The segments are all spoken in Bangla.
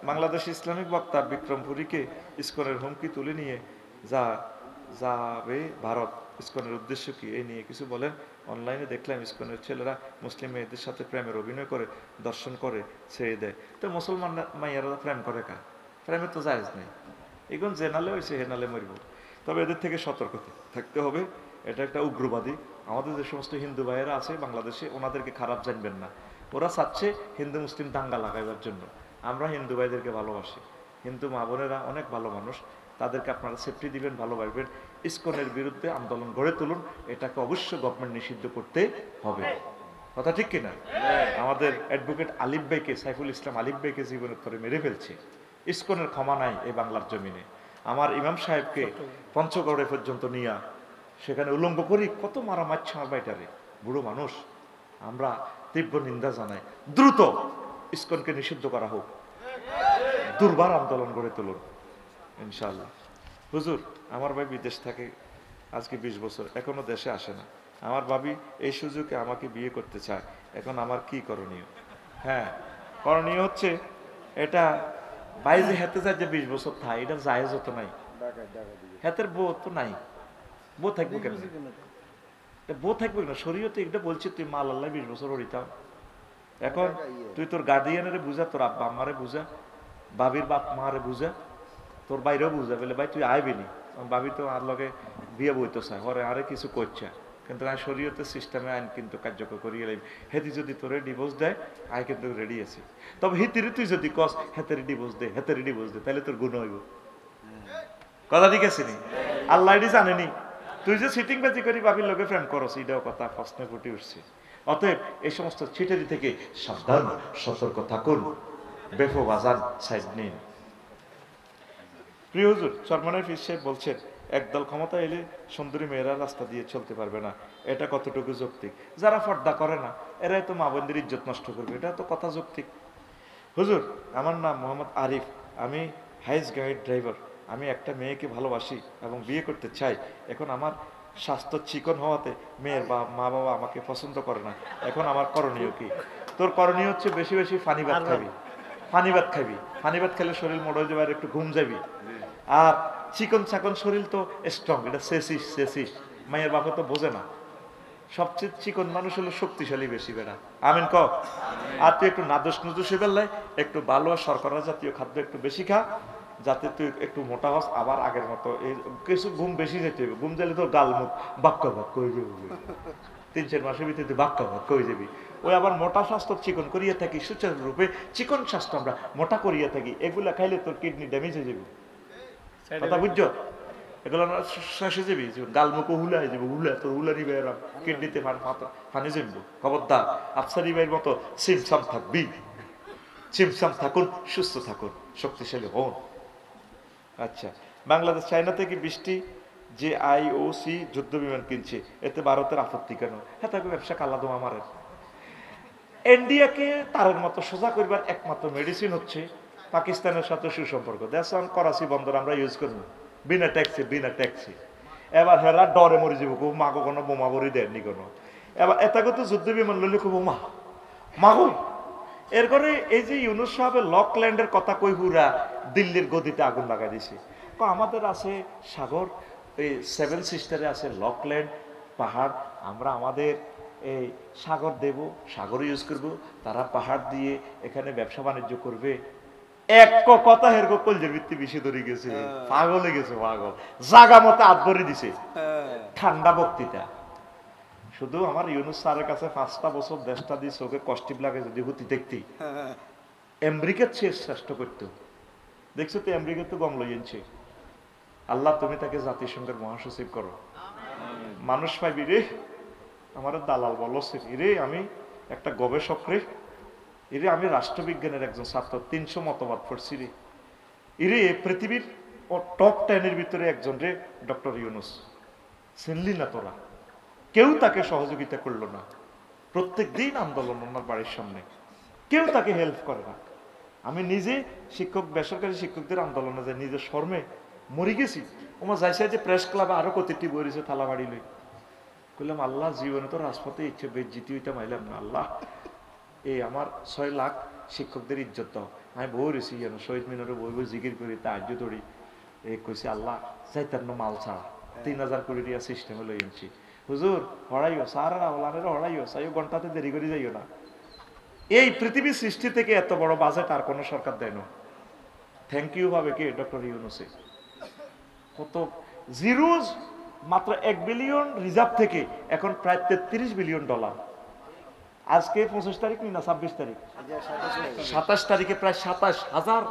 বাংলাদেশ ইসলামিক বক্তা বিক্রমপুরীকে ইসকনের হুমকি তুলে নিয়ে যাবে ভারত, ইসকনের উদ্দেশ্য কি এই নিয়ে কিছু বলেন। অনলাইনে দেখলাম ইসকনের ছেলেরা মুসলিম মেয়েদের সাথে প্রেমের অভিনয় করে দর্শন করে ছেড়ে দেয়। তো মুসলমান মাইয়ারা প্রেম করে কা? প্রেমে তো জায়েজ নেই। এখন যে নালে হয়েছে হে নালে মরব। তবে এদের থেকে সতর্ক থাকতে হবে। এটা একটা উগ্রবাদী। আমাদের যে সমস্ত হিন্দু ভাইয়েরা আছে বাংলাদেশে, ওনাদেরকে খারাপ জানবেন না। ওরা চাচ্ছে হিন্দু মুসলিম দাঙ্গা লাগাইবার জন্য। আমরা হিন্দু ভাইদেরকে ভালোবাসি। হিন্দু মা বোনেরা অনেক ভালো মানুষ, তাদেরকে আপনারা সেফটি দিবেন, ভালোবাসবেন। ইসকনের বিরুদ্ধে আন্দোলন গড়ে তুলুন। এটাকে অবশ্যই গভর্নমেন্ট নিষিদ্ধ করতে হবে। কথা ঠিক কিনা? আমাদের অ্যাডভোকেট আলিফ ভাইকে, সাইফুল ইসলাম আলিফ ভাইকে জীবনের পরে মেরে ফেলছে। ইসকনের ক্ষমা নাই এই বাংলার জমিনে। আমার ইমাম সাহেবকে পঞ্চগড়ে পর্যন্ত নিয়ে সেখানে উলঙ্গ করি, কত মারা মারছে আমার বাইটারে, বুড়ো মানুষ। আমরা তীব্র নিন্দা জানাই। দ্রুত ইসকনকে নিষিদ্ধ করা হোক, দুর্বার আন্দোলন গড়ে তুলুন ইনশাআল্লাহ। হুজুর, আমার ভাই বিদেশ থাকে আজকে 20 বছর, এখনো দেশে আসে না। আমার ভাবি এই সুযোগে আমাকে বিয়ে করতে চায়, এখন আমার কি করণীয়? হ্যাঁ, করণীয় হচ্ছে এটা বাইরে হেতে যায় যে 20 বছর থাই, এটা জায়েজ হতো নাই। হেতের বউ তো নাই, বউ থাকবো কেন? বউ থাকবে না, শরীয়তে এটা বলছে তুই মাল আল্লাহ 20 বছর হরিতাম। এখন তুই তোর গার্ডিয়ানের বুঝা, তোর আব্বা আম্মারে বুঝা, বাবির বাপ মারে বুঝা, তোর বাইরেও বুঝা বলে ভাই তুই আইবি নি। ভাবি তো আর লগে বিয়ে বইতো চায়, হরে আরে কিছু করছে, কিন্তু আমি শরীয়তের সিস্টেমে আইন কিন্তু কার্যকর করিয়ে লাইব। হেতি যদি তোরে ডিভোর্স দেয়, আই কিন্তু রেডি আছি। তবে হিতিরে তুই যদি কস হেতেরে ডিভোর্স দে, হেতেরে ডিভোর্স দে, তাহলে তোর গুণ হইব। কথা ঠিক আছে নি? আল্লাহ এটি জানেনি। তুই যে সিটিং বাজি করি ভাবির লোকে প্রেম করস, এটাও কথা প্রশ্নে ফুটে উঠছে। অতএব এই সমস্ত ছিটেরি থেকে সাবধান, সতর্ক থাকুন। বেফো বাজান সাইড নিন। প্রিয় হুজুর, চরমনের পীর সাহেব বলছেন একদল ক্ষমতা এলে সুন্দরী মেয়েরা রাস্তা দিয়ে চলতে পারবে না, এটা কতটুকু যৌক্তিক? যারা পর্দা করে না এরাই তো মা বোনদের ইজ্জত নষ্ট করবে, এটা তো কথা যৌক্তিক। হুজুর, আমার নাম মোহাম্মদ আরিফ, আমি হাইস গাইড ড্রাইভার। আমি একটা মেয়েকে ভালোবাসি এবং বিয়ে করতে চাই। এখন আমার স্বাস্থ্য চিকন হওয়াতে মেয়ের মা বাবা আমাকে পছন্দ করে না। এখন আমার করণীয় কি? তোর করণীয় হচ্ছে বেশি বেশি পানি ভাত খাবি। পানি ভাত খাবি, পানি ভাত খেলে শরীর মোড় হয়ে যাবে, আর একটু ঘুম যাবি। আর চিকন চাকন শরীর তো স্ট্রং, এটা সেসিস মায়ের বাবা তো বোঝে না। সবচেয়ে চিকন মানুষ হলো শক্তিশালী বেশি বেড়া। আমিন ক। আর তুই একটু নাদুস নুদুস বেলায় একটু ভালো শর্করা জাতীয় খাদ্য একটু বেশি খা, যাতে তুই একটু মোটা হস, আবার আগের মতো এই কিছু ঘুম বেশি যেতে হবে। ঘুম দিলে তোর গাল মুখ বাক্কা ভাগ কয়ে যাবে। 3-4 মাসের ভিতরে তুই বাক্কা ভাগ কয়ে যাবি। ওই আবার মোটা স্বাস্থ্য চিকন করিয়া থাকি, সুচারুরূপে চিকন স্বাস্থ্য আমরা মোটা করিয়া থাকি। এগুলা খাইলে তোর কিডনি ড্যামেজ হয়ে যাবে। কথা বুঝছো? এগুলো শেষে যাবি, গাল মুখো হুলা হয়ে যাবে। হুলা তোর হুলা নিবে, কিডনিতে ফানে জমবো। খবরদার, আফসারি ভাইয়ের মতো সিমসাম থাকবি। সিমসাম থাকুন, সুস্থ থাকুন, শক্তিশালী হন। আচ্ছা, বাংলাদেশ চায়না থেকে 20টি যে IOC যুদ্ধ বিমান কিনছে, এতে ভারতের আপত্তি কেন? হ্যাঁ, তাকে ব্যবসা কালা দোয়া মারেন। ইন্ডিয়াকে তারের মতো সোজা করবার একমাত্র মেডিসিন হচ্ছে পাকিস্তানের সাথে সুসম্পর্ক। দেশন করাচি বন্দর আমরা ইউজ করবো বিনা ট্যাক্সি। এবার হেরা ডরে মরে যাব, খুব মাগো কোনো বোমা বড়ি দেননি কোনো। এবার এটাকে তো যুদ্ধ বিমান লইলে খুব মাগো। এর করে এই যে ইউনুস সাহেবের লকল্যান্ডের কথা কই হুরা দিল্লির গদিতে আগুন লাগাই দিছে। আমাদের আছে সাগর, এই 7 সিস্টারে আছে লকল্যান্ড পাহাড়। আমরা আমাদের এই সাগর দেব, সাগর ইউজ করব, তারা পাহাড় দিয়ে এখানে ব্যবসা বাণিজ্য করবে। এক কথা হেরকো কলজের ভিত্তি বেশি ধরে গেছে, পাগল হয়ে গেছে, পাগল জাগা মতো আদবরি দিছে। ঠান্ডা বক্তৃতা। শুধু আমার ইউনুস স্যারের কাছে 5টা বছর দেশটা দিয়ে চোখে কষ্টিপ লাগে যদি হতি দেখতি, আমেরিকার চেয়ে শ্রেষ্ঠ করতো। দেখছো তো আমেরিকা তো গম লইছে। আল্লাহ তুমি তাকে জাতিসংঘের মহাসচিব করো। মানুষ পাইবি রে, আমার দালাল বলছে রে, আমি একটা গবেষক রে, এরে আমি রাষ্ট্রবিজ্ঞানের একজন ছাত্র, 300 মতবাদ পড়ছি রে। এরে পৃথিবীর টপ 10-এর ভিতরে একজন রে ডক্টর ইউনুস। চিনলি না তোরা? কেউ তাকে সহযোগিতা করলো না। প্রত্যেক দিন আন্দোলন ওনার বাড়ির সামনে, কেউ তাকে হেল্প করে না। আমি নিজে বেসরকারি শিক্ষকদের আন্দোলনে যাই, নিজের শর্মে মরি গেছি। ওমা যাইছে যে প্রেস ক্লাবে আরো কতটি বইছে থালা বাড়ি লই। বললাম আল্লাহ, জীবনে তো রাজপথে ইচ্ছে বেজ্জিতি হইতে মাইলাম না। আল্লাহ, এই আমার 6 লাখ শিক্ষকদের ইজ্জত দাও। আমি বই রয়েছি যেন শহীদ মিনারে বই বই জিকির করি তাহাজ্য ধরি এই কইছি আল্লাহ চাইতান্ন মাল ছাড়া 3000 কোটি টাকা সিস্টেমে লই আনছি হুজুর হড়াইও সারা আওলানের হড়াইও চাইও ঘন্টাতে দেরি করে যাইও না। এই পৃথিবীর সৃষ্টি থেকে এত বড় বাজেট আর কোনো সরকার দেয় না। থ্যাংক ইউ ভাবে কে ডক্টর ইউনূসে কত জিরোজ মাত্র 1 বিলিয়ন রিজার্ভ থেকে এখন প্রায় 33 বিলিয়ন ডলার। আজকে 25 তারিখ না 26 তারিখ 27 তারিখে প্রায় 27,000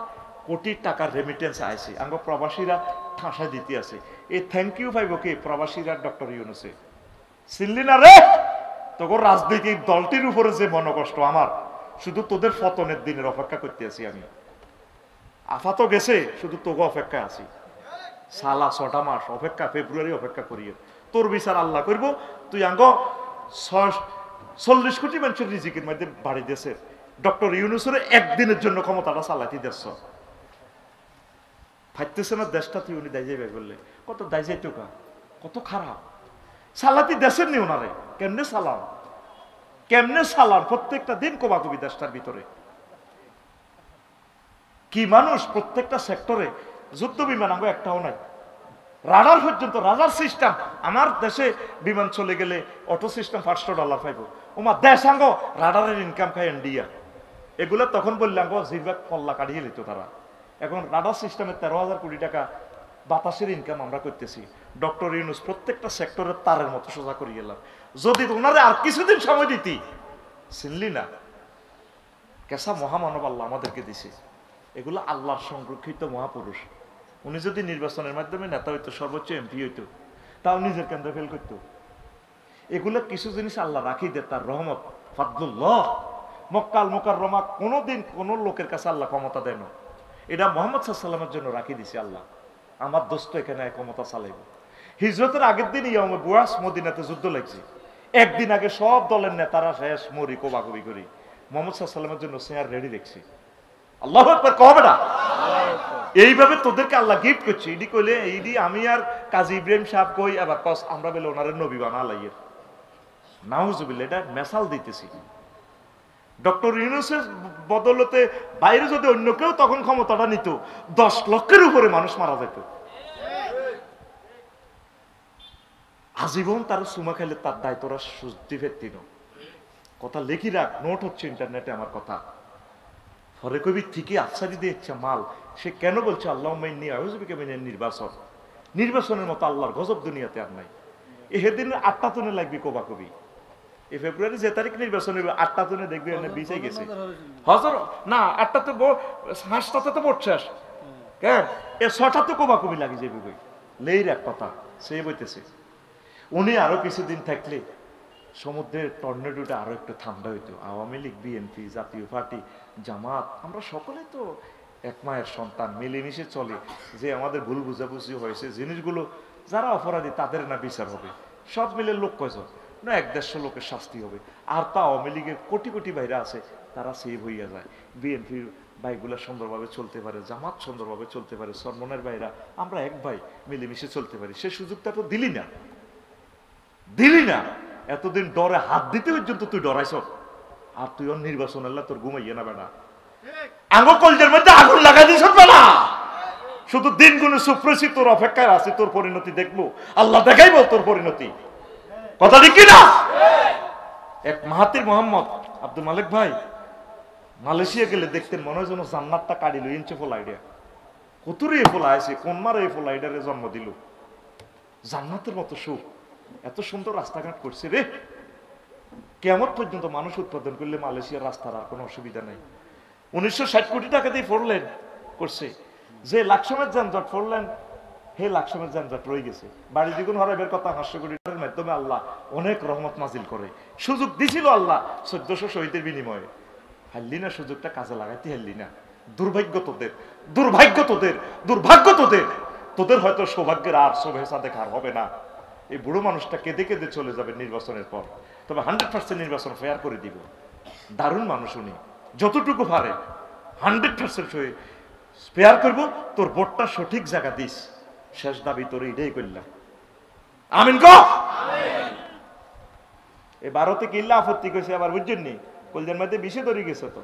কোটি টাকার রেমিটেন্স আইছে আঙ্গ প্রবাসীরা ঠাসা দিতে আছে। এই থ্যাংক ইউ ভাইব কে প্রবাসীরা ডক্টর ইউনূসে চিনলি না রে তোর রাজনৈতিক দলটির উপরে যে মনোকষ্ট আমার শুধু তোদের পতনের দিনের অপেক্ষা করতে আছি আমি। আফা তো গেছে শুধু তোকে অপেক্ষায় আছি সালা 6টা মাস অপেক্ষা ফেব্রুয়ারি অপেক্ষা করিয়ে তোর বিচার আল্লাহ করবো। তুই আঙ্গ 40 কোটি মানুষের রিজিকের মধ্যে বাড়ি দিয়েছে ডক্টর ইউনূসের একদিনের জন্য ক্ষমতাটা চালাইতে দেশ ফাইতেছে না দেশটা তুই উনি দায় যাইবে বললে কত দায় যাইতো কা কত খারাপ সালাতি দেশের নি ওনারে কেমনে সালাম প্রত্যেকটা দিন কোবাকবি দেশটার ভিতরে কি মানুষ প্রত্যেকটা সেক্টরে যুদ্ধ বিমান আঙ্গ একটাও নাই রাডার পর্যন্ত রাডার সিস্টেম আমার দেশে বিমান চলে গেলে অটো সিস্টেম $500 পাইব ওমা দেশ আঙ্গ রাডারের ইনকাম খায় ইন্ডিয়া এগুলো তখন বললাম গো জিরবাক পল্লা কাটিয়ে নিত তারা। এখন রাডার সিস্টেমে 13,000 কোটি টাকা বাতাসের ইনকাম আমরা করতেছি। ডক্টর ইউনূস প্রত্যেকটা সেক্টরের তারের মতো সোজা করে গেলাম। যদি ওনারে আর কিছুদিন সময় দিতি চিনলি না কেসা মহামানব আল্লাহ আমাদেরকে দিছে এগুলো আল্লাহর সংরক্ষিত মহাপুরুষ। উনি যদি নির্বাচনের মাধ্যমে নেতা হইতো সর্বোচ্চ এমপি হইতো তাও নিজের কেন্দ্রে ফেল করতো। এগুলো কিছু জিনিস আল্লাহ রাখি দে তার রহমত ফাদলুল্লাহ। মক্কাল মুকাররমা কোনোদিন কোনো লোকের কাছে আল্লাহ ক্ষমতা দেন এটা মুহাম্মদ সাল্লাল্লাহু আলাইহি ওয়াসাল্লামের জন্য রাখি দিছে আল্লাহ। আমার দোস্ত এখানে ক্ষমতা চালাইব। হিজরতের আগের দিন ইয়াউমে বুয়াস মদিনাতে যুদ্ধ লাগছে। একদিন আগে সব দলের নেতারা শেষ মরি কোবাকবি করি মুহাম্মদ সাল্লাল্লাহু আলাইহি ওয়াসাল্লামের জন্য চেয়ার রেডি দেখছি। আল্লাহু আকবার কবে না এইভাবে তোদেরকে আল্লাহ গিফট করছে। ইডি কইলে ইডি আমি আর কাজী ইব্রাহিম সাহেব কই আবার কস আমরা বলে ওনারে নবী বানা লাইয়ের নাউজুবিল্লাহ এটা মেসাল দিতেছি। ডক্টর ইউনূসের বদলতে বাইরে যদি অন্য কেউ তখন ক্ষমতাটা নিত 10 লক্ষের উপরে মানুষ মারা যেত। আজীবন তার সুমা খাইলে তার দায়িত্বরা সুস্থি ফেরতিন কথা লিখি রাখ নোট হচ্ছে ইন্টারনেটে আমার কথা। ফরে কবি ঠিকই আফসারি দিয়ে ইচ্ছা মাল সে কেন বলছে আল্লাহ নির্বাচনের মতো আল্লাহর গজব দুনিয়াতে আর নাই। এদিন 8টা তুনে লাগবে কোবা কবি এই ফেব্রুয়ারি যে তারিখ নির্বাচন হবে 8টা তুনে দেখবে বিছাই গেছে হজর না 8টাতে 5টাতে তো ভোট শেষ কেন এ 6টাতে কোবা কবি লাগে যাবে বই লেই এক কথা সে বইতেছে। উনি আরো কিছুদিন থাকলে সমুদ্রের টর্নেডোটা আরো একটু ঠান্ডা হইতো। আওয়ামী লীগ বিএনপি জাতীয় পার্টি জামাত আমরা সকলে তো এক মায়ের সন্তান মিলেমিশে চলে। যে আমাদের ভুল বুঝাবুঝি হয়েছে জিনিসগুলো যারা অপরাধী তাদের না বিচার হবে সব মিলে লোক কয়জন না 1-150 লোকের শাস্তি হবে। আর তা আওয়ামী লীগের কোটি কোটি বাইরে আছে তারা সেভ হইয়া যায়। বিএনপির ভাইগুলা সুন্দরভাবে চলতে পারে জামাত সুন্দরভাবে চলতে পারে সরমনের ভাইরা আমরা এক ভাই মিলেমিশে চলতে পারি। সে সুযোগটা তো দিলি না এতদিন ডরে হাত দিতে পর্যন্ত তুই ডরাইছ আর তুই নির্বাচন আল্লাহ তোর ঘুমাইয়ে না বেড়া আঙ্গ কলজের মধ্যে আগুন লাগাই দিস না শুধু দিনগুলো সুপ্রেসি তোর অপেক্ষায় আছে তোর পরিণতি দেখবো আল্লাহ দেখাইবো তোর পরিণতি কথা ঠিক না। এক মাহাতির মোহাম্মদ আব্দুল মালিক ভাই মালয়েশিয়া গেলে দেখতেন মনে হয় যেন জান্নাতটা কাড়িল ইঞ্চে ফল আইডিয়া কতুরে ফল আছে কোন মারে এই ফল আইডিয়ারে জন্ম দিল জান্নাতের মতো সুখ এত সুন্দর রাস্তাঘাট করছে রে কিয়ামত পর্যন্ত মানুষ উৎপাদন করলে মালয়েশিয়ার রাস্তার আর কোনো অসুবিধা নেই। 1960 কোটি টাকা দিয়ে 4 লেন করছে যে লাকসামের যানজট 4 লেন হে লাকসামের যানজট রয়ে গেছে। বাড়ি দ্বিগুণ হরাইবের কথা 500 কোটি টাকার মাধ্যমে আল্লাহ অনেক রহমত নাজিল করে সুযোগ দিছিল আল্লাহ 1400 শহীদের বিনিময়ে হারলি না সুযোগটা কাজে লাগাইতে হারলি না। দুর্ভাগ্য তোদের তোদের হয়তো সৌভাগ্যের আর শোভেচ্ছা দেখার হবে না। এই বুড়ো মানুষটা কেঁদে কেঁদে চলে যাবে নির্বাচনের পর তবে 100% নির্বাচন ফেয়ার করে দিব। দারুণ মানুষ উনি যতটুকু পারে 100% ফেয়ার করবো তোর ভোটটা সঠিক জায়গা দিস শেষ দাবি তোর এটাই করলাম আমিন গো। এই ভারতে কিল্লা আপত্তি করেছে আবার বুঝছেন নি কলজার মধ্যে বিষে ধরে গেছে তো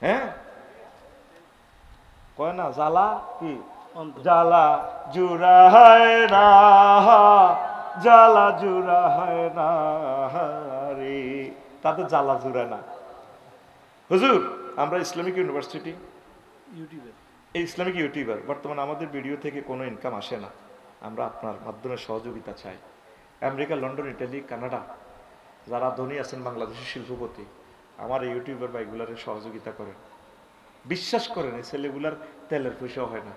হ্যাঁ কয় না জ্বালা কি জ্বালা জুড়া হয় না, জ্বালা জুড়া হয় না রে, তাদের জ্বালা জুড়ে না। হুজুর আমরা ইসলামিক ইউনিভার্সিটি ইউটিউবার, এই ইসলামিক ইউটিউবার, বর্তমানে আমাদের ভিডিও থেকে কোনো ইনকাম আসে না, আমরা আপনার মাধ্যমে সহযোগিতা চাই। আমেরিকা, লন্ডন, ইটালি, কানাডা যারা ধনী আছেন বাংলাদেশের শিল্পপতি, আমার এই ইউটিউবার ভাইগুলারে সহযোগিতা করেন। বিশ্বাস করেন এই ছেলেগুলার তেলের পয়সাও হয় না।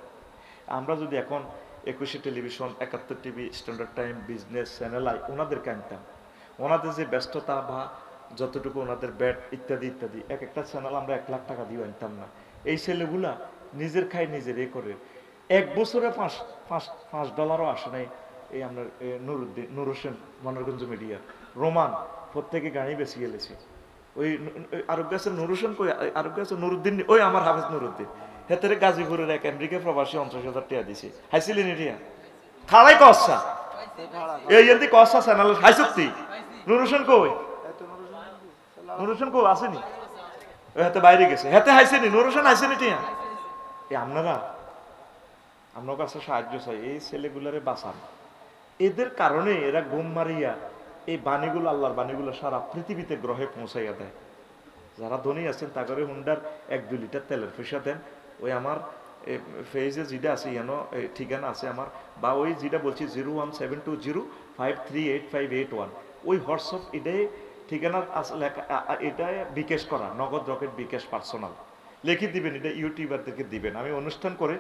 আমরা যদি এখন 21 television, 71 TV, standard time, business channel I ওনাদেরকে আনতাম, ওনাদের যে ব্যস্ততা বা যতটুকু ওনাদের ব্যাট ইত্যাদি ইত্যাদি, এক একটা চ্যানেল আমরা 1 লাখ টাকা দিয়ে আনতাম না। এই ছেলেগুলা নিজের খায় নিজের এ করে, 1 বছরে $5 আসে নাই। এই আমরা নুরুদ্দিন, নুর হোসেন মনোরগঞ্জ মিডিয়া, রোমান প্রত্যেকে গাড়ি বেশি গেলেছে। ওই আরোগ্য আছে নুর হোসেন, কই আরোগ্য আছে নুরুদ্দিন, ওই আমার হাফেজ নুরুদ্দিন, হেতেরে গাজীপুরের এক আমেরিকা প্রবাসী 50,000 টাকা দিছে। হাইছিলেন এরিয়া খাড়াই কসা এই এদি কসা চ্যানেল হাইসতি। নুর হোসেন কই, নুর হোসেন কই আসেনি, ওই হাতে বাইরে গেছে, হাতে হাইছেনি, নুর হোসেন হাইছেনি টিয়া। এই আপনারা আপনার কাছে সাহায্য চাই, এই ছেলেগুলারে বাঁচান। এদের কারণে এরা ঘুম মারিয়া এই বাণীগুলো, আল্লাহর বাণীগুলো সারা পৃথিবীতে গ্রহে পৌঁছাইয়া দেয়। যারা ধনী আছেন তাগরে হুন্ডার 1-2 লিটার তেলের পয়সা দেন। ওই আমার ফেজে যেটা আছে ইয়ানো ঠিকানা আছে আমার, বা ওই যেটা বলছি 01720538581, ওই হোয়াটসঅ্যাপ এটাই ঠিকানা লেখা, এটা বিকাশ করা, নগদ রকেট বিকাশ পার্সোনাল লিখে দিবেন, এটা ইউটিউবারদেরকে দিবেন। আমি অনুষ্ঠান করে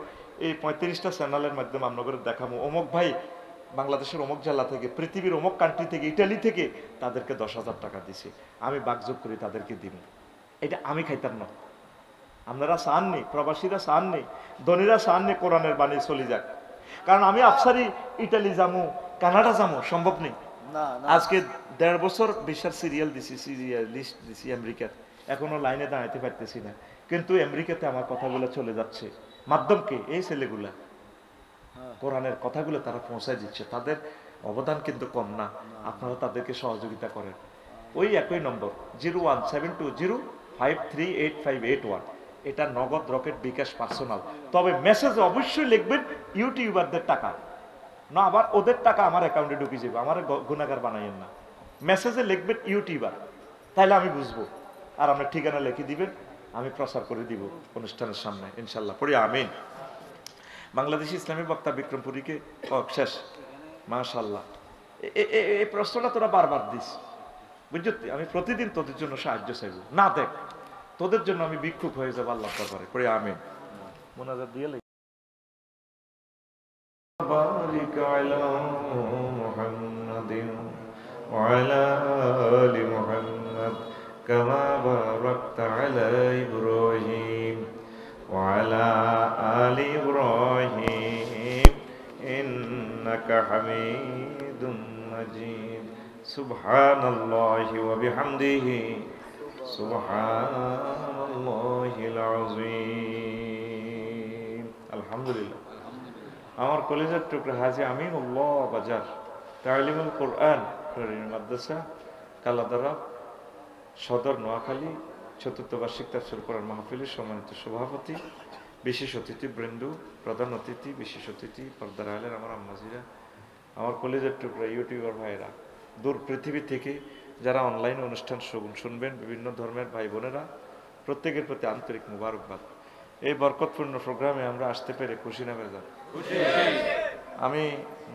এই 35টা চ্যানেলের মাধ্যমে আপনাদের দেখাবো, অমুক ভাই বাংলাদেশের অমুক জেলা থেকে, পৃথিবীর অমুক কান্ট্রি থেকে, ইটালি থেকে তাদেরকে 10,000 টাকা দিছে, আমি বাকযোগ করে তাদেরকে দিব। এটা আমি খাইতাম না, আপনারা চাননি, প্রবাসীরা চাননি, ধনীরা চাননি কোরআনের বাণী চলে যাক। কারণ আমি আফসারি ইটালি যাবো, কানাডা যাবো, সম্ভব নেই। আজকে 1.5 বছর বিশাল সিরিয়াল দিছি, সিরিয়াল লিস্ট দিছি আমেরিকার, এখনো লাইনে দাঁড়াতে পারতেছি না, কিন্তু আমেরিকাতে আমার কথাগুলো চলে যাচ্ছে। মাধ্যমকে এই ছেলেগুলা কোরআনের কথাগুলো তারা পৌঁছায় দিচ্ছে, তাদের অবদান কিন্তু কম না, আপনারা তাদেরকে সহযোগিতা করেন। ওই একই নম্বর 01720538581, এটা নগদ রকেট বিকাশ পার্সোনাল। তবে মেসেজে অবশ্যই লিখবেন ইউটিউবারদের টাকা না, আবার ওদের টাকা আমার অ্যাকাউন্টে ঢুকে যাবে, আমার গুনাহগার বানাইয়েন না। মেসেজে লিখবেন ইউটিউবার, তাহলে আমি বুঝবো, আর আপনার ঠিকানা লিখে দিবেন, আমি প্রচার করে দিব অনুষ্ঠানের সামনে ইনশাল্লাহ। পড়ি আমিন। বাংলাদেশি ইসলামী বক্তা বিক্রমপুরীকে শেষ, মাশাআল্লাহ। এই প্রশ্নটা তোরা বারবার দিস, বুঝলি? আমি প্রতিদিন তোদের জন্য সাহায্য চাইব, না দেখ তোদের জন্য আমি ভিক্ষুক হয়ে যাবো আল্লাহ দরবারে। পড়ি আমিন। মোনাজাত দিয়ে বারিক আলা মুহাম্মাদিন ওয়া আলা আলি মুহাম্মাদ কামা বারাকতা আলা ইব্রাহিম ওয়া আলা আলি ইব্রাহিম ইন্নাকা হামিদুম মাজিদ। সুবহানাল্লাহি ওয়া বিহামদিহি সুবহানাল্লাহিল আযীম। আলহামদুলিল্লাহ। আমার কলেজের টুকরা হাজি আমিনুল্লাহ বাজার, তালিমুল কোরআন মাদ্রাসা কালাদারা সদর, নোয়াখালী, ৪র্থ বার্ষিক তাফসীর কোরআন মাহফিলের সম্মানিত সভাপতি, বিশেষ অতিথি বৃন্দ, প্রধান অতিথি, বিশেষ অতিথি, পর্দার আলের আমার আম্মাজিরা, আমার কলেজের টুকরা ইউটিউবার ভাইয়েরা, দূর পৃথিবী থেকে যারা অনলাইনে অনুষ্ঠান শুনবেন, বিভিন্ন ধর্মের ভাই বোনেরা, প্রত্যেকের প্রতি আন্তরিক মুবারকবাদ। এই বরকতপূর্ণ প্রোগ্রামে আমরা আসতে পেরে খুশি না বেজার? আমি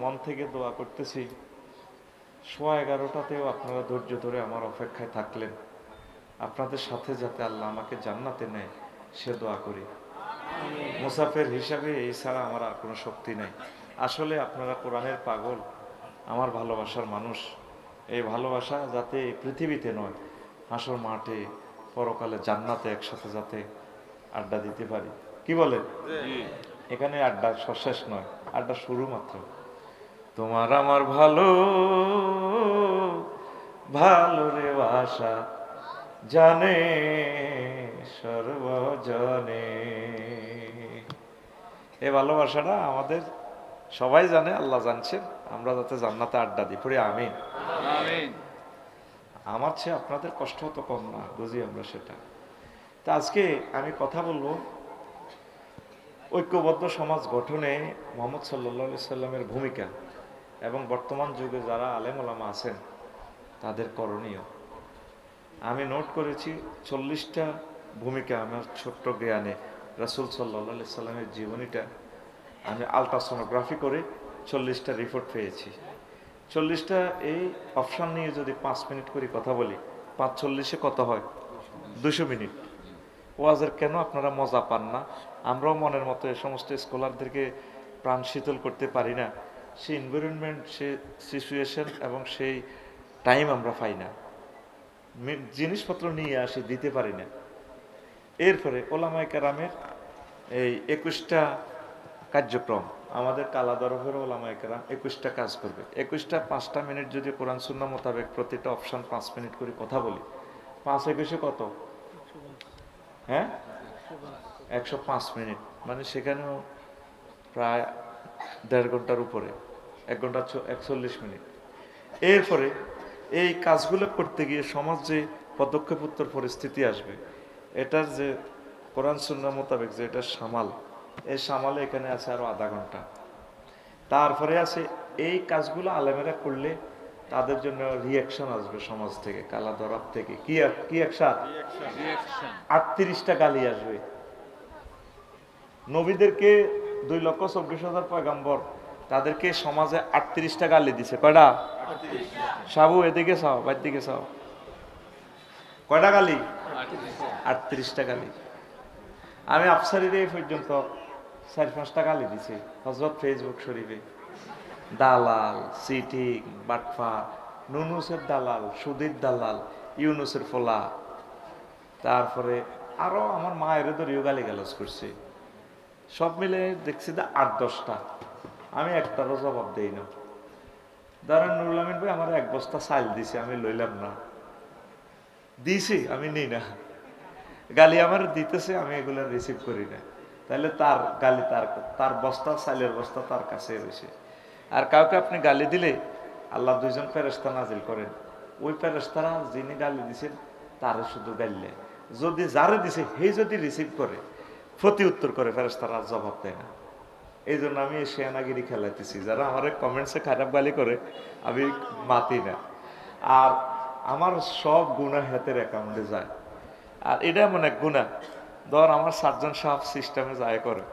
মন থেকে দোয়া করতেছি, 11:15টাতেও আপনারা ধৈর্য ধরে আমার অপেক্ষায় থাকলেন, আপনাদের সাথে যাতে আল্লাহ আমাকে জান্নাতে নেয় সে দোয়া করি। মুসাফির হিসাবে এই ছাড়া আমার আর কোনো শক্তি নাই। আসলে আপনারা কোরআনের পাগল, আমার ভালোবাসার মানুষ। এই ভালোবাসা যাতে পৃথিবীতে নয়, হাসর মাঠে, পরকালে জান্নাতে একসাথে যাতে আড্ডা দিতে পারি। কি বলে? এখানে আড্ডা শেষ নয়, আড্ডা শুরু মাত্র। তোমার আমার ভালো ভালো রে বাসা জানে সর্বজনে। এই ভালোবাসাটা আমাদের সবাই জানে, আল্লাহ জানছেন, আমরা যাতে জান্নাতে আড্ডা দিই। পড়ি আমিন। আমার চেয়ে আপনাদের কষ্ট তো কম না, বুঝি আমরা সেটা। তা আজকে আমি কথা বলবো ঐক্যবদ্ধ সমাজ গঠনে মুহাম্মদ সাল্লাল্লাহু আলাইহি সাল্লামের ভূমিকা এবং বর্তমান যুগে যারা আলেম ওলামা আছেন তাদের করণীয় আমি নোট করেছি 40টা ভূমিকা আমার ছোট্ট জ্ঞানে রাসূল সাল্লাল্লাহু আলাইহি সাল্লামের জীবনীটা আমি আলট্রাসোনোগ্রাফি করে 40টা রিপোর্ট পেয়েছি। 40টা এই অপশন নিয়ে যদি 5 মিনিট করে কথা বলি 5 × 40 কত হয় 200 মিনিট। ওয়াজের কেন আপনারা মজা পান না? আমরাও মনের মতো এই সমস্ত স্কলারদেরকে প্রাণ শীতল করতে পারি না, সেই এনভায়রনমেন্ট, সেই সিচুয়েশন এবং সেই টাইম আমরা পাই না, জিনিসপত্র নিয়ে আসি দিতে পারি না। এরপরে ওলামায়ে কেরামের এই 21টা কার্যক্রম, আমাদের কালা দরবের ওলামায়ে কেরাম 21টা কাজ করবে। 21টা 5টা মিনিট যদি কোরআন সুন্নাহ মোতাবেক প্রতিটা অপশন 5 মিনিট করে কথা বলি, 5 × 21 কত? হ্যাঁ, 105 মিনিট, মানে সেখানেও প্রায় 1.5 ঘন্টার উপরে, 1 ঘন্টা 41 মিনিট। এরপরে এই কাজগুলো করতে গিয়ে সমাজ যে পদক্ষেপোত্তর পরিস্থিতি আসবে, এটার যে কোরআন সুন্নাহ মোতাবেক যে এটা সামাল, এই সামালে এখানে আছে আরো আধা ঘন্টা। তারপরে আছে এই কাজগুলো আলেমেরা করলে তাদের জন্য রিয়াকশন আসবে সমাজ থেকে, কালা দরাব থেকে। কি একসাথ 38টা গালি আসবে। নবীদেরকে 2,24,000 পয়গাম্বর, তাদেরকে সমাজে 38টা গালি দিছে। কয়টা? সাবু এদিকে চাও, বাইর দিকে চাও, কয়টা গালি? 38টা গালি। আমি আফসারির এই পর্যন্ত 4-5টা গালি দিছি হযরত ফেসবুক শরীফে। দালাল, চিটিং, বাটফার, নুনুসের দালাল, সুদীর দালাল, ইউনুসের ফোলা, তারপরে আরো আমার মায়ের ধরেও গালি গালাজ করছে। সব মিলে দেখছি 8-10টা। আমি একটারও জবাব দেই না। ধরেন নুরুল আমিন ভাই আমার 1 বস্তা চাল দিছে, আমি লইলাম না, দিছি আমি নিই না। গালি আমার দিতেছে, আমি এগুলো রিসিভ করি না। তাহলে তার গালি, তার বস্তা, চালের বস্তা তার কাছে রয়েছে। আর কাউকে আপনি গালি দিলে আল্লাহ 2জন ফেরেশতা নাজিল করেন, ওই ফেরেশতারা যিনি গালি দিছেন তারে শুধু গাইলে, যদি যারে দিছে সেই যদি রিসিভ করে প্রতি উত্তর করে, ফেরেশতারা জবাব দেয় না। এই জন্য আমি শেয়ানাগিরি খেলাইতেছি। যারা আমার কমেন্টসে খারাপ গালি করে আমি মাতি না, আর আমার সব গুনাহ হাতের অ্যাকাউন্টে যায়। আর এটা এমন এক গুনাহ, ধর আমার সার্জন সাহেব সিস্টেমে যায় করে,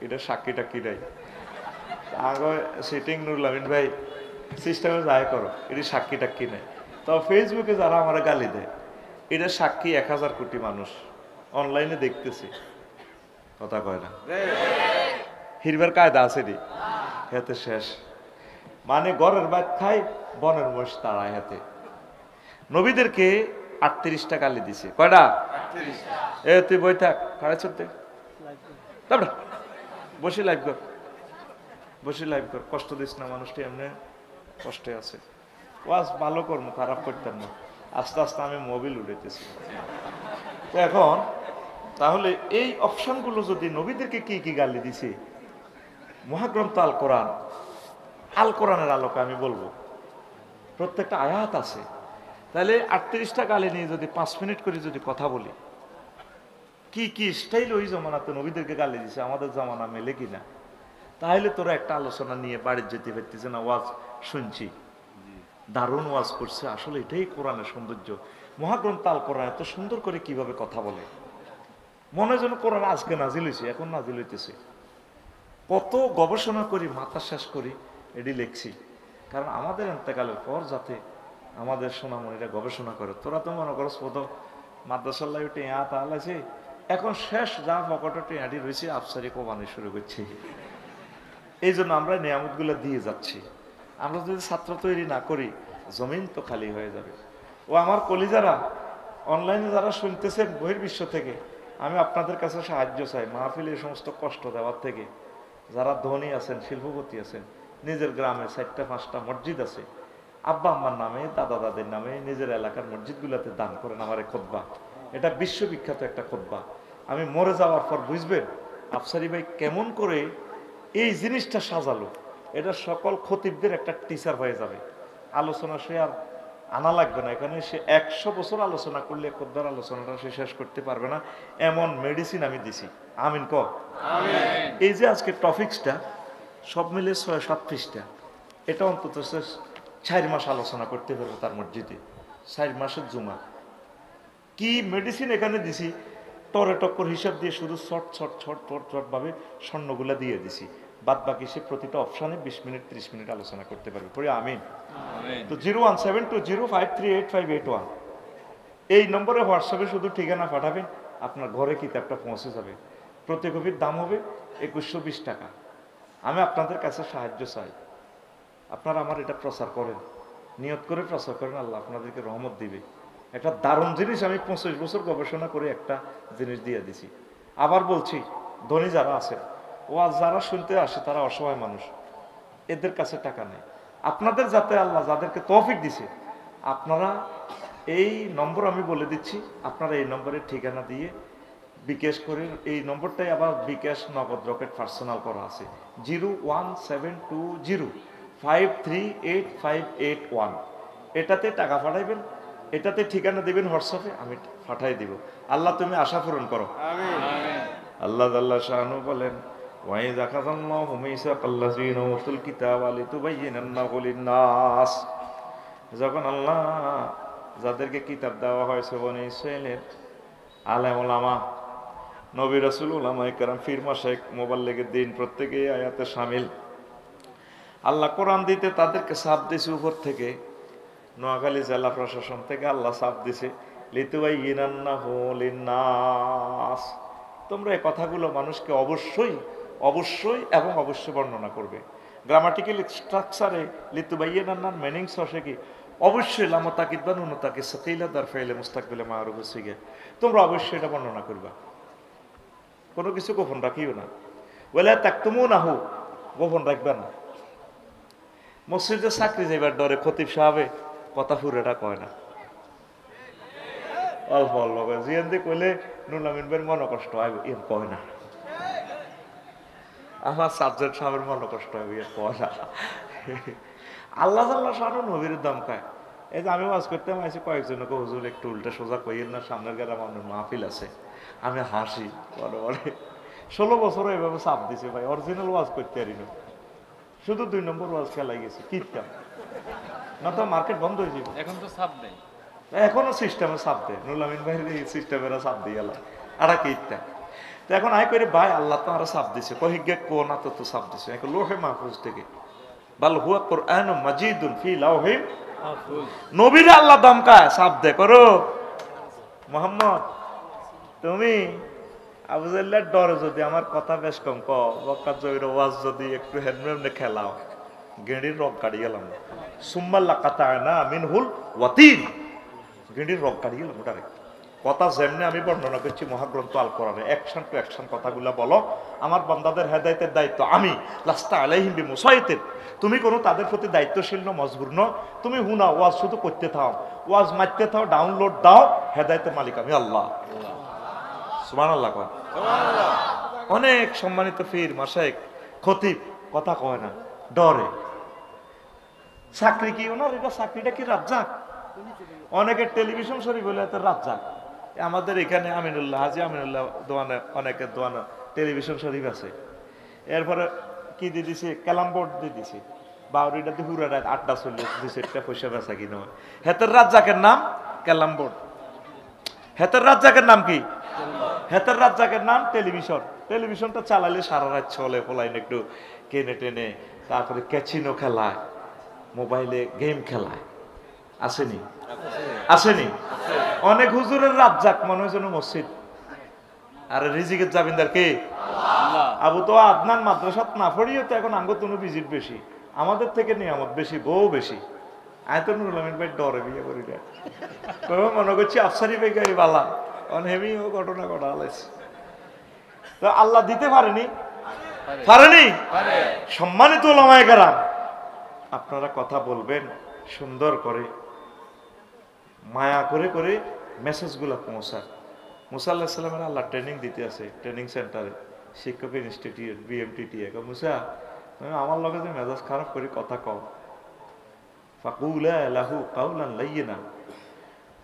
এটা সাক্ষীটা কি নাই আগে সিটিং নুরুল আমিন ভাই সিস্টেমে যায় করো, এটা সাক্ষীটা কি নাই। তো ফেসবুকে যারা আমার গালি দেয়, এটা সাক্ষী 1000 কোটি মানুষ অনলাইনে দেখতেছে, কথা কয় না। হিরবার কায়দা আছে রে, হেতে শেষ। মানে ঘরের ভাত খাই, বনের মোষ তাড়ায় হাতে। নবীদেরকে 38টা গালি দিছে। কয়টা? এ তুই বই থাক, কাড়া ছুটতে বসে লাইভ কর, বসে লাইভ কর, কষ্ট দিস না, মানুষটি এমনি কষ্টে আছে। ওয়াজ ভালো কর্ম, খারাপ করতাম না। আস্তে আস্তে আমি মোবিল উড়াইতেছি এখন। তাহলে এই অপশনগুলো যদি নবীদেরকে কি কি গালি দিছে, মহাগ্রন্থ আল কোরআন, আল কোরআনের আলোকে আমি বলবো প্রত্যেকটা আয়াত আছে। তাহলে 38টা গালি নিয়ে যদি 5 মিনিট করে যদি কথা বলি, কি কি স্টাইল ওই জমানাতে নবীদেরকে গালি দিছে আমাদের জামানা মেলে কিনা, তাহলে তোরা একটা আলোচনা নিয়ে বাড়ির যেতে পারতেছে না। ওয়াজ শুনছি, দারুণ ওয়াজ করছে, আসলে এটাই কোরআনের সৌন্দর্য। মহাগ্রন্থ আল কোরআন এত সুন্দর করে কিভাবে কথা বলে, মনে যেন কোরআন আজকে নাজিল হয়েছে, এখন নাজিল হইতেছে। কত গবেষণা করি, মাথা শেষ করি, এটি লিখছি, কারণ আমাদের এতেকালের পর যাতে আমাদের সোনামণিরা গবেষণা করে। তোরা তো মনে করো পদ মাদ্রাসাল্লাহ টেঁয়া তাহলে এখন শেষ যা পকেটে টেঁয়াটি রয়েছে আফসারি কমানো শুরু করছি। এই জন্য আমরা নিয়ামতগুলো দিয়ে যাচ্ছি। আমরা যদি ছাত্র তৈরি না করি, জমিন তো খালি হয়ে যাবে। ও আমার কলিজারা অনলাইনে যারা শুনতেছেন বহির্বিশ্ব থেকে, আমি আপনাদের কাছে সাহায্য চাই। মাহফিলে এই সমস্ত কষ্ট দেওয়ার থেকে যারা ধনী আছেন, শিল্পপতি আছেন, নিজের গ্রামে 4টা-5টা মসজিদ আছে, আব্বা আম্মার নামে, দাদা দাদির নামে নিজের এলাকার মসজিদগুলোতে দান করেন। আমার এই খুতবা, এটা বিশ্ববিখ্যাত একটা খুতবা। আমি মরে যাওয়ার পর বুঝবেন আফসারি ভাই কেমন করে এই জিনিসটা সাজালো। এটা সকল খতিবদের একটা টিচার হয়ে যাবে। আলোচনা সে আর আনা লাগবে না, এখানে সে 100 বছর আলোচনা করলে খুতবার আলোচনাটা সে শেষ করতে পারবে না, এমন মেডিসিন আমি দিছি। আমিন ক। এই যে আজকে টপিক্সটা সব মিলে 6-7 পৃষ্ঠা, এটা অন্তত 4 মাস আলোচনা করতে পারবো তার মসজিদে, 4 মাসের জুমা। কি মেডিসিন এখানে দিছি, টরে টক্কর হিসাব দিয়ে শুধু ছট ছট ছট ছট ছট ভাবে স্বর্ণগুলা দিয়ে দিছি, বাদ বাকি সে প্রতিটা অপশানে 20 মিনিট 30 মিনিট আলোচনা করতে পারবে। পরে আমিন। তো 01720585881 এই নম্বরে হোয়াটসঅ্যাপে শুধু ঠিকানা পাঠাবেন, আপনার ঘরে কিতাবটা পৌঁছে যাবে। প্রতি কপির দাম হবে 2120 টাকা। আমি আপনাদের কাছে সাহায্য চাই, আপনারা আমার এটা প্রচার করেন, নিয়ত করে প্রচার করেন, আল্লাহ আপনাদেরকে রহমত দিবে। একটা দারুণ জিনিস আমি 25 বছর গবেষণা করে একটা জিনিস দিয়ে দিছি। আবার বলছি, ধনী যারা আছে, ওয়াজ যারা শুনতে আসে তারা অসহায় মানুষ, এদের কাছে টাকা নেই। আপনাদের যাতে আল্লাহ যাদেরকে তৌফিক দিছে, আপনারা এই নম্বর আমি বলে দিচ্ছি, আপনারা এই নম্বরের ঠিকানা দিয়ে বিকাশ করে, এই নম্বরটাই আবার বিকাশ নগদ রকেট পার্সোনাল করা আছে, 01720538581, এটাতে টাকা পাঠাইবেন, এটাতে ঠিকানা দেবেন হোয়াটসঅ্যাপে, আমি পাঠাই দিব। আল্লাহ তুমি আশা পূরণ করো। আল্লাহ আল্লাহ শাহানু বলেন, যখন আল্লাহ যাদেরকে কিতাব দেওয়া হয়েছে বনি ইসরাইলের আলেম ওলামা, নবী রাসূল, উলামায়ে কেরাম, পীর মাশায়েখ, মুবাল্লিগের দিন, প্রত্যেকে আয়াতে শামিল। আল্লাহ কোরআন দিতে তাদেরকে চাপ দিয়েছে উপর থেকে, নোয়াখালী জেলা প্রশাসন থেকে আল্লাহ চাপ দিছে, লিতুবাইয়িনান্নাহু লিন্নাস, তোমরা এই কথাগুলো মানুষকে অবশ্যই অবশ্যই এবং অবশ্যই বর্ণনা করবে। গ্রামাটিক্যাল স্ট্রাকচারে লিতুবাইয়িনান্নার মিনিংস হচ্ছে কি, অবশ্যই লামতাকিদ বা নুনতাকিদ সাকিলা দার ফাইলে মুস্তাকবিলে মারুফ সিগে, তোমরা অবশ্যই এটা বর্ণনা করবা, কোনো কিছু গোপন রাখিও না। ওয়ালা তাকতুমুনাহু, গোপন রাখবে না। মসজিদে চাকরি যাইবার ডরে খতিব সাহেবে কথা ফুরেটা কয় না, অল্প অল্প জিয়ান দিয়ে কইলে নুল আমিন ভাইয়ের মনে কষ্ট হয়, এর কয় না। আমার সাবজেক্ট সাহেবের মনে কষ্ট হয়, এর কয় না। আল্লাহ আল্লাহ সারা নবীর দাম খায়। এই যে আমি ওয়াজ করতে আইসি, কয়েকজনকে হুজুর একটু উল্টা সোজা কইয়েন না, সামনের গেলে আমার মাহফিল আছে। আমি হাসি বলে বলে 16 বছর এভাবে চাপ দিছে ভাই, অরিজিনাল ওয়াজ করতে পারি না, শুধু 2 নম্বর ওয়াজ খেলাই গেছে, কিতাম না তো মার্কেট বন্ধ হয়ে যাবে। এখন তো চাপ দেয়, এখনো সিস্টেমে চাপ দেয়, নুল আমিন ভাইয়ের এই সিস্টেমের চাপ দিয়ে গেল আড়া কিতা। তো এখন আয় করে ভাই আল্লাহ তো আরো চাপ দিছে, কহিগে কোন তো চাপ দিছে লোহে মাহফুজ থেকে, বাল হুয়া কুরআনুম মাজিদুন ফি লাওহিম মাহফুজ। নবীরে আল্লাহ দমকায় চাপ দে করো, মোহাম্মদ তুমি আবু জাহলের ডরে যদি আমার কথা বেশ কম বক্কা জয়ীর ওয়াজ যদি একটু হেডমেমনে খেলাও, গেঁড়ির রক কাটি গেলাম, সুম্মাল্লা কাতা না মিনহুল ওয়াতিন, গেঁড়ির রক কাটি গেলাম। ওটারে কথা যেমনি আমি বর্ণনা করছি মহাগ্রন্থ আল কোরআনে, অ্যাকশন টু অ্যাকশন কথাগুলা বলো। আমার বান্দাদের হেদায়েতের দায়িত্ব আমি, লাস্তা আলাইহিম বিমুসাইতির, তুমি কোনো তাদের প্রতি দায়িত্বশীল ন, মজবুর ন, তুমি হুনা ওয়াজ শুধু করতে থাও, ওয়াজ মারতে থাও, ডাউনলোড দাও, হেদায়েতের মালিক আমি আল্লাহ। সুবহানাল্লাহ। অনেক সম্মানিত পীর মাশায়েখ খতিব কথা কয় না, ডরে। চাকরি কি ওনার, এটা চাকরিটা কি রাজ্জাক? অনেকের টেলিভিশন শরীফ হলে এত রাজ্জাক। আমাদের এখানে আমিনুল্লাহ, হাজি আমিনুল্লাহ দোয়ানে, অনেকের দোয়ানে টেলিভিশন শরীফ আছে। এরপরে কি দিয়ে দিছে, ক্যালাম বোর্ড দিয়ে দিছে, বাউরিটা দিয়ে হুরা রাত 8টা চল্লিশ দিছে, একটা পয়সা বেচা কিনা হয়। হেতের রাজ্জাকের নাম ক্যালাম বোর্ড, হেতের রাজ্জাকের নাম কি? হেতের রাজ্জাকের নাম টেলিভিশন। টেলিভিশনটা চালাইলে সারা রাত চলে, পোলাইন একটু কেনে টেনে, তারপরে ক্যাচিনো খেলায়, মোবাইলে গেম খেলায়, আসেনি? আসেনি? অনেক হুজুরের রাজ্জাক মনে হয় যেন মসজিদ। আর রিজিকের জামিনদার কে? আবু তো আদনান মাদ্রাসাত না পড়িও তো এখন আঙ্গতনু ভিজিট বেশি, আমাদের থেকে নিয়ামত বেশি, বউ বেশি। আয়তন নুরুল আমিন ভাই ডরে বিয়ে করি না, মনে করছি আফসারি বেগাই বালা অনহেমি ও ঘটনা ঘটা আলাইছে। তো আল্লাহ দিতে পারেনি, পারেনি। সম্মানিত ওলামায়ে কেরাম, আপনারা কথা বলবেন সুন্দর করে, মায়া করে করে মেসেজগুলো পৌঁছায়। মুসা আল্লাহ সাল্লামের আল্লাহ ট্রেনিং দিতে আছে ট্রেনিং সেন্টারে, শিক্ষক ইনস্টিটিউট বিএমটিটি। মুসা তুমি আমার লগে যে মেজাজ খারাপ করে কথা কও, ফাকুলা লাহু কাউলান লাইয়িনা,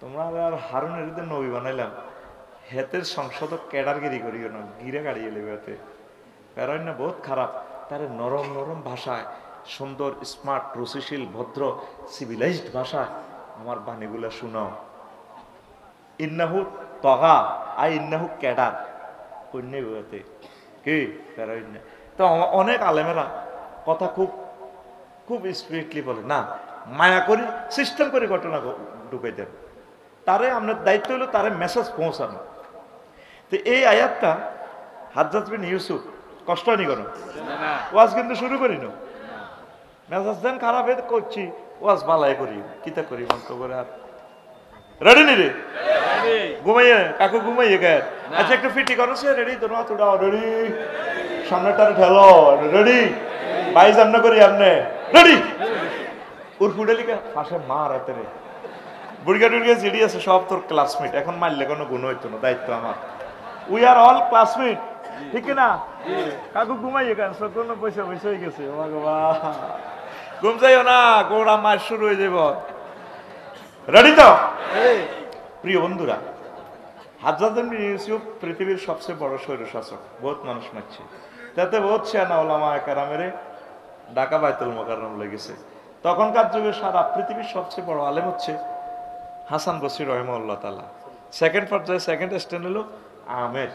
তোমরা আর হারুনের হৃদয় নবী বানাইলাম, হেতের সংসদ ক্যাডারগিরি করিও না, গিরে গাড়িয়ে লেবে হাতে। ফেরাউন বহুত খারাপ, তার নরম নরম ভাষায়, সুন্দর স্মার্ট রুচিশীল ভদ্র সিভিলাইজড ভাষায় আমার বাণীগুলো শুনাও। ইন্নাহু তগা আই ইন্নাহু ক্যাডার কন্যা বিবাতে কি ফেরাউন। তো অনেক আলেমেরা কথা খুব খুব স্পিরিটলি বলে না, মায়া করি সিস্টেম করে ঘটনা ঢুকাই দেন। তারে আপনার দায়িত্ব হলো তারে মেসেজ পৌঁছানো। তো এই আয়াতটা হাজ্জাজ বিন ইউসুফ কষ্ট হয়নি কেন? ওয়াজ কিন্তু শুরু করি না, মেজাজ দেন খারাপ করছি, ওয়াজ বালাই করি কিতা করি মন্ত্র করে। আর রেডি নি রে? ঘুমাইয়ে কাকু ঘুমাইয়ে গে? আচ্ছা একটু ফিটি করো সে রেডি তো না তোড়াও রেডি, সামনেটার ঠেলো রেডি, বাইজ আমনে করি আমনে রেডি। ওর ফুডেলিকা ফাঁসে মার এতে রে, বুড়িয়া টুড়িয়া জিডি আছে সব তোর ক্লাসমেট, এখন মারলে কোনো গুণ হইতো না, দায়িত্ব আমার। উই আর অল ক্লাসমেট, ঠিক না? কাকু ঘুমাইয়ে গেন কোনো পয়সা পয়সা হয়ে গেছে, ঘুম যাইও না, গোড়া মার শুরু হয়ে যাব। রেডি তো? প্রিয় বন্ধুরা, হাজ্জাজ বিন ইউসুফ পৃথিবীর সবচেয়ে বড় স্বৈরশাসক, বহুত মানুষ মারছে, তাতে বহুত শিয়ানা ওলামা কেরামের ঢাকা বাইতুল মোকাররম লেগেছে। তখনকার যুগে সারা পৃথিবীর সবচেয়ে বড় আলেম হচ্ছে হাসান বসরি রহিমাহুল্লাহ তাআলা। সেকেন্ড পর্যায়ে সেকেন্ড স্ট্যান্ড হলো আমের।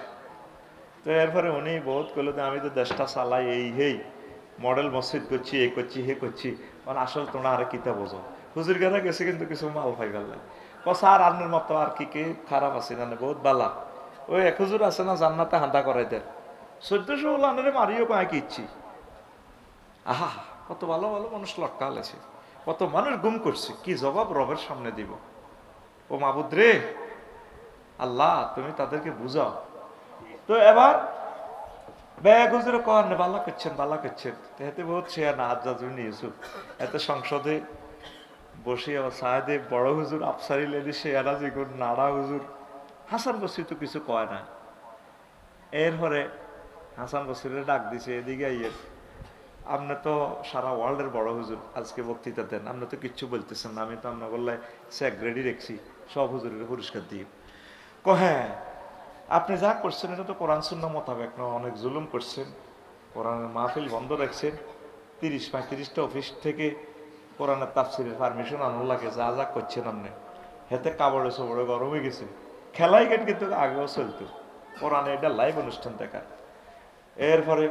তো এরপরে উনি বহুত করলো যে আমি তো দেশটা চালাই, এই হেই মডেল মসজিদ করছি, এ করছি হে করছি, মানে আসলে তোমরা আরে কিতা বোঝো। হুজুর গেলা গেছে কিন্তু কিছু মাল পাই গেল আর আন্নের মতো আর কি কে খারাপ আছে না, বহুত বালা। ওই এক হুজুর আছে না জান্নাতে হাঁদা করাই দেন, 1400 ওলানের মারিও পায় কি ইচ্ছি। আহা কত ভালো ভালো মানুষ লটকা হলেছে, কত মানুষ গুম করছে, কি জবাব রবের সামনে দিব? ও মাবুদ রে আল্লাহ তুমি তাদেরকে বুঝাও। তো এবার ব্যাগ হুজুরে কন বাল্লা করছেন বাল্লা করছেন, এতে বহুত সে না হাজ্জাজ বিন ইউসুফ এত সংসদে বসে আবার সাহেদে বড় হুজুর আফসারি লেডি শেয়ারা যেগুন নাড়া হুজুর, হাসান বসরি তো কিছু কয় না। এরপরে হাসান বসরির ডাক দিছে, এদিকে আইয়ে আপনি তো সারা ওয়ার্ল্ডের বড় হুজুর, আজকে বক্তৃতা দেন, আপনি তো কিচ্ছু বলতেছেন না, আমি তো আপনার বললে স্যাক রেডি রেখছি, সব হুজুরের পুরস্কার দিয়ে। হ্যাঁ আপনি যা করছেন এটা তো কোরআন সুন্নাহ মোতাবেক না, অনেক জুলুম করছেন, কোরআনের মাহফিল বন্ধ রাখছেন, 30-35টা অফিস থেকে কোরআনের তাফসিরের পারমিশন আনার লাগে, যা যা করছেন আপনি হেতে কাপড়ে সবড়ে গরম হয়ে গেছে। খেলাই গেট কিন্তু আগেও চলতো, কোরআনে এটা লাইভ অনুষ্ঠান দেখার। এরপরে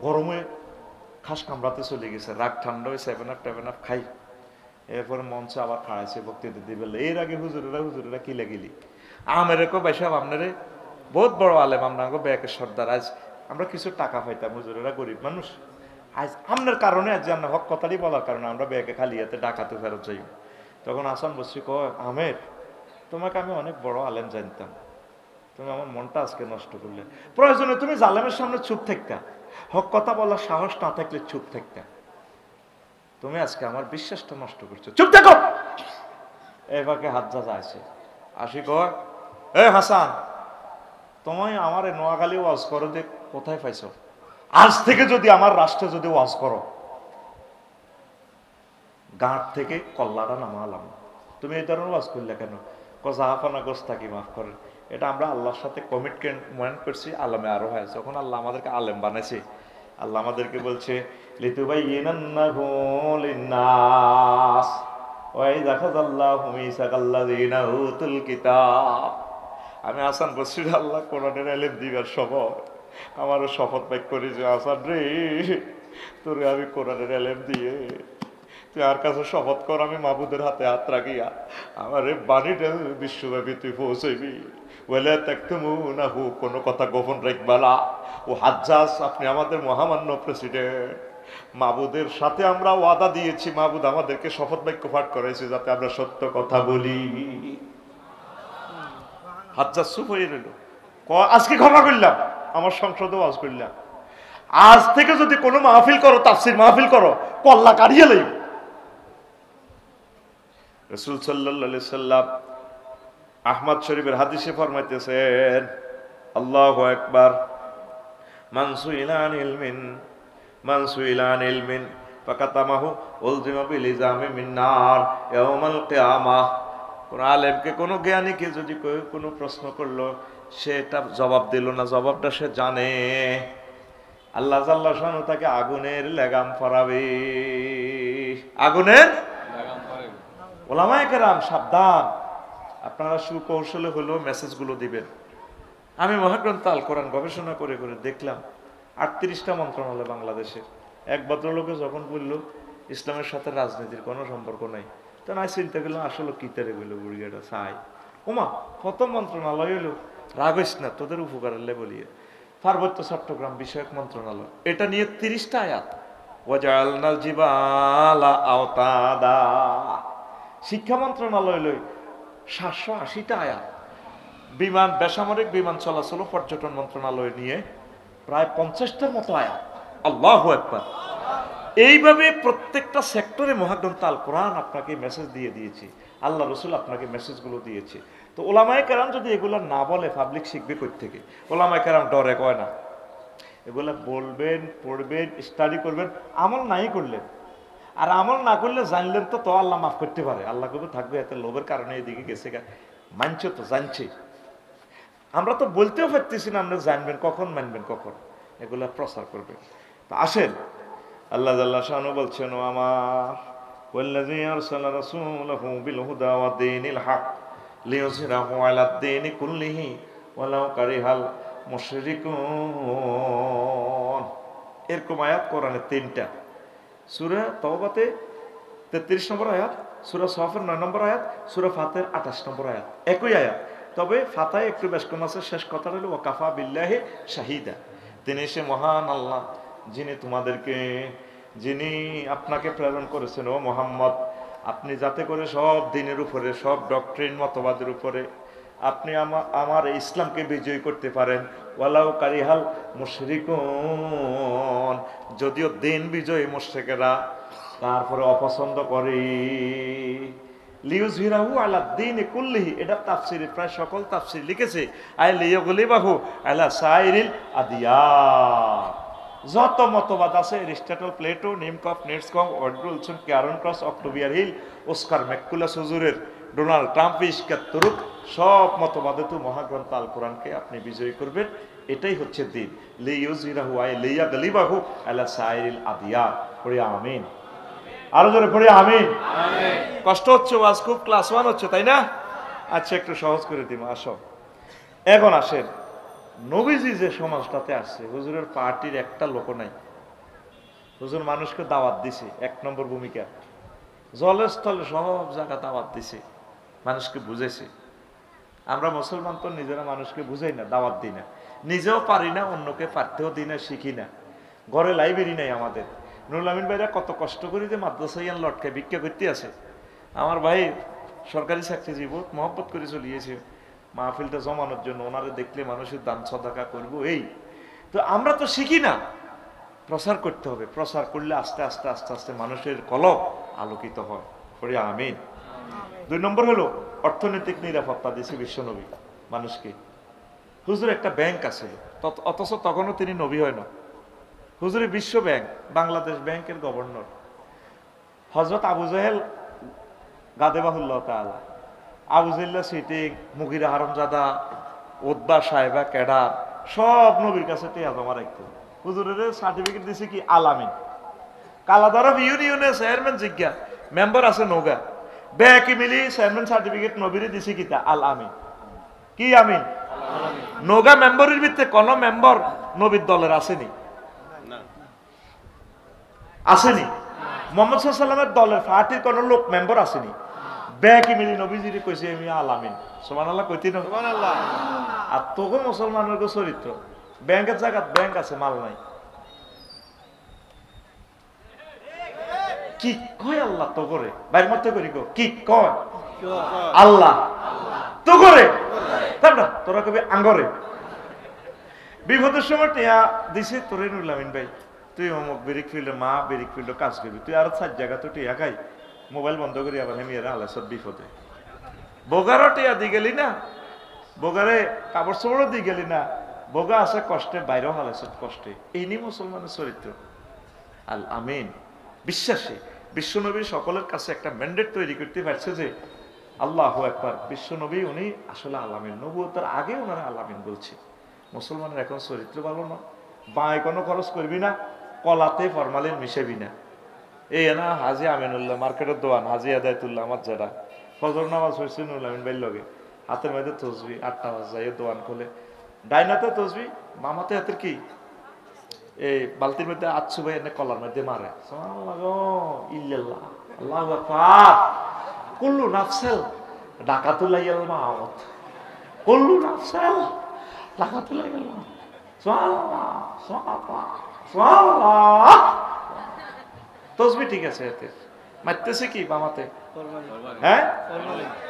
গরমে খাস কামড়াতে চলে গেছে, রাগ ঠান্ডা হয়ে 7 আপ খাই। এরপরে মঞ্চে আবার খাড়াইছে বক্তৃতা দিবে। এর আগে হুজুরেরা কিলে গিলি আমের কো বাইসাব আপনারে বহুত বড় আলেম, আপনাকে ব্যাকের সর্দার, আজ আমরা কিছু টাকা পাইতাম, হুজুরেরা গরিব মানুষ, আজ আপনার কারণে আজ জানা হক কথাটি বলার কারণে আমরা ব্যাকে খালি হাতে ডাকাতে ফেরত যাই। তখন হাসান বসরি কয় আমের তোমাকে আমি অনেক বড় আলেম জানতাম, তুমি আমার মনটা আজকে নষ্ট করলে। প্রয়োজনে তুমি জালেমের সামনে চুপ থাকতা, হক কথা বলার সাহস না থাকলে চুপ থাকতা, তুমি আজকে আমার বিশ্বাসটা নষ্ট করছো, চুপ থাকো। এবারে হাজ্জাজ আছে আসি কয় এ হাসান তোমায় আমার নোয়াখালী ওয়াজ করো যে কোথায় পাইছো, আজ থেকে যদি আমার রাষ্ট্রে যদি ওয়াজ করো গাঁট থেকে কল্লাটা নামালাম। তুমি এই ধরনের ওয়াজ করলে কেন? জাহাফানা গোস থাকি মাফ করেন, এটা আমরা আল্লাহর সাথে কমিটমেন্ট করছি, আলেমে আরো হয়। যখন আল্লাহ আমাদেরকে আলেম বানাইছে, আল্লাহ আমাদেরকে বলছে লিতুবাইয়িনান্নাহু লিন্নাস ওয়া ইযা খাযাল্লাহু মিসাকাল্লাযিনা উতুল কিতাব। আমি হাসান বসরি আল্লাহ কোরআনের ইলম দিবার সময় আমারও শপথ পাই করি যে হাসান রে তোরে আমি কোরআনের ইলম দিয়ে তুই আর কাছে শপথ কর, আমি মাবুদের হাতে হাত রাখিয়া আমার বাণীটা বিশ্বব্যাপী তুই পৌঁছাইবি, বলে না হু কোনো কথা গোপন রাখবালা। ও হাজ্জাজ আপনি আমাদের মহামান্য প্রেসিডেন্ট, মাবুদের সাথে আমরা ওয়াদা দিয়েছি, মাবুদ আমাদেরকে শপথ বাক্য পাঠ করাইছে যাতে আমরা সত্য কথা বলি। হাজ্জাজ চুপ হয়ে রইল, আজকে ক্ষমা করলাম, আমার সংসদে ওয়াজ করলাম, আজ থেকে যদি কোনো মাহফিল করো, তাফসির মাহফিল করো, কল্লা কাড়িয়ে লইব। রাসূল সাল্লাল্লাহু আলাইহি সাল্লাম আহমদ শরীফের হাদিসে ফরমাইতেছেন আল্লাহু আকবার, মান সুইলা আন ইলমিন ফাকাতামাহু উলজিমা বিলিজামি মিন নার ইয়াউমাল কিয়ামাহ। কোন আলেমকে কোন জ্ঞানীকে যদি কোনো প্রশ্ন করলো, সে এটা জবাব দিল না, জবাবটা সে জানে, আল্লাহ জাল্লা শানু তাকে আগুনের লেগাম পরাবে, আগুনের। ওলামায়ে কেরাম সাবধান, আপনারা সুকৌশলে হলেও মেসেজগুলো দিবেন। আমি মহাগ্রন্থ আল কোরআন গবেষণা করে করে দেখলাম 38টা মন্ত্রণালয় বাংলাদেশের। এক ভদ্রলোকে যখন বলল ইসলামের সাথে রাজনীতির কোনো সম্পর্ক নাই, তো না চিন্তা করলাম আসলে কি তারে বললো বুড়িয়াটা চাই ওমা কত মন্ত্রণালয় হইলো, রাগস না তোদের উপকারে বলিয়ে। পার্বত্য চট্টগ্রাম বিষয়ক মন্ত্রণালয়, এটা নিয়ে 30টা আয়াত। ওয়াজআলনাল জিবালা আওতাদা। শিক্ষা মন্ত্রণালয় লই 780টা আয়াত। বিমান, বেসামরিক বিমান চলাচল পর্যটন মন্ত্রণালয় নিয়ে প্রায় 50টার মতো আয়াত। আল্লাহু আকবার। এইভাবে প্রত্যেকটা সেক্টরে মহাগ্রন্থ আল কোরআন আপনাকে মেসেজ দিয়ে দিয়েছে, আল্লাহ রসুল আপনাকে মেসেজগুলো দিয়েছে। তো ওলামায়ে কেরাম যদি এগুলো না বলে পাবলিক শিখবে কই থেকে? ওলামায়ে কেরাম ডরে কয় না, এগুলা বলবেন, পড়বেন, স্টাডি করবেন, আমল নাই করলেন। আর আমল না করলে জানলেন তো তো আল্লাহ মাফ করতে পারে, আল্লাহ কবে থাকবে এত লোভের কারণে এদিকে গেছে গা। মানছে তো, জানছে, আমরা তো বলতেও পারতেছি না, আমরা জানবেন কখন, মানবেন কখন, এগুলা প্রচার করবেন। তো আসেন, আল্লাহ জাল্লা শানু বলছেন, ও আমার ওয়াল্লাযী আরসালা রাসূলাহু বিল হুদা ওয়া দীনিল হক লিইয়ুযহিরাহু আলাদ দীনি কুল্লিহি ওয়ালাউ কারিহাল মুশরিকুন। এরকম আয়াত কোরআনে 3টা। সূরা তাওবাতে 33 নম্বর আয়াত, সূরা সফের 9 নম্বর আয়াত, সূরা ফাতির 28 নম্বর আয়াত, একই আয়াত। তবে ফাতায় একটু বেশ কম আছে, শেষ কথা হলো ওয়াকাফা বিল্লাহি শাহিদা। তিনি সে মহান আল্লাহ যিনি তোমাদেরকে, যিনি আপনাকে প্রেরণ করেছেন ও মুহাম্মদ, আপনি যাতে করে সব দিনের উপরে, সব ডক্ট্রিন মতবাদের উপরে আপনি আমার ইসলামকে বিজয়ী করতে পারেন। ওয়ালাউ কারিহাল মুশরিকুন, যদিও দিন বিজয়ী মুশরিকেরা তারপরে অপছন্দ করে। লিইয়ুযহিরাহু আলা দীনি কুল্লিহি, এটা তাফসীরে প্রায় সকল তাফসীর লিখেছে আই লিয়াগলিবাহু আলা সাইরিল আদিয়ান। যত মতবাদ আছে, এরিস্টটল, প্লেটো, নিমকফ, নেটসকম, ওয়ার্ডরুলসন, ক্যারন ক্রস, অক্টোবিয়ার হিল, ওস্কার ম্যাকুলাস হুজুরের, ডোনাল্ড ট্রাম্প, ইস্কাত্তরুক, সব মতবাদে তো মহাগ্রন্থ আল কোরআনকে আপনি বিজয়ী করবেন। এটাই হচ্ছে দিন। লিইয়ুযহিরাহু আই লিয়াগলিবাহু আলা সাইরিল আদিয়ান। পড়ি আমিন, আরো জোরে পড়ি আমিন। কষ্ট হচ্ছে, ওয়াজ খুব ক্লাস 1 হচ্ছে তাই না? আচ্ছা একটু সহজ করে দিব, আসো। এখন আসেন, নবীজি যে সমাজটাতে আসছে, হুজুরের পার্টির একটা লোক নাই। হুজুর মানুষকে দাওয়াত দিছে, 1 নম্বর ভূমিকা। জলে স্থলে সব জায়গা দাওয়াত দিছে, মানুষকে বুঝেছে। আমরা মুসলমান তো নিজেরা মানুষকে বুঝাই না, দাওয়াত দিই না, নিজেও পারি না, অন্যকে পারতেও দিই না, শিখি না। ঘরে লাইব্রেরি নাই আমাদের। নুরুল আমিন ভাইরা কত কষ্ট করি যে মাদ্রাসায় লটকে ভিক্ষা করতে আছে। আমার ভাই সরকারি চাকরিজীবী, মহব্বত করে চলিয়েছে মাহফিলটা জমানোর জন্য, ওনারে দেখলে মানুষের দান সদাকা করবো এই। তো আমরা তো শিখি না, প্রচার করতে হবে। প্রচার করলে আস্তে আস্তে আস্তে আস্তে মানুষের কলব আলোকিত হয়। পড়ি আমিন। 2 নম্বর হলো অর্থনৈতিক নিরাপত্তা দিয়েছে বিশ্বনবী মানুষকে। হুজুর একটা ব্যাংক আছে, অথচ তখনও তিনি নবী হয় না। হুজুরের বিশ্ব ব্যাংক, বাংলাদেশ ব্যাংকের গভর্নর। হযরত আবু জাহেল গাদেবাহুল্লাহ তাআলা, আবু জাহেল সিটিং, মুগিরা হারামজাদা, উতবা সাহেবা ক্যাডার, সব নবীর কাছে টিয়া জমা রাখতো। হুজুরের সার্টিফিকেট দিছে কি আলামিন। কালাদরফ ইউনিয়নের চেয়ারম্যান জিজ্ঞা, মেম্বার আছে নৌগা, ব্যাকি মিলি চেয়ারম্যান সার্টিফিকেট নবীরে দিছে কিতা আল আমিন। কি আমিন? নৌগা মেম্বারের ভিতরে কোন মেম্বার নবীর দলের আসেনি, আসেনি। মোহাম্মদ সাল্লাল্লাহু আলাইহি ওয়াসাল্লামের দলের পার্টির কোন লোক মেম্বার আসেনি। ব্যাকি মিলি নবীজিরে কইছে আমি আল আমিন। সুবহানাল্লাহ কইতি না? সুবহানাল্লাহ। আর তোগো মুসলমানের চরিত্র, ব্যাংকের জায়গা ব্যাংক আছে, মাল নাই। কি কয় আল্লাহ তো করে বাইরের মধ্যে করি গো, কি কয় আল্লাহ তো করে, তারপর তোরা কবি আঙ্গরে। বিপদের সময় টিয়া দিছে তোরে নুরুল আমিন ভাই, তুই অমুক বেরিক ফিল্ডে মা বেরিক ফিল্ডে কাজ করবি, তুই আরো 4 জায়গা তো টিয়া খাই, মোবাইল বন্ধ করি আবার হেমিয়ারা আল্লাহ সব বিপদে। বোগারও টিয়া দি গেলি না, বোগারে কাপড় চোপড়ও দি গেলি না, বোগা আছে কষ্টে, বাইরেও হালাইছ কষ্টে। এই নিয়ে মুসলমানের চরিত্র। আল আমিন বিশ্বাসী বিশ্বনবী সকলের কাছে একটা ম্যান্ডেট তৈরি করতে পারছে যে আল্লাহু আকবার, বিশ্বনবী উনি আসলে আলামিন, নবুয়তের আগে ওনারা আলামিন বলছে। মুসলমানের এখন চরিত্র ভালো না, বাঁয় কোনো খরচ করবি না, কলাতে ফরমালিন মিশাবি না। এই না হাজি আমিনুল্লাহ মার্কেটের দোয়ান, হাজি আদায়তুল্লাহ আমার যারা ফজর নামাজ হয়েছে নুরুল আমিন ভাইয়ের লগে, হাতের মধ্যে তসবি, 8টা বাজে দোয়ান খোলে, ডাইনাতে তসবি, মামাতে হাতের কি এই বালতির মধ্যে আচ্ছু ভাই এনে কলার মধ্যে মারে, ইল্লাল্লাহ আল্লাহু আকবার, কুল্লু নাফসাল ডাকাতুলাইয়াল মাউত, কুল্লু নাফসাল ডাকাতুলাইয়াল মাউত, সুবহানাল্লাহ সুবহানাল্লাহ সুবহানাল্লাহ। তসবি ঠিক আছে, এতে মারতেছে কি বামাতে, হ্যাঁ?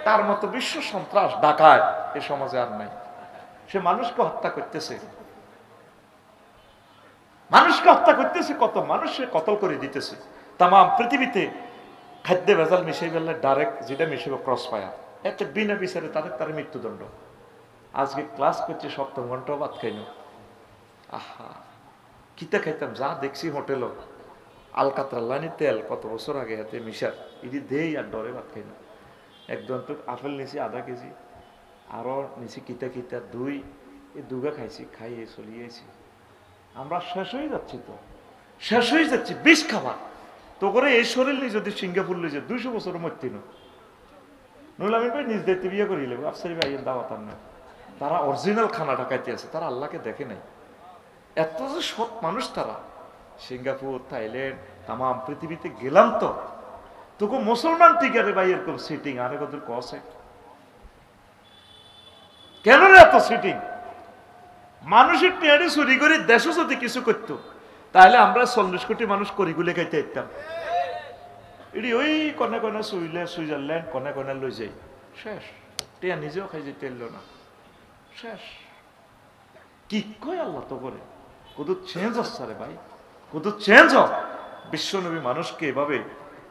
তার মতো বিশ্ব সন্ত্রাস ডাকায় এ সমাজে আর নাই। সে মানুষকে হত্যা করতেছে, মানুষকে হত্যা করতেছে, কত মানুষকে কতল করে দিতেছে। তাম পৃথিবীতে খাদ্যে ভেজাল মিশিয়ে ফেললে ডাইরেক্ট যেটা মিশিয়ে ক্রস ফায়ার, এতে বিনা বিচারে তার মৃত্যুদণ্ড। আজকে ক্লাস করছে 7ম ঘন্টাও ভাত খাইল। আহা কিতা খাইতাম, যা দেখছি হোটেলও আলকাতরাল্লানি তেল কত বছর আগে হাতে মিশার, ইডি দেই আর ডরে ভাত খাই না। একদম তো আপেল নিছি আধা কেজি, আরো নিছি কিতা কিতা দুই, এই দুগা খাইছি, খাইয়ে চলিয়েছি। আমরা শেষ হয়ে যাচ্ছি, তো শেষ হয়ে যাচ্ছি, বিষ খাবার তো করে এই শরীর নিয়ে যদি সিঙ্গাপুর লই যে 200 বছরের মধ্যে নুরুল আমিন ভাই নিজ দায়িত্বে বিয়ে করিলে আফসারি ভাই দাওয়াত না, তারা অরিজিনাল খানাটা খাইতে আছে, তারা আল্লাহকে দেখে নাই। এত যে সৎ মানুষ তারা, সিঙ্গাপুর থাইল্যান্ড তাম পৃথিবীতে গেলাম তো তোকে মুসলমান টিকারে ভাই এরকম সিটিং আরে কত কসে কেন রে এত সিটিং? মানুষের টেয়ারি চুরি করে দেশও যদি কিছু করতো তাহলে আমরা 40 কোটি মানুষ করিগুলে খাইতে যেতাম। এটি ওই কনে কনে শুইলে সুইজারল্যান্ড কনে কনে লই যাই, শেষ। টিয়া নিজেও খাই যেতে এলো না, শেষ। কি কয় আল্লাহ তো করে কত চেঞ্জ হচ্ছে রে ভাই, কত চেঞ্জ হোক। বিশ্বনবী মানুষকে এভাবে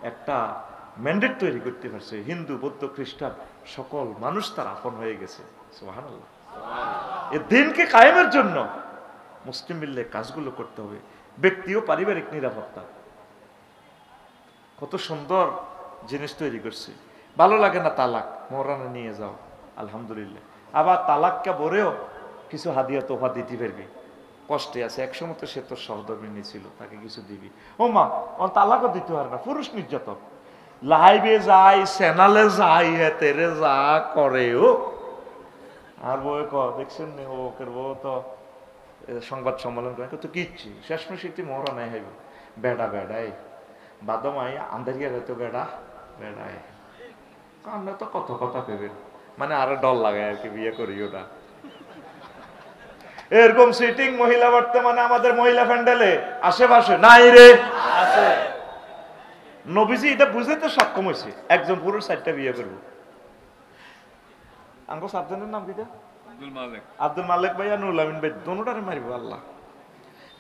একটা ম্যান্ডেট তৈরি করতে পারছে, হিন্দু বৌদ্ধ খ্রিস্টান সকল মানুষ তার আপন হয়ে গেছে। সুবহানাল্লাহ। এই দিনকে কায়েমের জন্য মুসলিম মিললে কাজগুলো করতে হবে। ব্যক্তি ও পারিবারিক নিরাপত্তা কত সুন্দর জিনিস তৈরি করছে। ভালো লাগে না তালাক, মরানা নিয়ে যাও আলহামদুলিল্লাহ। আবার তালাককে বলেও কিছু হাদিয়া তোফা দিতে পারবি, কষ্টে আছে। একসময় তো সে তোর সহধর্মিনী ছিল, তাকে কিছু দিবি। ও মা তালাকও দিতে পারে না, পুরুষ নির্যাতন। লাইভে যাই, চ্যানেলে যাই, তেরে যা করে ও। আর বই দেখছেন ওকের বউ তো সংবাদ সম্মেলন করে তো কিচ্ছি শেষমেশ একটি মহরা নাই হইব বেড়া বেড়াই বাদমাই আন্দারিয়া হয়তো বেড়া বেড়াই। আমরা তো কত কথা পেবেন, মানে আরো ডর লাগে আর কি, বিয়ে করি ওটা। এরকম সিটিং মহিলা বর্তমানে আমাদের মহিলা প্যান্ডেলে আশেপাশে নাই রে, আছে। নবীজি এটা বুঝতে সক্ষম হয়েছে, একজন পুরুষ 4টা বিয়ে করবো। আঙ্গো সাতজনের নাম কিটা? আব্দুল মালিক ভাই আর নুরুল আমিন ভাই, দোনোটারে মারিব আল্লাহ।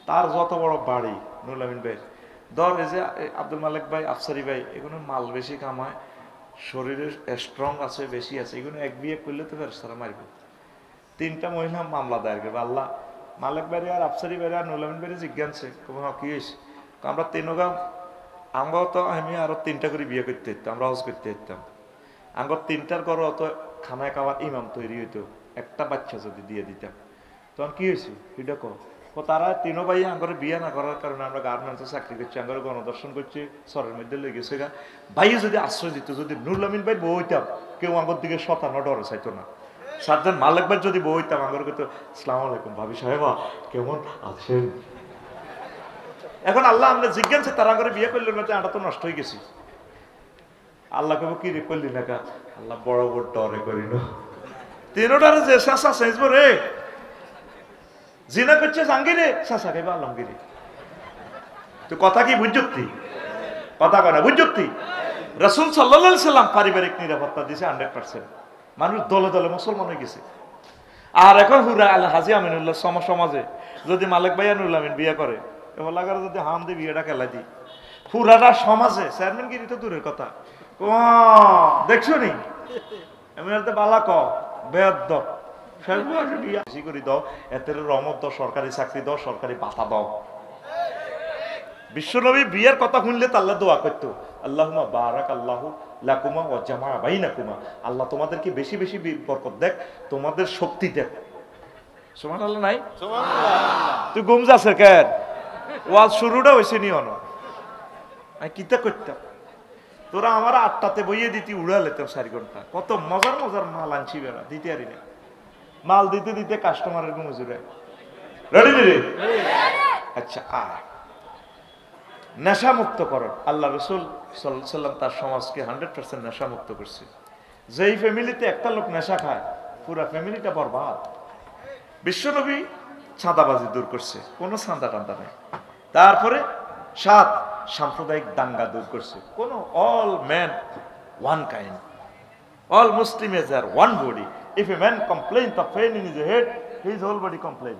তার যত বড় বাড়ি নুরুল আমিন ভাই ধর, এই যে আব্দুল মালিক ভাই আফসারি ভাই এগুলো মাল বেশি কামায়, শরীরে স্ট্রং আছে, বেশি আছে, এগুলো এক বিয়ে করলে তো ফেরেশতারা মারিব। 3টা মহিলা মামলা দায়ের করবে। আল্লাহ মালিক ভাই আর আফসারি ভাই আর নুরুল আমিন ভাই জিজ্ঞাসে কি হয়েছে? আমরা 3 আমরাও তো আমি আরো 3টা করে বিয়ে করতে যেতাম, আমরা হজ করতে যেতাম। আমার 3টার ঘরে অত খানায় খাওয়ার ইমাম তৈরি হইতো, একটা বাচ্চা যদি দিয়ে দিতাম তখন কি হয়েছে এটা কো তারা 3 ভাই আঙ্গরে বিয়ে না করার কারণে আমরা গার্মেন্টসে চাকরি করছি, আঙ্গরে গণদর্শন করছি, সরের মধ্যে লেগে গেছে গা। ভাইয়ে যদি আশ্রয় দিত, যদি নুরুল আমিন ভাই বউ হইতাম কেউ আঙ্গর দিকে শতানো ডরে চাইতো না। সাতজন মালিক ভাই যদি বউ হইতাম আঙ্গর করতো আসসালামু আলাইকুম ভাবি সাহেবা কেমন আছেন। এখন আল্লাহ আমরা জিজ্ঞাসা তারা করে বিয়ে করলেন না, আমরা তো নষ্ট হয়ে গেছি। আল্লাহ কব কি রে করলি না কা? আল্লাহ বড় বড় ডরে করি না 3টারে যে শাসা সেজব রে জিনা করছে জাঙ্গিরে শাসা খাইবা আলমগিরে। তো কথা কি বুঝযুক্তি? কথা কয় না বুঝযুক্তি। রাসূল সাল্লাল্লাহু আলাইহি সাল্লাম পারিবারিক নিরাপত্তা দিয়েছে 100%। মানুষ দলে দলে মুসলমান হয়ে গেছে। আর এখন হুরা আল হাজি আমিনুল্লাহ সমাজে যদি মালিক ভাই নুরুল আমিন বিয়ে করে, এবার যদি হাম দিয়ে বিয়েটা খেলা দিই, পুরাটা সমাজে চেয়ারম্যানগিরি তো দূরের কথা, দেখছো নি আমি বালা ক বেদ বেশি করে দাও, এতে রমত দাও, সরকারি চাকরি দাও, সরকারি ভাতা দাও। বিশ্বনবী বিয়ের কথা শুনলে আল্লাহ দোয়া করতো, আল্লাহুম্মা বারাক আল্লাহু লাকুমা ওয়া জামা বাইনাকুমা, আল্লাহ তোমাদেরকে বেশি বেশি বরকত দেখ, তোমাদের শক্তি দেখ, সুবহানাল্লাহ নাই? তুই ঘুম যাচ্ছে কেন? ওয়াজ শুরুটা হয়েছে নি অন আমি কিতা করতাম, তোরা আমার 8টাতে বইয়ে দিতি উড়া লেতাম 4 ঘন্টা। কত মজার মজার মাল আনছি বেড়া, দিতে পারি না। মাল দিতে দিতে কাস্টমারের ঘুম জুড়ে। রেডি রে? আচ্ছা, নেশা মুক্ত করণ। আল্লাহ রাসূল সাল্লাল্লাহু আলাইহি সাল্লাম তার সমাজকে 100% নেশা মুক্ত করছে। যেই ফ্যামিলিতে একটা লোক নেশা খায় পুরো ফ্যামিলিটা বরবাদ। বিশ্বনবী চাঁদাবাজি দূর করছে, কোনো চাঁদা টান্দা নেই। তারপরে 7 সাম্প্রদায়িক দাঙ্গা দূর করছে, কোনো all man one kind, all Muslims are one body. If a man complains of pain in his head, his whole body complain,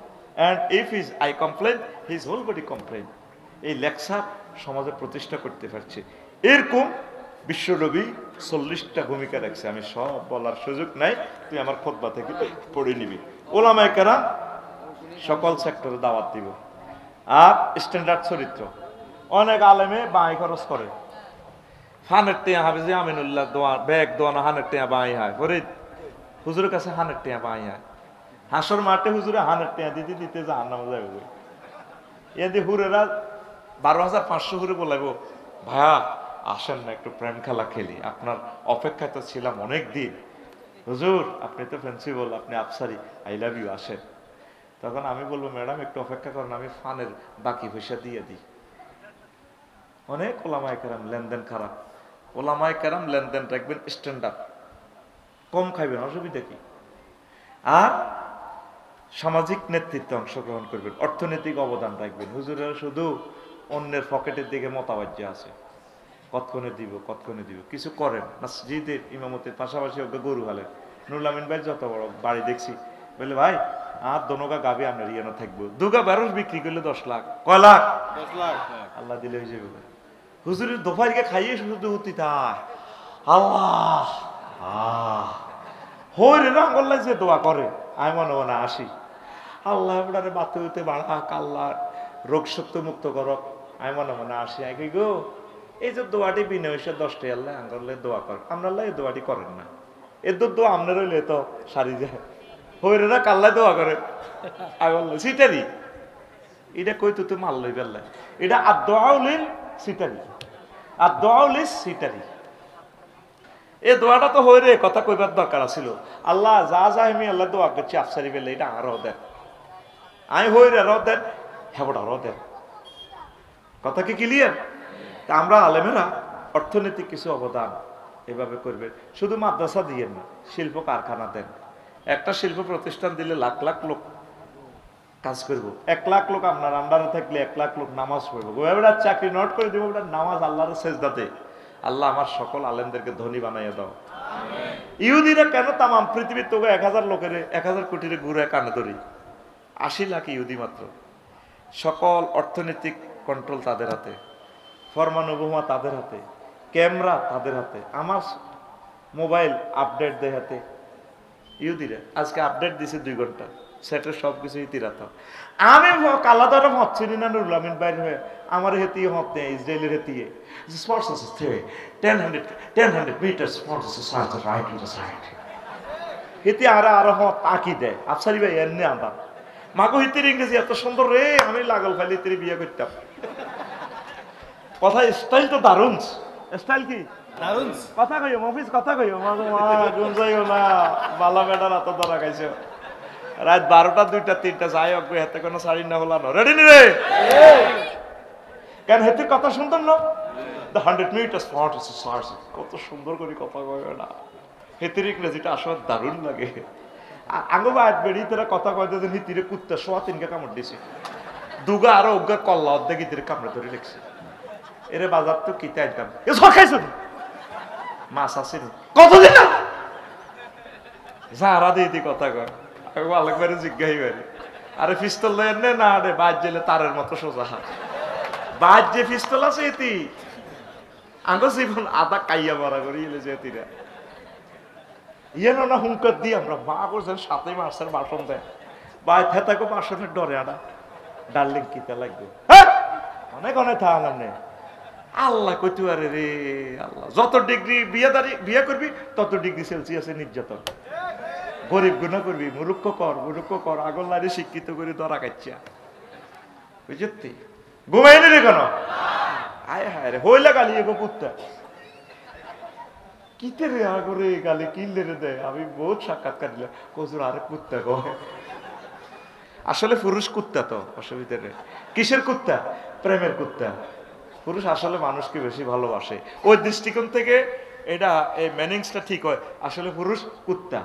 and if his eye complain, his whole body complain. এই লেকচার সমাজে প্রতিষ্ঠা করতে পারছে। এরকম বিশ্বনবী 40টা ভূমিকা রাখছে। আমি সব বলার সুযোগ নাই, তুই আমার খুতবা থেকে পড়ে নিবি। ওলামায়ে কেরাম সকল সেক্টরে দাওয়াত দিব। আর স্ট্যান্ডার্ড চরিত্র, অনেক আলেমে বাঁই খরচ করে, হানের টিয়া হাফেজে আমিনুল্লাহ দোয়া ব্যাগ দোয়ানো হানের টিয়া বাঁই হয়, ফরিদ হুজুরের কাছে হানের টিয়া বাঁই হয়। হাসর মাঠে হুজুরে হানের টিয়া দিতে দিতে জাহান্নামে যাবে। এদি হুরেরা 12,500 হুরে বলাইবো, ভাইয়া আসেন না একটু প্রেম খেলা খেলি, আপনার অপেক্ষায় তো ছিলাম অনেক দিন। হুজুর আপনি তো প্রিন্সিপাল, আপনি আফসারি, আই লাভ ইউ, আসেন। তখন আমি বলবো, ম্যাডাম একটু অপেক্ষা করেন, আমি ফানের বাকি পয়সা দিয়ে দিই। অনেক ওলামায়ে কেরাম লেনদেন খারাপ। ওলামায়ে কেরাম লেনদেন রাখবেন স্ট্যান্ডার্ড, কম খাইবেন, অসুবিধা কি। আর সামাজিক নেতৃত্বে অংশগ্রহণ করবেন, অর্থনৈতিক অবদান রাখবেন। হুজুরেরা শুধু অন্যের পকেটের দিকে মতাবাজ্য আছে, কতক্ষণে দিব কতক্ষণে দিব, কিছু করেন। মসজিদের ইমামতের পাশাপাশি ওকে গরু হালেন। নুরুল আমিন ভাই যত বড় বাড়ি দেখছি, বলে ভাই আর দোনোগা গাবি আপনার ইয়ানো থাকবো, দুগা বেরোস বিক্রি করলে 10 লাখ। কয় লাখ? 10 লাখ। আল্লাহ দিলে হয়ে যাবে। হুজুরের দোফারিকে খাইয়ে শুধু হতি তাই আল্লাহ হইরে রাম বললাই যে দোয়া করে, আমি মনে মনে আসি, আল্লাহ আপনারে বাতে হইতে বাড়াক, আল্লাহ রোগ শক্ত মুক্ত করক। আমি মনে মনে আসি, আগে গো এই যে দোয়াটি বিনা হইসে 10টা আল্লাহ আঙ্গলে দোয়া কর, আমরা আল্লাহ এই দোয়াটি করেন না। এর দোয়া আপনার হইলে তো সারি যায়, হইরে না কাল্লায় দোয়া করে। আমি বললাম সিটারি, এটা কই তো মাল লই বেল্লাই, এটা আর দোয়াউলিল সিটারি, আর দোয়াউলিস সিটারি। এই দোয়াটা তো হইরে কথা কইবার দরকার ছিল, আল্লাহ যা যা আমি আল্লাহ দোয়া করছি আফসারি বেলে এটা আরো দেন, আমি হইরে র দেন, হ্যাঁ র দেন। কথা কি ক্লিয়ার? তা আমরা আলেমেরা অর্থনৈতিক কিছু অবদান এভাবে করবেন। শুধু মাদ্রাসা দিয়েন না, শিল্প কারখানা দেন। একটা শিল্প প্রতিষ্ঠান দিলে লাখ লাখ লোক কাজ করবো, 1 লাখ লোক আপনার আন্ডারে থাকলে 1 লাখ লোক নামাজ পড়বো। ওটা চাকরি নোট করে দিব, ওটা নামাজ আল্লাহর সেজদাতে। আল্লাহ আমার সকল আলেমদেরকে ধনী বানাইয়া দাও। ইহুদিরা কেন তামাম পৃথিবীর তোকে 1000 লোকের 1000 কোটির ঘুরে কানে ধরি, 80 লাখ ইহুদি মাত্র। সকল অর্থনৈতিক কন্ট্রোল তাদের হাতে, ফরমানুবুমা তাদের হাতে, ক্যামেরা তাদের হাতে, আমার মোবাইল আপডেট দেয় হাতে। ইহুদিরা আজকে আপডেট দিছে 2 ঘন্টা, সেটের সব কিছু ইতিরাত। আমি কালাদারে মত চিনি না, নুরুল আমিন বাইরে হয়ে আমার হেতিয়ে মত নেই, ইসরায়েলের হেতিয়ে স্পোর্টস আছে 1000 মিটার স্পোর্টস আছে রাইট ইন দ্য সাইড হেতি আর মত তাকি দেয়। আফসারি ভাই এমনি আন্দা মাগো হিতির ইংরেজি এত সুন্দর রে, আমি লাগল ফাইলে তিরি বিয়ে করতাম। কথা স্টাইল তো দারুণ। স্টাইল কি দারুণ? কথা কইও মফিজ, কথা কইও মাগো মা গুন যাইও না, বালা বেটার এত ধরা খাইছো। রাত 12টা 2টা 3টা যাই হোক, হাতে কোনো শাড়ি না হলা না, রেডি নি রে? কেন হেতির কথা সুন্দর না? The 100 metre spot is search, কত সুন্দর করে কথা কইও না। হেতির ইংরেজিটা আসলে দারুণ লাগে। আঙ্গো বাদ বেড়ি তোরা কথা কইতে দিন হিতিরে কুত্তা 3.5 কামড় দিছে, দুগা আরো ওগা কল্লা অর্ধেক হিতিরে কামড়ে ধরে লেগছে। এরে বাজার তো কিতে আইতাম, এ সব খাইছো মাছ আছে কতদিন না যারা দিয়ে কথা কয়। আমি আলেকবারে জিজ্ঞাসা করি, আরে পিস্তল দেন না রে, বাদ জেলে তারের মতো সোজা হাত, বাদ যে পিস্তল আছে এটি আঙ্গো জীবন আদা কাইয়া মারা করি এলে যে এতিরা ইয়েন না হুঙ্কার দিয়ে আমরা মা করছেন 7 মাসের বাসন দেয় বাই থেতাকে বাসনের ডরে আনা ডার্লিং কিতা লাগবে অনেক অনেক থাকা নেই। আল্লাহ কইতে পারে রে, আল্লাহ যত ডিগ্রি বিয়ে করবি তত ডিগ্রি সেলসিয়াসে নির্যাতন। গরিব গুণা করবি, মুরুক্ষ কর, আগল লারি শিক্ষিত করে ধরা খাচ্ছা, বুঝতি? ঘুমাইনি রে কেন? আয় হায় রে, হইলা গালি এগো কুত্তা কিতে রে আগরে গালি কিনলে রে দেয়। আমি বহুত সাক্ষাৎকার দিলাম, কজুর আরে কুত্তা কয়। আসলে পুরুষ কুত্তা তো, অসুবিধা নেই। কিসের কুত্তা? প্রেমের কুত্তা। পুরুষ আসলে মানুষকে বেশি ভালোবাসে। ওই দৃষ্টিকোণ থেকে এটা এই মিনিংসটা ঠিক হয়। আসলে পুরুষ কুত্তা,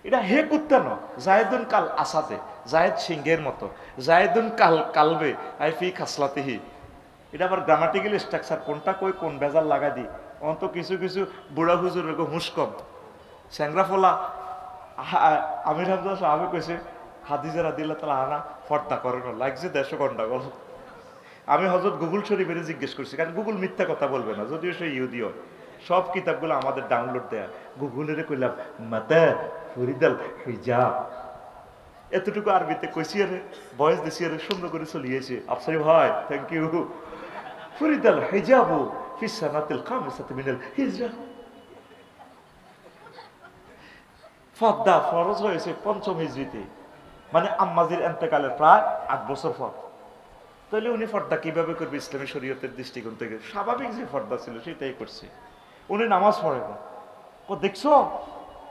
এটা হে কুত্তা ন। জায়েদুন কাল আসাদে, জায়েদ সিংহের মতো, জায়েদুন কাল কালবে আই ফি খাসলাতিহি। এটা আবার গ্রামাটিক্যাল স্ট্রাকচার, কোনটা কই কোন ভেজাল লাগা দি। অন্ত কিছু কিছু বুড়া হুজুর হুঁশ কম, স্যাংরা ফোলা। আমির হামজা সাহাবে কইছে খাদিজা রাদিয়াল্লাহু তাআলা আনা ফর্দা করে না, লাগছে 150 গন্ডগোল। আমি হযরত গুগল শরীফের জিজ্ঞেস করছি, কারণ গুগল মিথ্যা কথা বলবে না, যদিও সে ইহুদি হয়। সব কিতাবগুলো আমাদের ডাউনলোড দেয়া। গুগলের কইলাম মাতা ফরিদাল হিজাব, এতটুকু আরবিতে কইছি, আরে ভয়েস দিছি, আরে সুন্দর করে চলিয়েছে। আফসারি ভাই থ্যাংক ইউ। ফরিদাল হিজাবু ফি সানাতিল খামিসাতি মিনাল হিজরা। ফর্দা ফরজ হয়েছে 5ম হিজরিতে, মানে আম্মাজির ইন্তেকালের প্রায় 8 বছর পর। তাহলে উনি ফর্দা কিভাবে করবে ইসলামী শরীয়তের দৃষ্টিকোণ থেকে? স্বাভাবিক যে ফর্দা ছিল সেটাই করছে। উনি নামাজ পড়ে না। দেখছো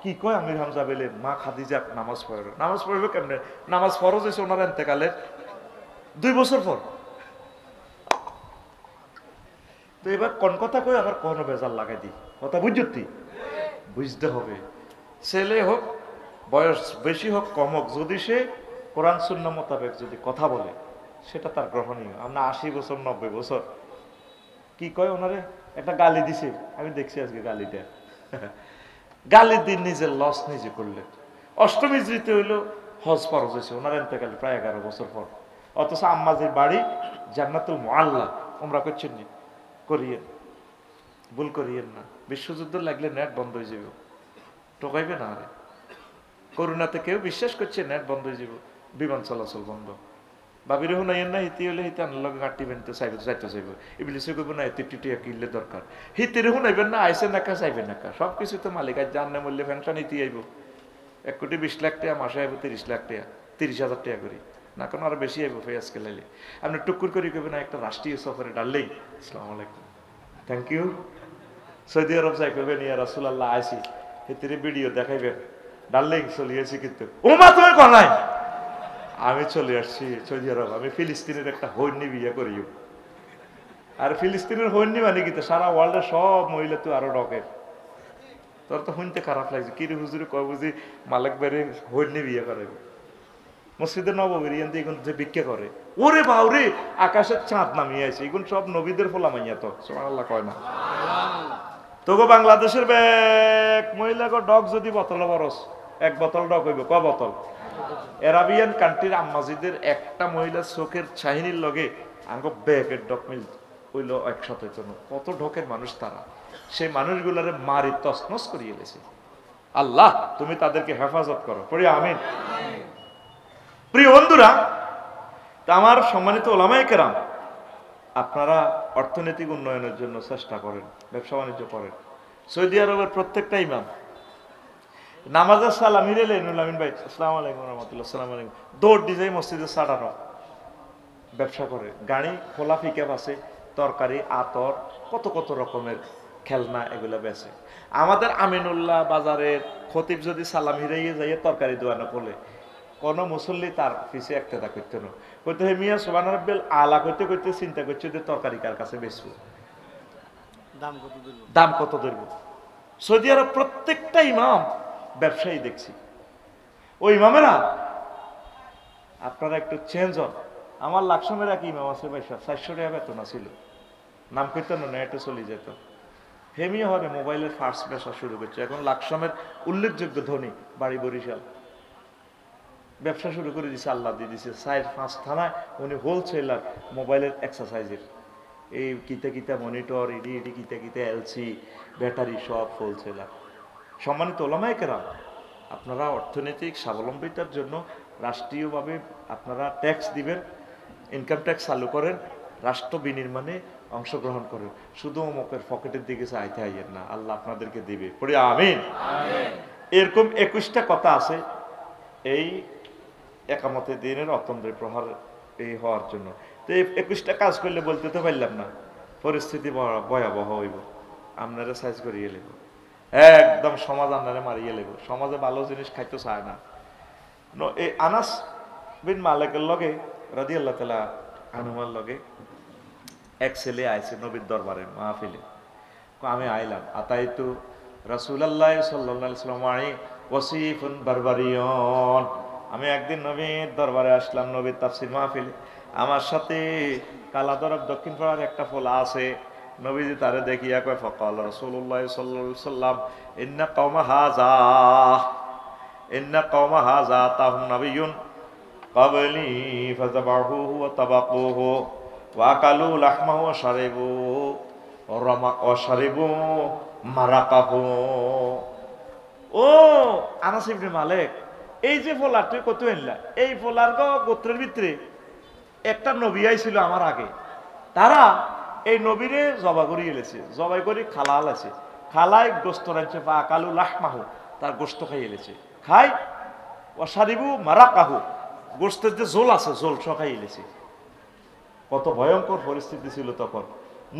কি কয় আমির হামজা বেলে, মা খাদিজা নামাজ পড়ে না। নামাজ পড়বে কেমনে? নামাজ ফরজ হয়েছে ওনার ইন্তেকালের 2 বছর পর। তো এবার কোন কথা কই আবার কোন বেজাল লাগাই দিই, কথা বুঝতি? বুঝতে হবে। ছেলে হোক, বয়স বেশি হোক কম হোক, যদি সে কোরআন সুন্নাহ মোতাবেক যদি কথা বলে সেটা তার গ্রহণীয়। আমরা 80 বছর 90 বছর কি কয় ওনারে একটা গালি দিছে, আমি দেখছি আজকে গালিটা। গালি দিন নিজের লস নিজে করলেন। 8ম হিজরিতে হইলো হজ ফরজ হয়েছে ওনার ইন্তেকালে প্রায় 11 বছর পর। অথচ আম্মাজির বাড়ি জান্নাতুল মুআল্লা, ওমরা করছেন নি? করিয়েন, ভুল করিয়েন না। বিশ্বযুদ্ধ লাগলে নেট বন্ধ হয়ে যাবে, টোকাইবে না। আরে করোনাতে কেউ বিশ্বাস করছে নেট বন্ধ হয়ে যাব, বিমান চলাচল বন্ধ। বাবির হুনাইয়েন না, হিতি হলে হিতে আনার লগে গাঁটি বেনতে চাইবে, যাইতে চাইব। ইবলিসে কইব না, এতে টিটিয়া কিনলে দরকার। হিতির হুনাইবেন না, আইসে নাকা চাইবেন নাকা, সব কিছু তো মালিক আজ জানলে মূল্যে ফ্যাংশন হিতি আইব। 1,20,00,000 টাকা মাসে আইব, 30,00,000 টাকা, 30,000 টাকা করি না, কোনো আরো বেশি আইব ফেয়াজকে লাইলে। আপনি টুকুর করে কইবেন একটা রাষ্ট্রীয় সফরে ডাললেই আসসালামু আলাইকুম থ্যাংক ইউ। সৌদি আরব যাই কইবেন ইয়া রাসূলুল্লাহ আইসি, হিতির ভিডিও দেখাইবেন ডাললেই চলিয়েছি। কিন্তু ওমা তুমি কোন নাই, আমি চলে আসছি সৌদি আরব, আমি ফিলিস্তিনের একটা হৈন্যি বিয়ে করিও। আর ফিলিস্তিনের হৈন্যি মানে কি, সারা ওয়ার্ল্ডের সব মহিলা তো আরো ডকের। তোর তো শুনতে খারাপ লাগছে, কি রে হুজুরে কয় বুঝি মালিক বাড়ির হৈন্যি বিয়ে করাবে। মসজিদের নববীর ইয়ান দিয়ে যে ভিক্ষা করে, ওরে বাউরে আকাশের চাঁদ নামিয়ে আছে, এগুলো সব নবীদের ফোলা মাইয়া। তো সুবহানাল্লাহ কয় না? তোগো বাংলাদেশের ব্যাগ মহিলা ডক যদি বোতল বরস, 1 বোতল ডক হইব, ক বোতল? এরাবিয়ান কান্ট্রির আম্মাজিদের একটা মহিলা চোখের চাহিনীর লগে আঙ্গ ব্যাগের ডক মিল হইল একসাথে। কত ঢকের মানুষ তারা, সেই মানুষগুলারে মারি তছনছ করিয়ে এলেছে। আল্লাহ তুমি তাদেরকে হেফাজত করো, পড়ি আমিন। প্রিয় বন্ধুরা, আমার সম্মানিত ওলামায়ে কেরাম, আপনারা অর্থনৈতিক উন্নয়নের জন্য চেষ্টা করেন, ব্যবসা বাণিজ্য করেন। সৌদি আরবের প্রত্যেকটা ইমাম নামাজের সালাম হিরেলে নুলামিন ভাই আসসালামু আলাইকুম রহমতুল্লাহ, আসসালামু আলাইকুম, দৌড় দিয়ে যায় মসজিদে সাড়ানো। ব্যবসা করে, গাড়ি খোলা ফিকাপ আছে, তরকারি আতর কত কত রকমের খেলনা এগুলো বেচে। আমাদের আমিনুল্লাহ বাজারের খতিব যদি সালাম হিরাইয়ে যাইয়ে তরকারি দোয়ানো বলে, কোন মুসল্লি তার পিছিয়ে একটা করতে না, কইতে হে মিয়া সুবহান রাব্বিল আলা করতে করতে চিন্তা করছে যে তরকারি কার কাছে বেচবো, দাম কত ধরবো। সৌদি আরব প্রত্যেকটা ইমাম ব্যবসায়ী দেখছি। ওই ইমামেরা আপনারা একটু চেঞ্জ হন। আমার লাকসামের এক ইমাম আছে ভাই, 400 টাকা বেতন ছিল, নাম কীর্তন না একটু চলে যেত। হেমিও হবে মোবাইলের ফার্স্ট ব্যবসা শুরু করছে, এখন লাকসামের উল্লেখযোগ্য ধনী, বাড়ি বরিশাল, ব্যবসা শুরু করে দিছে, আল্লাহ দিয়ে দিছে। 4-5 থানায় উনি হোলসেলার মোবাইলের এক্সারসাইজের, এই কিতা কিতা মনিটর, ইডি ইডি কিতা কিতা এলসি ব্যাটারি সব হোলসেলার। সম্মানিত ওলামায়ে কেরাম, আপনারা অর্থনৈতিক স্বাবলম্বিতার জন্য রাষ্ট্রীয়ভাবে আপনারা ট্যাক্স দিবেন, ইনকাম ট্যাক্স চালু করেন, রাষ্ট্র বিনির্মাণে অংশগ্রহণ করেন। শুধু অমুকের পকেটের দিকে চাইতে আইয়েন না, আল্লাহ আপনাদেরকে দিবে, পড়ি আমিন। এরকম 21টা কথা আছে এই একামতে দিনের অতন্দ্রের প্রহার এই হওয়ার জন্য। তো এই 21টা কাজ করলে বলতে তো পারলাম না, পরিস্থিতি ভয়াবহ হইব, আপনারা সাইজ করিয়ে লেব, একদম সমাজ আপনারা মারিয়ে লেব, সমাজে ভালো জিনিস খাইতে চায় না। এই আনাস বিন মালিকের লগে রাদিয়াল্লাহু তাআলা আনহুর লগে এক ছেলে আইছে নবীর দরবারে মাহফিলে। আমি আইলাম আতাইতু রাসূলুল্লাহ সাল্লাল্লাহু আলাইহি ওয়াসাল্লাম ওয়াসিফুন বারবারিয়ন। আমি একদিন নবীর দরবারে আসলাম, নবীর তাফসীর মাহফিলে। আমার সাথে কালাদরব দক্ষিণ পাড়ার একটা ফোলা আছে। নবীজি তারে দেখিয়া কয় ফাকাল রাসূলুল্লাহ সাল্লাল্লাহু আলাইহি ওয়াসাল্লাম ইন্না কওমা হাযা তাহুম নাবিয়্যুন ক্বাবলি ফাযাবাহুহু ওয়া তাবাকুহু ওয়া আকালু লাহমাহু ওয়া শারিবু মারাকাহু। ও আনাস ইবনে মালিক, এই যে ফোলা তুই কত এনলা, এই ফোলার গোত্রের ভিতরে একটা নবী আইছিল আমার আগে, তারা এই নবীরে জবা করি এলেছে, জবাই করি খালাল আছে, খালায় গোস্ত রাখছে বা কালু লাহমাহু, তার গোস্ত খাই এলেছে, খাই অসারিবু মারাকাহু, গোস্তের যে জোল আছে জোল সখাই এলেছে। কত ভয়ঙ্কর পরিস্থিতি ছিল তখন,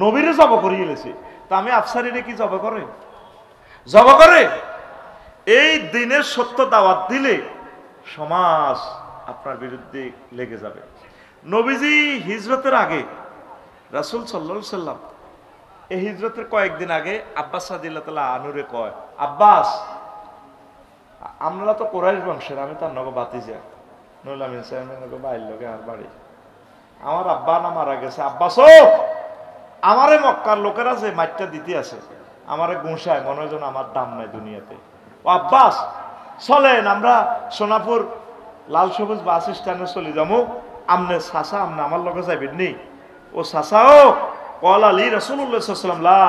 নবীরে জবা করি এলেছে। তা আমি আফসারিরে কি জবা করে এই দিনের সত্য দাওয়াত দিলে সমাজ আপনার বিরুদ্ধে লেগে যাবে। নবীজি হিজরতের আগে রাসূল সাল্লাল্লাহু আলাইহি সাল্লাম এই হিজরতের কয়েকদিন আগে আব্বাস রাদিয়াল্লাহু তাআলা আনহুরে কয়, আব্বাস আমরা তো কুরাইশ বংশের, আমি তার নগো বাতিজা, নইলে আমি নগো বাইর লগে আর বাড়ি, আমার আব্বা না মারা গেছে, আব্বাস ও আমারে মক্কার লোকেরা যে মাইটটা দিতে আছে আমারে গুঁসায়, মনে হয় যেন আমার দাম নাই দুনিয়াতে। ও আব্বাস চলেন আমরা সোনাপুর লাল সবুজ বাস স্ট্যান্ডে চলে যাবো, আমনে চাচা আমনে আমার লগে যাইবেন নি? ও চাচা ও কল আলী রাসূলুল্লাহ সাল্লাল্লাহু আলাইহি ওয়াসাল্লাম লা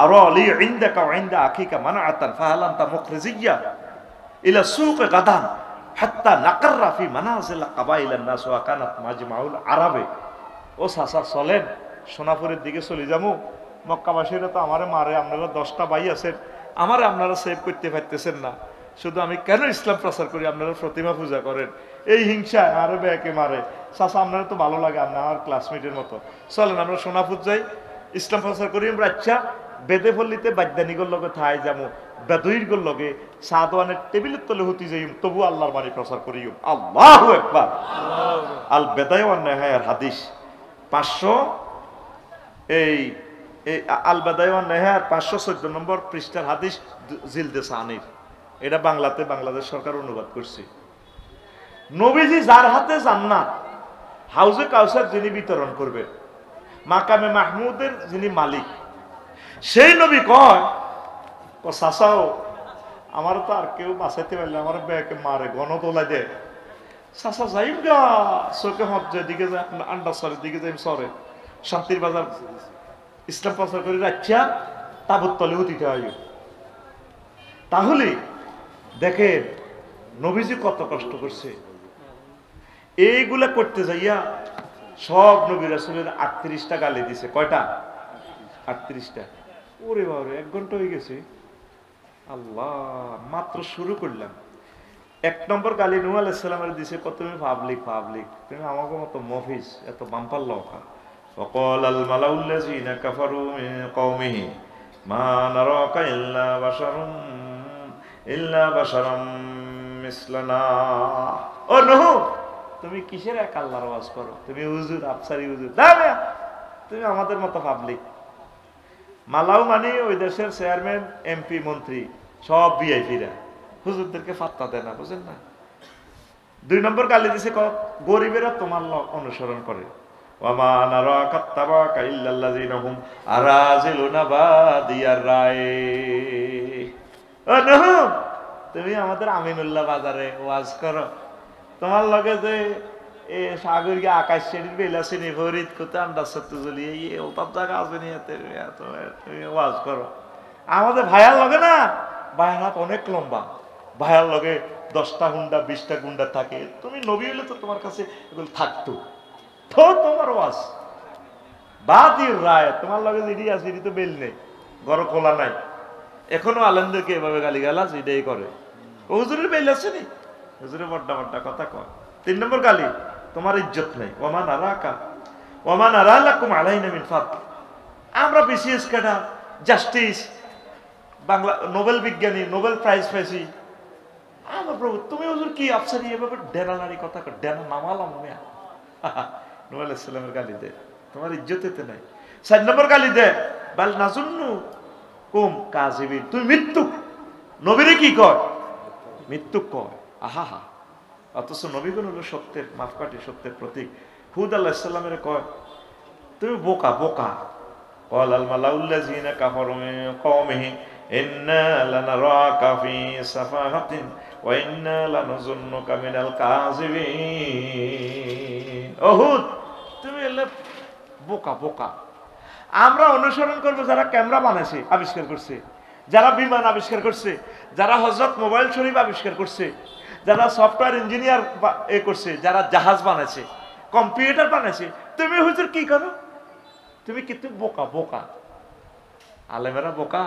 আরা আলী ইনদাকা ওয়া ইনদা আখিকা মানআতান ফাহাল আনতা মুখরিজিয়া ইলা সুক গাদান হাত্তা নাকাররা ফি মানাজিল কাবাইলান নাস ওয়া কানাত মাজমাউল আরাবে। ও চাচা চলেন সোনাপুরের দিকে চলে যাবো, মক্কাবাসীরা তো আমারে মারে, আপনারা 10টা ভাই আছেন, আমারে আপনারা সেভ করতে পারতেছেন না, শুধু আমি কেন ইসলাম প্রচার করি, আপনারা প্রতিমা পূজা করেন, এই হিংসা আরো বেকে মারে। চাচা আপনারা তো ভালো লাগে, আপনার আমার ক্লাসমেটের মতো, চলেন আমরা সোনাপুর যাই, ইসলাম প্রচার করি আমরা। আচ্ছা বেদে ফল্লিতে বাদ্যানিগর লগে থাই যাবো, বেদুইর লগে সাদওয়ানের টেবিলের তলে হতে যাই, তবু আল্লাহর বাণী প্রচার করি। আল্লাহু আকবার। আল বেদায় ওয়ান নেহায়ার হাদিস 500 এই আল বেদায় ওয়ান নেহায়ার 514 নম্বর পৃষ্ঠার হাদিস জিলদে সানির, এটা বাংলাতে বাংলাদেশ সরকার অনুবাদ করছে। নবীজি যার হাতে জান্নাত হাউজে কাউসার যিনি বিতরণ করবেন, মাকামে মাহমুদের যিনি মালিক, সেই নবী কয় ও চাচাও আমার তো আর কেউ বাঁচাইতে পারলে আমার ব্যাকে মারে গণতোলা দেয়, চাচা যাইম গা চোখে হজ্জের দিকে যায়, আন্ডা সরের দিকে যাইম, সরে শান্তির বাজার ইসলাম প্রচার করে রাখছা তাবুত তলে উঠিতে হয়। তাহলে দেখেন নবীজি কত কষ্ট করছে, এইগুলা করতে যাইয়া সব নবী রাসূলের 38টা গালি দিছে। কয়টা? 38টা। ওরে বাবা 1 ঘন্টা হয়ে গেছে। আল্লাহ, মাত্র শুরু করলাম। 1 নম্বর গালি নূহ আলাইহিস সালামের দিছে, কত তুমি পাবলিক তুমি আমাকে মতো মফিজ এত বাম্পার লওকা। وقال الملأ الذين كفروا من قومه ما نراك إلا بشرا مثلنا। ও নূহ, তুমি কিসের এক আল্লাহর ওয়াজ করো, তুমি হুজুর আফসারি হুজুর, তুমি আমাদের মতো পাবলিক। মালাউ মানে ওই দেশের চেয়ারম্যান, এমপি, মন্ত্রী, সব ভিআইপিরা হুজুরদেরকে ফাত্তা দেয় না, বুঝেন না। 2 নম্বর গালি দিছে গরিবেরা তোমার অনুসরণ করে। ওয়ামা নারাকা তাবাকা ইল্লাল্লাযিনা হুম আরাজিলুনা বাদিয়ার রায়ে। ও নূহ, তুমি আমাদের আমিনুল্লাহ বাজারে ওয়াজ করো, তোমার লগে যে সাগরকে আকাশ শ্রেণীর বেলা শ্রেণী ফরিদ করতে আন্দাজ সত্য জ্বলিয়ে ওটার জায়গা আছে নিয়ে তুমি ওয়াজ করো। আমাদের ভাইয়ার লগে না, ভাইয়ার হাত অনেক লম্বা, ভাইয়ার লগে 10টা গুন্ডা 20টা গুন্ডা থাকে, তুমি নবী হলে তো তোমার কাছে এগুলো থাকতো, তো তোমার ওয়াজ বাদির রায়, তোমার লগে যেটি আছে তো বেল নেই, ঘর খোলা নাই। এখনো আলেমদেরকে এভাবে গালিগালাজ এটাই করে, ও হুজুরের বেল আছে নি, হুজুরে বড্ডা বড্ডা কথা কয়। 3 নম্বর গালি, তোমার ইজ্জত নেই। ওমান আরাকা ওমান আরালাকুম আলাইনা মিন ফাদল। আমরা BCS cadre, justice, Bangla Nobel বিজ্ঞানী, নোবেল প্রাইজ পাইছি। আমার প্রভু তুমি হুজুর কি আফসারি এভাবে ডেনা নারী কথা কর, ডেনা নামালাম মিয়া। নূহ আলাইহিস সালামের গালি দে, তোমার ইজ্জতেতে নাই। 4 নম্বর গালি দে, বাল নাজুন্নু কুম কাযিবিন, তুমি মৃত্যু। নবীরে কি কয়? মৃত্যু কয়। আহা হা, অথচ নবীগণ হলো সত্যের মাপকাঠি, সত্যের প্রতীক। হুদ আলাইহিস সালামের কয় তুমি বোকা বোকা। ক্বালাল মালাউল্লাযিনা কাফারু মিন কওমিহি ইন্না লানারাকা ফি সাফাহাতিন ওয়া ইন্না লানাযুন্নুকা মিনাল কাযিবিন। ও হুদ, তুমি হলে বোকা বোকা। আমরা অনুসরণ করব যারা ক্যামেরা বানাইছে, আবিষ্কার করছে, যারা বিমান আবিষ্কার করছে, যারা হযরত মোবাইল শরীফ আবিষ্কার করছে, যারা সফটওয়্যার ইঞ্জিনিয়ার করছে, যারা জাহাজ বানাইছে, কম্পিউটার বানাইছে। তুমি হুজুর কি করো? তুমি কিন্তু বোকা বোকা। আলেমেরা বোকা?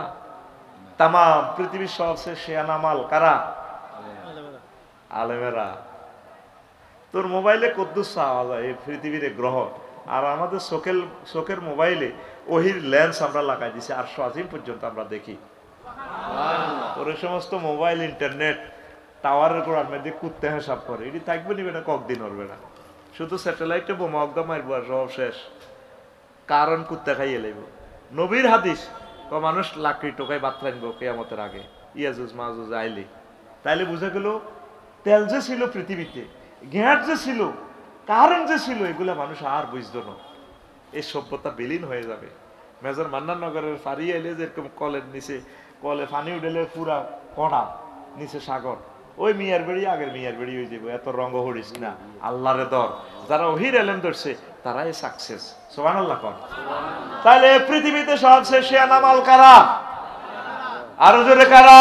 তাম পৃথিবীর সবচেয়ে শেয়ানা মাল কারা? আলেমেরা। তোর মোবাইলে কদ্দুস চাওয়া যায় এই পৃথিবীর গ্রহ, আর আমাদের চোখের মোবাইলে ওহির লেন্স আমরা লাগাই দিছি 800 আজিম পর্যন্ত আমরা দেখি। তোর এই সমস্ত মোবাইল, ইন্টারনেট, টাওয়ারের গোড়ার মধ্যে কুত্তে হিসাব করে, এটি থাকবে নিবে না, কয়েকদিন হবে না। শুধু স্যাটেলাইটে বোমা একদম মারবো আর সব শেষ। কারণ কুত্তে খাইয়ে লাইব। নবীর হাদিস মানুষ লাকড়ি টোকায় বাত্রা আনবো কিয়ামতের আগে, ইয়াজুজ মাজুজ আইলে। তাইলে বুঝা গেল তেল যে ছিল পৃথিবীতে, গ্যাস যে ছিল, কারেন্ট যে ছিল, এগুলা মানুষ আর বুঝতো না। এই সভ্যতা বিলীন হয়ে যাবে। মেজর মান্নাননগরের ফারি এলে যেরকম কলের নিচে, কলে পানি উঠেলে পুরা কড়া, নিচে সাগর, ওই মিয়ার বেড়ি আগের মিয়ার বেড়ি হয়ে যাবো। এত রঙ হরিস না, আল্লাহরে দর। যারা ওহির এলেম ধরছে তারাই সাকসেস। সুবহানাল্লাহ কর। তাহলে পৃথিবীতে সবচেয়ে শেয়ানা মাল কারা? আরো জোরে কারা?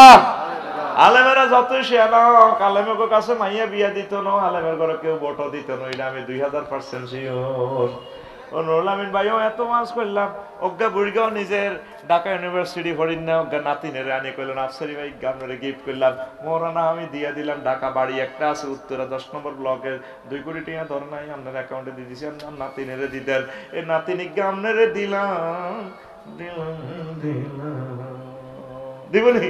আলেমেরা যতই শেয়ানা হোক, আলেমের কাছে মাইয়া বিয়া দিত না, আলেমের ঘরে কেউ ভোটও দিত না, এটা আমি 2000% শিওর। নুরুল আমিন ভাইও এত মাস করলাম, অজ্ঞা বুড়িগাও নিজের ঢাকা ইউনিভার্সিটি পড়িন না, অজ্ঞা নাতিনের আনি করলেন, আফসারি ভাই গামরে গিফট করলাম, মোরানা আমি দিয়ে দিলাম। ঢাকা বাড়ি একটা আছে উত্তরা 10 নম্বর ব্লকের, 2 কোটি টাকা ধর নাই, আপনার অ্যাকাউন্টে দিয়ে দিয়েছি, আপনার নাতিনেরে দিতেন। এই নাতিনি গামনেরে দিলাম দিলাম দিলাম দিবনি।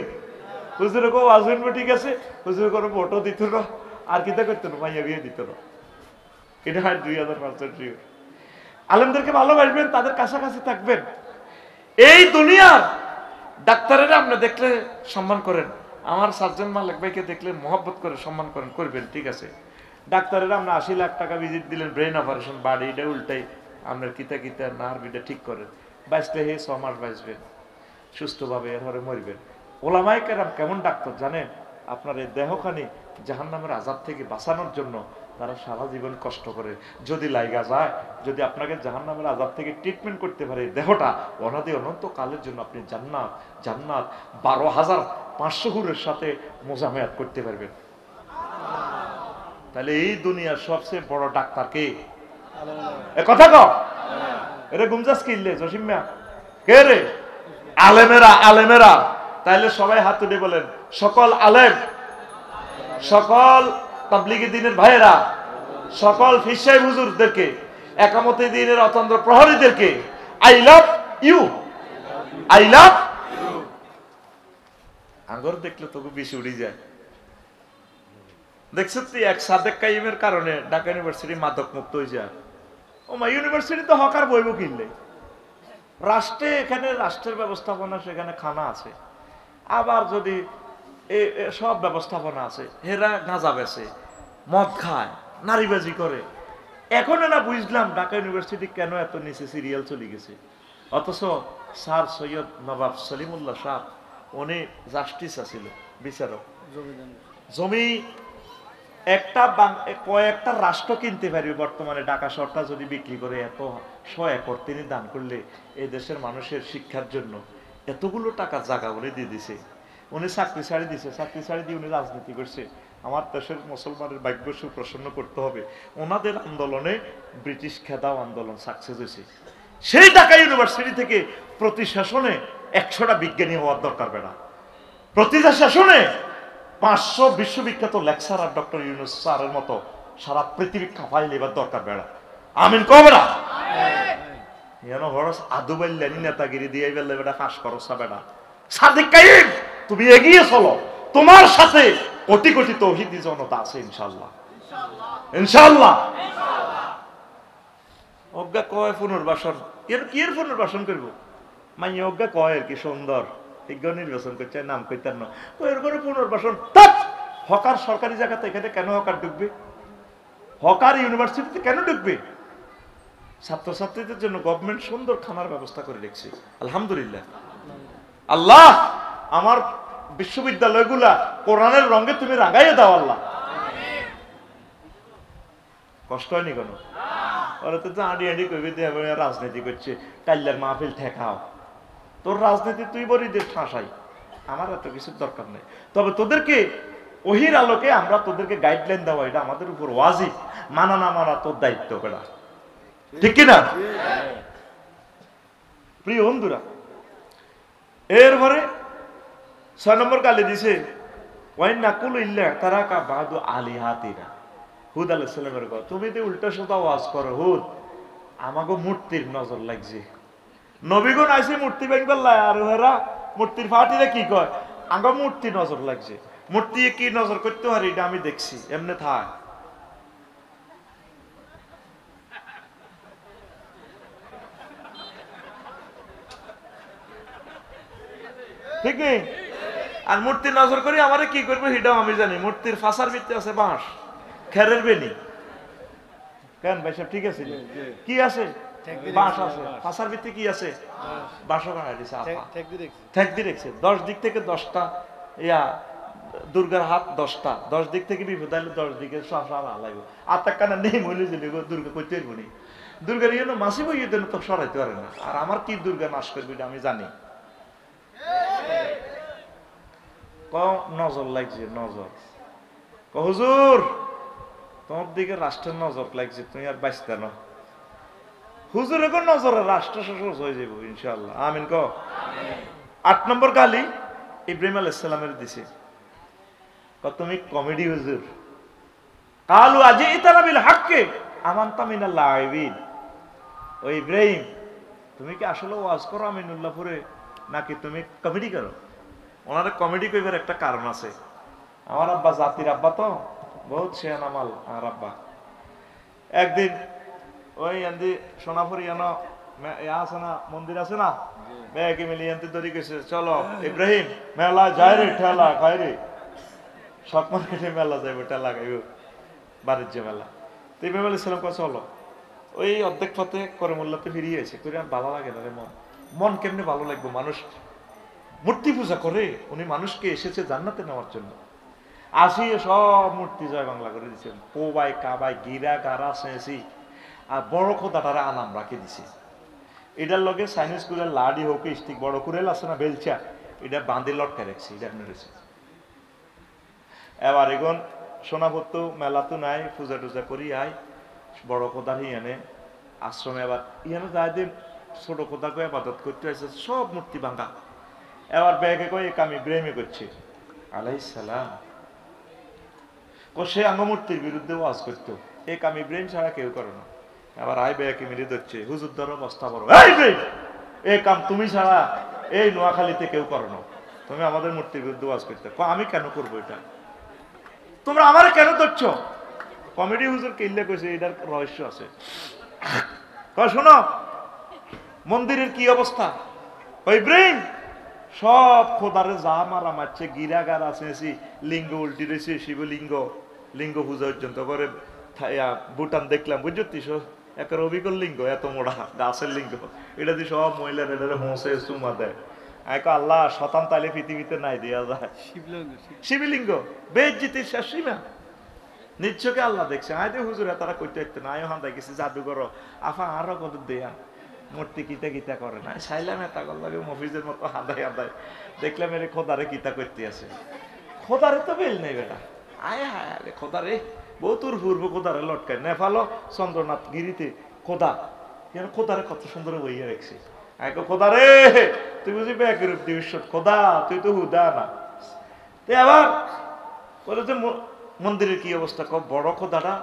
হুজুরে কেউ আসবেন, ঠিক আছে, হুজুরে কোনো ভোটও দিত না, আর কিতা করতো না, মাইয়া বিয়ে দিত না। এটা হয় 2000%। আলেমদেরকে ভালোবাসবেন, তাদের কাছাকাছি থাকবেন। এই দুনিয়ার ডাক্তারেরা আপনি দেখলে সম্মান করেন, আমার সার্জন মালিক ভাইকে দেখলে মহব্বত করে সম্মান করেন, করবেন, ঠিক আছে। ডাক্তারেরা আপনি 80 লাখ টাকা ভিজিট দিলেন, ব্রেন অপারেশন, বাড়িটা উল্টাই আপনার কিতা কিতা নার্ভিটা ঠিক করেন, বাঁচতে হে 6 মাস বাঁচবেন সুস্থভাবে, এরপরে মরবেন। ওলামায়ে কেরাম কেমন ডাক্তার জানেন? আপনার এই দেহখানি জাহান্নামের আযাব থেকে বাঁচানোর জন্য তারা সারা জীবন কষ্ট করে। যদি লাইগা যায়, যদি আপনাকে জাহান্নামের আযাব থেকে ট্রিটমেন্ট করতে পারে, দেহটা অনাদি অনন্ত কালের জন্য আপনি জান্নাত জান্নাত 12,500 হুরের সাথে মোজামেয়াত করতে পারবেন। তাহলে এই দুনিয়ার সবচেয়ে বড় ডাক্তার কে? এ কথা কও, এরে গুমজাস কিনলে জসিম মিয়া কে রে? আলেমেরা, আলেমেরা। তাইলে সবাই হাত তুলে বলেন, সকল আলেম, সকল তাবলীগী দ্বীনের ভাইয়েরা, সকল পীর সাহেব হুজুরদেরকে, একামতে দ্বীনের অতন্ত্র প্রহরীদেরকে I love you, I love you. আঙ্গুর দেখলে তোকে বেশি উড়ে যায়। দেখছ তুই এক সাদেক কাইমের কারণে ঢাকা ইউনিভার্সিটি মাদক মুক্ত হয়ে যায়। ও মা, ইউনিভার্সিটি তো হকার বইব কিনলে, রাষ্ট্রে, এখানে রাষ্ট্রের ব্যবস্থাপনা, সেখানে খানা আছে, আবার যদি সব ব্যবস্থাপনা আছে, হেরা গাঁজা বেচে, মদ খায়, নারীবাজি করে। এখন না বুঝলাম ঢাকা ইউনিভার্সিটি কেন এত নিচে সিরিয়াল চলে গেছে। অথচ স্যার সৈয়দ নবাব সলিমুল্লাহ সাহ, উনি জাস্টিস আছিল, বিচারক। জমি কয়েকটা রাষ্ট্র কিনতে পারবে বর্তমানে। ঢাকা শহরটা যদি বিক্রি করে 100 একর তিনি দান করলে এই দেশের মানুষের শিক্ষার জন্য এতগুলো টাকা জায়গা উনি দিয়ে দিছে। উনি চাকরি ছাড়ি দিছে, চাকরি ছাড়ি দিয়ে উনি রাজনীতি করছে। আমার দেশের মুসলমানের ভাগ্য সুপ্রসন্ন করতে হবে, ওনাদের আন্দোলনে ব্রিটিশ খেদাও আন্দোলন সাকসেস হয়েছে। সেই ঢাকা ইউনিভার্সিটি থেকে প্রতি সেশনে 100টা বিজ্ঞানী হওয়ার দরকার বেড়া। প্রতি সেশনে 500 বিশ্ববিখ্যাত লেকচারার ডক্টর ইউনূস স্যারের মতো সারা পৃথিবী কাঁপাইলে এবার দরকার বেড়া। আমিন কবরা আদু বাইল্লানি নেতাগিরি দিয়ে বেললে বেটা ফাঁস করো বেটা। সাদিক কাইম তুমি এগিয়ে চলো, তোমার সাথে কোটি কোটি তৌহিদি জনতা আছে ইনশাআল্লাহ, ইনশাআল্লাহ। অজ্ঞা কয় পুনর্বাসন, এর কি এর পুনর্বাসন করবো? মাইয়া অজ্ঞা কয় আর কি সুন্দর বিজ্ঞ নির্বাচন করছে, নাম কইতার না এর করে পুনর্বাসন। হকার সরকারি জায়গাতে এখানে কেন হকার ঢুকবে? হকার ইউনিভার্সিটিতে কেন ঢুকবে? ছাত্রছাত্রীদের জন্য গভর্নমেন্ট সুন্দর খানার ব্যবস্থা করে রেখেছে আলহামদুলিল্লাহ। আল্লাহ আমার বিশ্ববিদ্যালয়গুলা কোরআনের রঙে তুমি রাগাইয়ে দাও আল্লাহ। কষ্ট হয়নি কেন? ওরা তো আড়ি আড়ি কইবে রাজনীতি করছে, কাল্লার মাহফিল ঠেকাও। তোর রাজনীতি তুই বলি দে ঠাসাই, আমার এত কিছুর দরকার নেই। তবে তোদেরকে ওহির আলোকে আমরা তোদেরকে গাইডলাইন দেওয়া এটা আমাদের উপর ওয়াজিব, মানা না মানা তোর দায়িত্ব বেড়া, ঠিক কিনা? প্রিয় বন্ধুরা, এরপরে 6 নম্বর গালি দিছে ওয়াইন নাকুল ইল্লা তারাকা বাদু আলিহাতিনা। হুদ আলাইহিস সালামের কথা, তুমি তো উল্টা সোজা ওয়াজ করো। হুদ আমাগো মূর্তির নজর লাগছে, নবীগণ আইছে মূর্তি ভাঙবার লাই, আর ওরা মূর্তির ফাটিরে কি কয় আগো মূর্তি নজর লাগছে। মূর্তি কি নজর করতে পারে এটা আমি দেখছি, এমনি থাক। ঠিক নেই? আর মূর্তি নজর করি আমারে কি করবো সেটাও আমি জানি। মূর্তির ফাঁসার ভিত্তি আছে বাঁশ, খেরের বেনি। কেন ভাই সব ঠিক আছে? কি আছে? বাঁশ আছে। ফাঁসার ভিত্তি কি আছে? বাঁশও কাটা দিছে, ঠেক দিয়ে রেখেছে। 10 দিক থেকে 10টা ইয়া দুর্গার হাত 10টা, 10 দিক থেকে বিপদ আইলে 10 দিকে সব লাগবে। আত্মার কানা নেই মহিলা ছিল দুর্গা করতে পারবো নি। দুর্গার ইয়ে মাসি বইয়ে দেন তো সরাইতে পারে না। আর আমার কি দুর্গা নাশ করবে এটা আমি জানি। নজর লাগছে, নজর হুজুর তোমার দিকে রাষ্ট্রের নজর লাগছে, তুমি আর বাঁচতে না। হুজুর এখন নজরে রাষ্ট্র শেষ হয়ে যাবো ইনশাআল্লাহ, আমিন ক। 8 নম্বর গালি ইব্রাহিম আলাইহিস সালামের দিছে, তুমি কমেডি হুজুর। কালু আজিতানা বিল হাক্কি আমানতা মিনাল লাইবিন। ও ইব্রাহিম তুমি কি আসলে ওয়াজ করো আমিনুল্লাহপুরে, নাকি তুমি কমেডি করো? ওনারা কমেডি কইবার একটা কারণ আছে। আমার আব্বা জাতির আব্বা তো বহুত শেয়ান আমাল। আর আব্বা একদিন ওই আন্দি সোনাপুরি আছে না, মন্দির আছে না, মেয়েকে মিলিয়ে আনতে তৈরি করছে, চলো ইব্রাহিম মেলা যায় রে, ঠেলা খাই রে, শখ মার্কেটে মেলা যাইব, ঠেলা খাইব বাণিজ্য মেলা। তো ইব্রাহিম আলাইহিস সালাম কয় চলো। ওই অর্ধেক পথে করে মোল্লাতে ফিরিয়ে এসে করে আর ভালো লাগে না রে। মন মন কেমনে ভালো লাগবে? মানুষ মূর্তি পূজা করে, উনি মানুষকে এসেছে জান্নাতে নেওয়ার জন্য। আসিয়ে সব মূর্তি জয় বাংলা করে দিচ্ছেন, পোবাই কাবাই গিরা গারা সেঁসি, আর বড় খোদাটারে আনাম রাখে দিছে। এটার লগে চাইনিজ কুলের লাডি হোক স্টিক বড় কুরেল আছে না বেলচা, এটা বাঁধে লটকা রাখছে, এটা রয়েছে। এবার এখন সোনাপত্ত মেলা তো নাই, পূজা টুজা করি আয় বড় খোদার ইয়ানে আশ্রমে। এবার ইয়ানে যায় দিয়ে ছোট খোদাকে আবাদত করতে হয়েছে, সব মূর্তি ভাঙা। এবার ব্যাগে কয়ে আমি ইব্রাহিমে করছি আলাইহিস সালাম, সে আঙ্গমূর্তির বিরুদ্ধে ওয়াজ করতো, এই কাম ইব্রাহিম ছাড়া কেউ করে না। এবার আই ব্যাগে মেরে দিচ্ছে, হুজুর ধরো বস্তা বড়, এই কাম তুমি ছাড়া এই নোয়াখালীতে কেউ করো না, তুমি আমাদের মূর্তির বিরুদ্ধে ওয়াজ করতে। আমি কেন করবো এটা? তোমরা আমার কেন ধরছো? কমেডি হুজুর কিনলে কইছে এটার রহস্য আছে। শোনো মন্দিরের কি অবস্থা। ইব্রাহিম সব খোদারে যা মারা মারছে, গিরাগার আছে, লিঙ্গ উল্টি রয়েছে, শিবলিঙ্গ, লিঙ্গ পূজা পর্যন্ত করে। ভুটান দেখলাম বুঝছিস, একটা অবিকল লিঙ্গ, এত মোড়া গাছের লিঙ্গ, এটা দিয়ে সব মহিলার এটা মোসে চুমা দেয়। আল্লাহ শতান তাইলে পৃথিবীতে নাই দেওয়া যায়। শিবলিঙ্গ বেজ্জিতির শেষ সীমা, নিশ্চয়কে আল্লাহ দেখছে। আয় হুজুরে তারা কইতে হইতো না, আয় হান দেখেছি জাদুঘর আফা আরো কত দেয়া মূর্তি কিতা কিতা করে না। চাইলাম এটা লাগে মফিজের মতো হাদাই হাদাই, দেখলাম এর খোদারে কিতা করতে আছে। খোদারে তো বেল নেই বেটা, আয় হায় আরে খোদারে বহুতুর পূর্ব খোদারে লটকায় নেপাল চন্দ্রনাথ গিরিতে খোদা, খোদারে কত সুন্দর বইয়া রাখছে। খোদারে তুই বুঝি ব্যাকের দিবিস খোদা, তুই তো হুদা না। আবার বলে যে মন্দিরের কি অবস্থা, বড় খোদাটা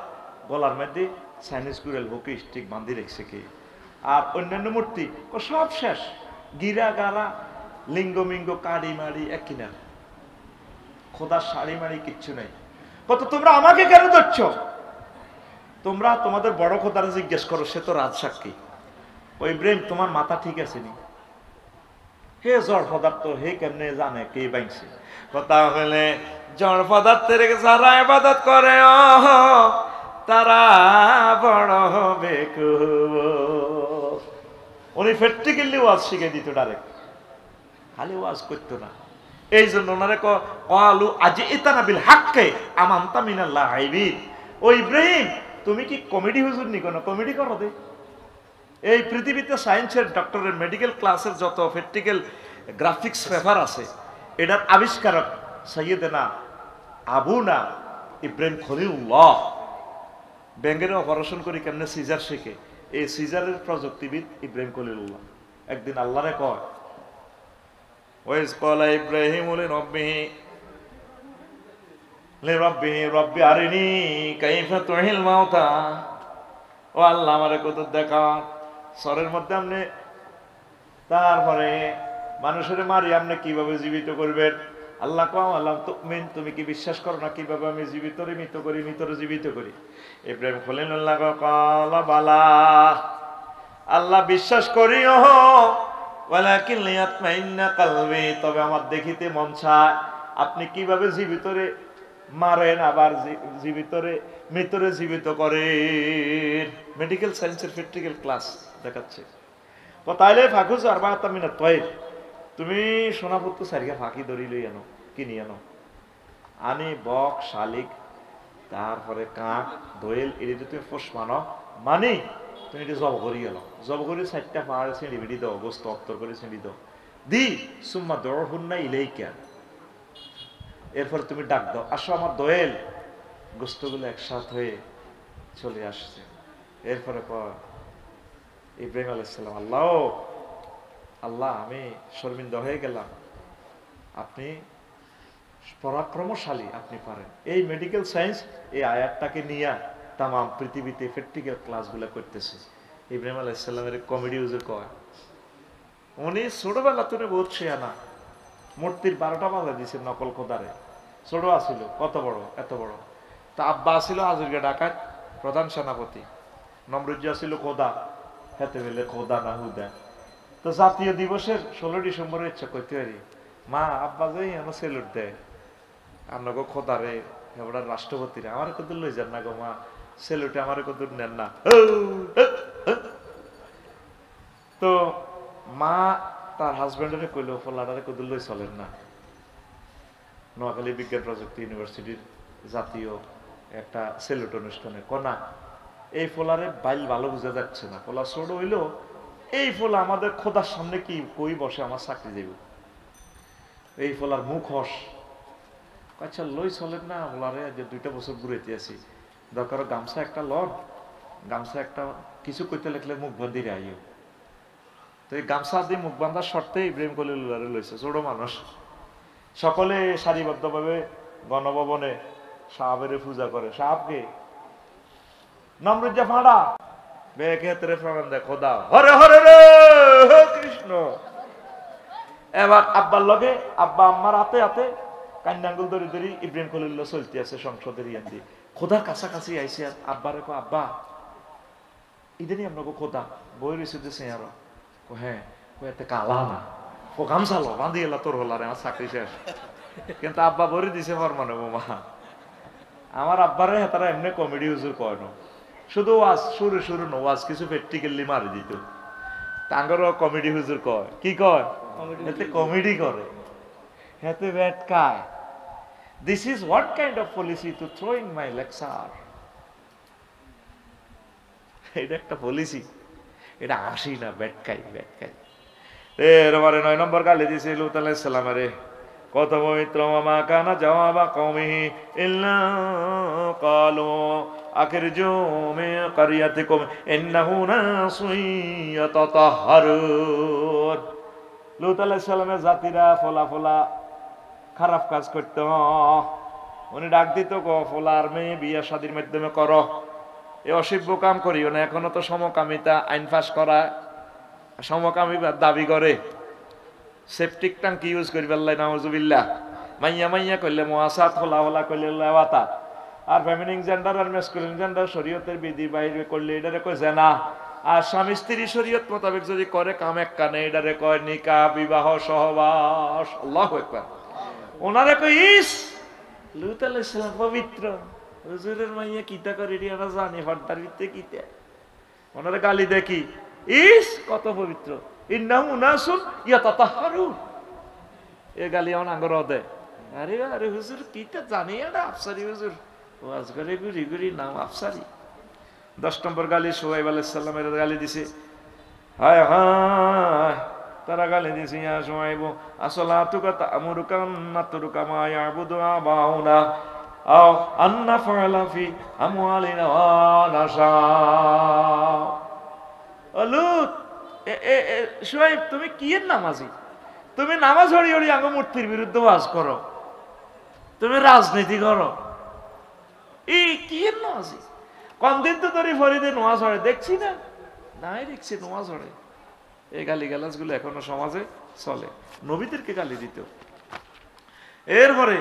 গলার মধ্যে চাইনিজ কুড়েল হোকি স্টিক বান্ধি রেখেছে কি, আর অন্যান্য মূর্তি সব শেষ, গিরা গারা লিঙ্গ মিঙ্গ কাড়ি মাড়ি এক কিনার, খোদার শাড়ি মাড়ি কিচ্ছু নেই। কত তোমরা আমাকে কেন ধরছ? তোমরা তোমাদের বড় খোদারা জিজ্ঞেস করো, সে তো রাজসাক্ষী। ওই ইব্রাহিম তোমার মাথা ঠিক আছে নি? হে জড় পদার্থ, হে কেমনে জানে কে বাইছে? কথা হলে জড় পদার্থের যারা ইবাদত করে তারা বড় হবে। উনি প্র্যাকটিক্যালি ওয়াজ শিখে দিত ডাইরেক্ট, খালি ওয়াজ করতো না। এই জন্য ওনারে কলু আজি ইতানা বিল হাক্কে আমানতা মিনাল্লাহ আইবিদ। ও ইব্রাহিম, তুমি কি কমেডি হুজুর নি? কোনো কমেডি করো দে। এই পৃথিবীতে সায়েন্সের, ডক্টরের, মেডিকেল ক্লাসের যত প্র্যাকটিক্যাল গ্রাফিক্স পেপার আছে, এটার আবিষ্কারক সাইয়েদেনা আবুনা ইব্রাহিম খলিলুল্লাহ। ব্যাঙ্গের অপারেশন করি কেমনে সিজার শিখে, এই সিজারের প্রযুক্তিবিদ ইব্রাহিম খলিলুল্লাহ। একদিন আল্লাহরে কয়, ওয়াইজ ক্বালা ইব্রাহিমু লিরাব্বিহি রব্বি আরিনি কাইফা তুহিল মাউতা। ও আল্লাহ, আমারে কত দেখা সরের মধ্যে আপনি, তারপরে মানুষের মারি আপনি কিভাবে জীবিত করবেন? আল্লাহ কও, আল্লাহ তুমিন, তুমি কি বিশ্বাস করো না কিভাবে আমি জীবিতরে মৃত করি, মৃতরে জীবিত করি? ইব্রাহিম খলিলুল্লাহ ক্বালা বালা, আল্লাহ বিশ্বাস করিও, ওয়ালাকিন লিয়াতমাইন্না কলবি, তবে আমার দেখিতে মন চায় আপনি কিভাবে জীবিতরে মারেন আবার জীবিতরে মৃতরে জীবিত করেন। মেডিকেল সায়েন্সের প্র্যাকটিক্যাল ক্লাস দেখাচ্ছে। তাইলে ফাঁকুজ আর বাহাত্তা মিনাত তয়েব, তুমি সোনাপুত্র সারিয়া ফাঁকি ধরি লই আনো, কিনি আনো, আনি বক শালিক, তারপরে কাক দোয়েল, এটি তুমি পোষ মানো, মানি তুমি এটি জব করি গেল, জব করি 4টা পাহাড়ে ছিঁড়ি বিড়ি দাও, গোস্ত অত্তর করে ছিঁড়ি দাও, দি সুম্মা দৌড় হুন না ইলেইকা, এরপর তুমি ডাক দাও, আসো আমার দোয়েল। গোস্তগুলো একসাথ হয়ে চলে আসছে। এরপরে ইব্রাহিম আলাইহিস সালাম, আল্লাহ আল্লাহ, আমি শর্মিন্দা হয়ে গেলাম, আপনি পরাক্রমশালী, আপনি পারেন। এই মেডিকেল সায়েন্স এই আয়াতটাকে নিয়ে তাম পৃথিবীতে প্র্যাকটিক্যাল ক্লাসগুলো করতেছে। ইব্রাহিম আলাইহিস সালামের কমেডি ইউজে কয়, উনি ছোটবেলা তুলে বহুত শেয়ানা, মূর্তির 12টা বাজা দিছে নকল খোদারে। ছোট আসিল, কত বড়, এত বড়। তা আব্বা আসিল হাজুরকে ডাকাত প্রধান সেনাপতি, নমরুজ্জা আসিল খোদা, হেতে বেলে খোদা না হুদা। তো জাতীয় দিবসের 16 ডিসেম্বরের ইচ্ছা করতে পারি, মা আব্বা যাই এমন সেলুট দেয়, আপনার গো খোদারে, এবার রাষ্ট্রপতিরা আমার কদূর লই যান না গো মা, সেলুটে আমার কদূর নেন না। তো মা তার হাজবেন্ডারে কইলো, ফলাডারে কদূর লই চলেন না। নোয়াখালী বিজ্ঞান প্রযুক্তি ইউনিভার্সিটির জাতীয় একটা সেলুট অনুষ্ঠানে কনা, এই ফোলারে বাইল ভালো বুঝা যাচ্ছে না, ফোলা ছোট হইলো, এই ফোলা আমাদের খোদার সামনে কি কই বসে আমার চাকরি দেব, এই ফোলার মুখ হস। আচ্ছা লই চলেন না ফোলারে, যে 2টা বছর ঘুরেতে আছি, দরকার গামছা একটা লন, গামছা একটা কিছু কইতে লাগলে মুখ বান্ধিরে আইও। তো এই গামছা দিয়ে মুখ বান্ধার শর্তে ইব্রাহিম খলিলুল্লাহরে লইছে, ছোট মানুষ। সকলে সারিবদ্ধভাবে গণভবনে সাহাবের পূজা করে। সাহাবকে নমরুজ্জা ফাঁড়া বেক্ষেত্রে প্রমাণ দেয়, খোদা হরে হরে রে কৃষ্ণ। এবার আব্বার লগে, আব্বা আম্মার হাতে হাতে কান্নাঙ্গুল ধরি ধরি ইব্রাহিম খলিলুল্লাহ চলতে আছে সংসদের ইয়ান দিয়ে। খোদার কাছাকাছি আইসে, আব্বারে কো, আব্বা ইদানি আপনাকে খোদা বই রয়েছে দিছে আর, হ্যাঁ এতে কালা না, ও গামছালো বাঁধি এলা তোর হলারে, আমার চাকরি শেষ। কিন্তু আব্বা বলে দিছে ফরমানে, মা আমার আব্বারে তারা এমনি কমেডি হুজুর কয় না, শুধু ওয়াজ শুরু শুরু না, ওয়াজ কিছু প্র্যাকটিক্যালি মারি দিত। টাঙ্গরও কমেডি হুজুর কয়, কি কয়, এতে কমেডি করে, হেতে ব্যাটকায়। This is what kind of policy to throwing my lecture. এটা একটা পলিসি, এটা আসি না, ব্যাটকাই ব্যাটকাই। এরবারে 9 নম্বর গালি দিয়েছে লূত আলাইহিস সালামের, কত পবিত্র মা কানা জওয়াবা কওমিহি ইল্লা ক্বালু আখরিজু মিন ক্বরিয়াতিকুম ইন্নাহু নাসুন ইয়াতাতাহহারুন। লূত আলাইহিস সালামের জাতিরা ফলা ফলা খারাপ কাজ করত, উনি ডাক দিত গো ফোলার মেয়ে বিয়া শাদীর মাধ্যমে করো, এ অসভ্য কাম করিও না। এখনো তো সমকামিতা আইন পাস করা, সমকামী দাবি করে। সেপটিক ট্যাঙ্ক ইউজ করি পারলাই নাউজুবিল্লাহ। মাইয়া মাইয়া করলে মুআসাত, হলা হলা করলে লাওয়াতা। আর ফেমিনিন জেন্ডার আর ম্যাসকুলিন জেন্ডার শরীয়তের বিধি বাইরে করলে এটারে কয় জেনা। আর স্বামী স্ত্রী শরীয়ত মোতাবেক যদি করে কাম এক কানে, এটারে কয় নিকাহ, বিবাহ, সহবাস। আল্লাহু আকবার। ওনারে কই ইস লূত আলাইহিস সালাম পবিত্র, হুজুরের মাইয়া কিতা করে রে আমরা জানি হরদার ভিতরে কিতা। ওনারে গালি দেখি ইস কত পবিত্র, ইন্নাহু উনাসুন ইয়াতাতাহহারুন। এ গালি আমার আঙ্গর দে। আরে আরে হুজুর কিতা জানি এটা আফসারি হুজুর ওয়াজ করে গুরি গুরি নাম আফসারি। 10 নম্বর গালি শুআইব আলাইহিস সালামের গালি দিছে। হায় হায় তারা গালি দিছে, ইয়া শুআইব আসলাতুকা তা'মুরুকা আন নাতরুকা মা ইয়াবুদু আবাউনা আও আন নাফআলা ফি আমওয়ালিনা ওয়া নাশা। লূত শুআইব তুমি কি এর নামাজি? তুমি নামাজ হড়ি হড়ি আঙ্গ মূর্তির বিরুদ্ধে ওয়াজ করো, তুমি রাজনীতি করো। এই কি এর নামাজি? কমদিন তো তোর ফরিদে নোয়াজ হড়ে দেখছি না, নাই দেখছি নোয়াজ হড়ে। এই গালি গালাজ গুলো এখনো সমাজে চলে। নবীদেরকে গালি দিত। এরপরে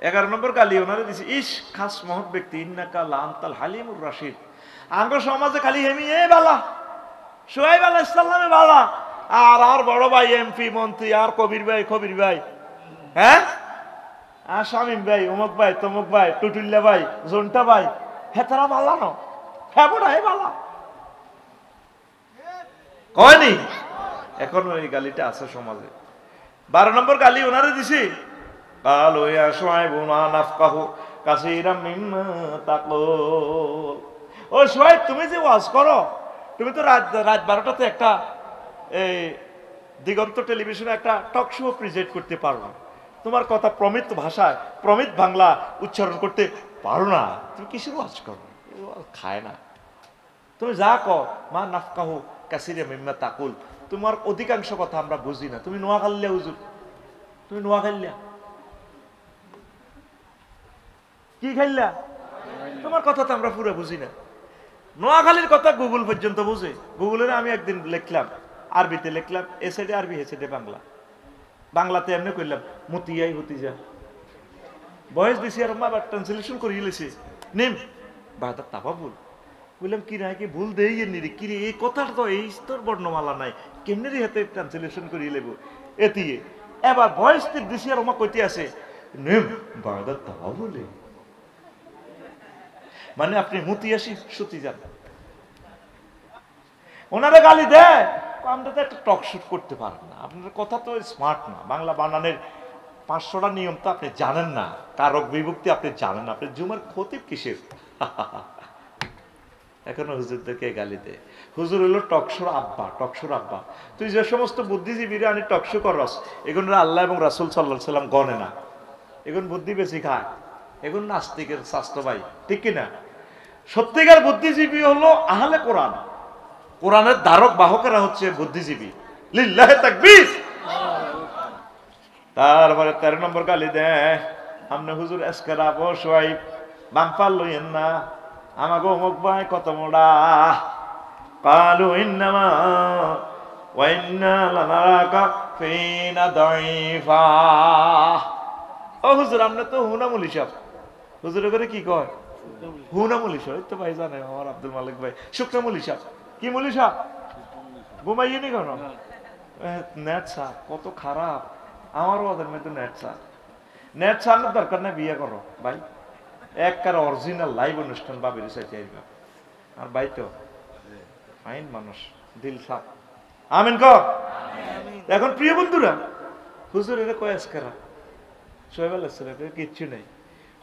11 নম্বর গালি ওনারে দিছে, ইস খাস মহৎ ব্যক্তি, ইন্নাকা লাআনতাল হালিমুর রাশিদ। আঙ্গ সমাজে খালি হেমি এ বালা, শুআইব আলাইহিস সালামে বালা, আর বড় ভাই এমপি মন্ত্রী, আর কবির ভাই, হ্যাঁ, আর শামীম ভাই, অমুক ভাই, তমুক ভাই, টুটুল্লা ভাই, জন্টা ভাই, হ্যাঁ তারা বালা ন, হ্যাঁ বড় হে বালা কয়নি। এখনো এই গালিটা আছে সমাজে। 12 নম্বর গালি ওনারে দিছি, কালু ইয়া শুআইবু মা নাফকাহু কাসীরাম মিম্মা তাকুল। ও শুআইব তুমি যে ওয়াজ করো, তুমি তো রাত 12টাতে একটা এই দিগন্ত টেলিভিশনে একটা টক শো প্রেজেন্ট করতে পারো না, তোমার কথা প্রমিত ভাষায় প্রমিত বাংলা উচ্চারণ করতে পারো না, তুমি কিসের ওয়াজ করো? খায় না। তুমি যা কর মা নাফকাহু কাসীরাম মিম্মা তাকুল, তোমার অধিকাংশ কথা আমরা বুঝি না। তুমি নোয়াখালিয়া হুজুর, তুমি নোয়াখালিয়া কি খাইলা? তোমার কথা তো আমরা পুরো বুঝি না। নোয়াখালীর কথা গুগল পর্যন্ত বুঝে। গুগলের আমি একদিন লিখলাম, আরবিতে লিখলাম, এ সাইডে আরবি, এ সাইডে বাংলা। বাংলাতে এমনি করলাম মতিয়াই হতিজা, বয়স দিছি আর আবার ট্রান্সলেশন করিয়ে লেছি নিম বাহাদার তাপা ভুল। বললাম কি না কি ভুল দেই রে, কি রে এই কথাটা তো এই তোর বর্ণমালা নাই, কেমনি রে হাতে ট্রান্সলেশন করিয়ে লেবো এতিয়ে। এবার ভয়েস দিছি আর আমার কইতে আছে নিম বাহাদার তাপা বলে, মানে আপনি মতিয়াসি সত্যি যান। ওনারা গালি দেয়, আমরা তো একটা টক শুট করতে পারেন না, আপনার কথা তো স্মার্ট না, বাংলা বানানের 500টা নিয়ম তো আপনি জানেন না, কারক বিভক্তি আপনি জানেন না, আপনি জুমার খতিব কিসের? এখনো হুজুরদেরকে গালি দেয়। হুজুর হলো টকশোর আব্বা, টকশোর আব্বা। তুই যে সমস্ত বুদ্ধিজীবীরা আনি টকশো করস, এগুলো আল্লাহ এবং রাসূল সাল্লাল্লাহু আলাইহি সাল্লাম গনে না, এগুলো বুদ্ধি বেশি খায়, এগুলো নাস্তিকের স্বাস্থ্য ভাই, ঠিক কিনা? সত্যিকার বুদ্ধিজীবী হলো আহলে কোরআন, কোরআনের ধারক বাহকেরা হচ্ছে বুদ্ধিজীবী। লিল্লাহি তাকবীর। তারপরে 13 নম্বর গালি দেয়, আমনে হুজুর এসকেরা ও শুআইব বামফাল লইেন না, আমাগো অমুক ভাই কত মোড়া। কালু ইন্নামা ওয়া ইন্না লানারাকা ফিনা দাইফা। ও হুজুর আমনে তো হুনামুল হিসাব, হুজুরে করে কি কয় হুনামুল হিসাব, এই তো ভাই জানে আমার আব্দুল মালিক ভাই, শুকনামুল হিসাব। কি মুল হিসাব? ঘুমাইনি কেন? নেট সার কত খারাপ, আমারও ওদের মধ্যে নেট সার, নেট সারের দরকার নেই, বিয়ে করো ভাই, একবার অরিজিনাল লাইভ অনুষ্ঠান বাবির সাথে আইবা। আর ভাই তো ফাইন মানুষ, দিল সাফ, আমিন কর। এখন প্রিয় বন্ধুরা, হুজুর এর কয় আজকারা শুআইব আলাইহিস সালাম কিচ্ছু নেই।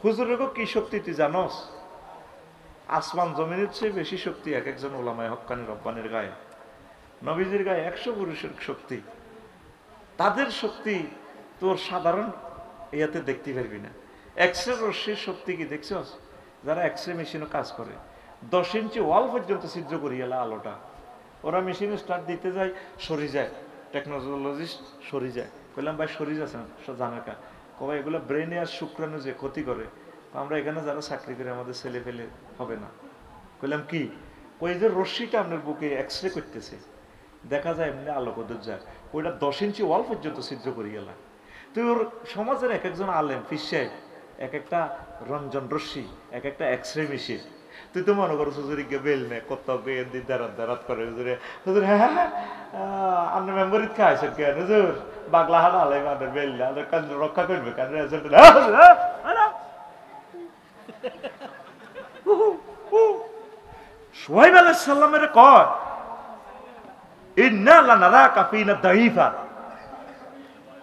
হুজুরের কি শক্তি তুই জানোস? আসমান জমিনের চেয়ে বেশি শক্তি এক একজন ওলামায়ে হক্কানি রব্বানির গায়ে। নবীজির গায়ে 100 পুরুষের শক্তি, তাদের শক্তি তোর সাধারণ ইয়াতে দেখতে পারবি না। এক্সরে রশ্মির শক্তি কি দেখছস? যারা এক্সরে মেশিনও কাজ করে 10 ইঞ্চি ওয়াল পর্যন্ত ছিদ্র করিয়ে আলোটা, ওরা মেশিনে স্টার্ট দিতে যায়, সরি যায়, টেকনোলজিস্ট সরি যায়। বললাম ভাই সরি যাচ্ছে না, জানার কা কবে এগুলো ব্রেনে আর শুক্রাণু যে ক্ষতি করে, আমরা এখানে যারা চাকরি করে আমাদের ছেলে ফেলে হবে না। বললাম কি, ওই যে রশ্মিটা আপনার বুকে এক্সরে করতেছে, দেখা যায় এমনি আলোকদর যায়, ওইটা 10 ইঞ্চি ওয়াল পর্যন্ত ছিদ্র করে গেলাম। তুই ওর সমাজের এক একজন আলেম ফিস সাহেব, এক একটা রঞ্জন রশ্মি, এক একটা এক্সরে মেশিন। তুই তো মনে করো হুজুরিকে বেল নে কত দাঁড়াত দাঁড়াত করে হুজুরে, হুজুর হ্যাঁ আপনি মেম্বরিত খাইছেন কেন হুজুর, বাগলা হাট আলেম আমাদের বেল না রক্ষা করবে কেন রেজাল্ট। সোহাইব আলাইহিস সালামের কয় ইন্না লানারাকা ফিনা দাঈফা,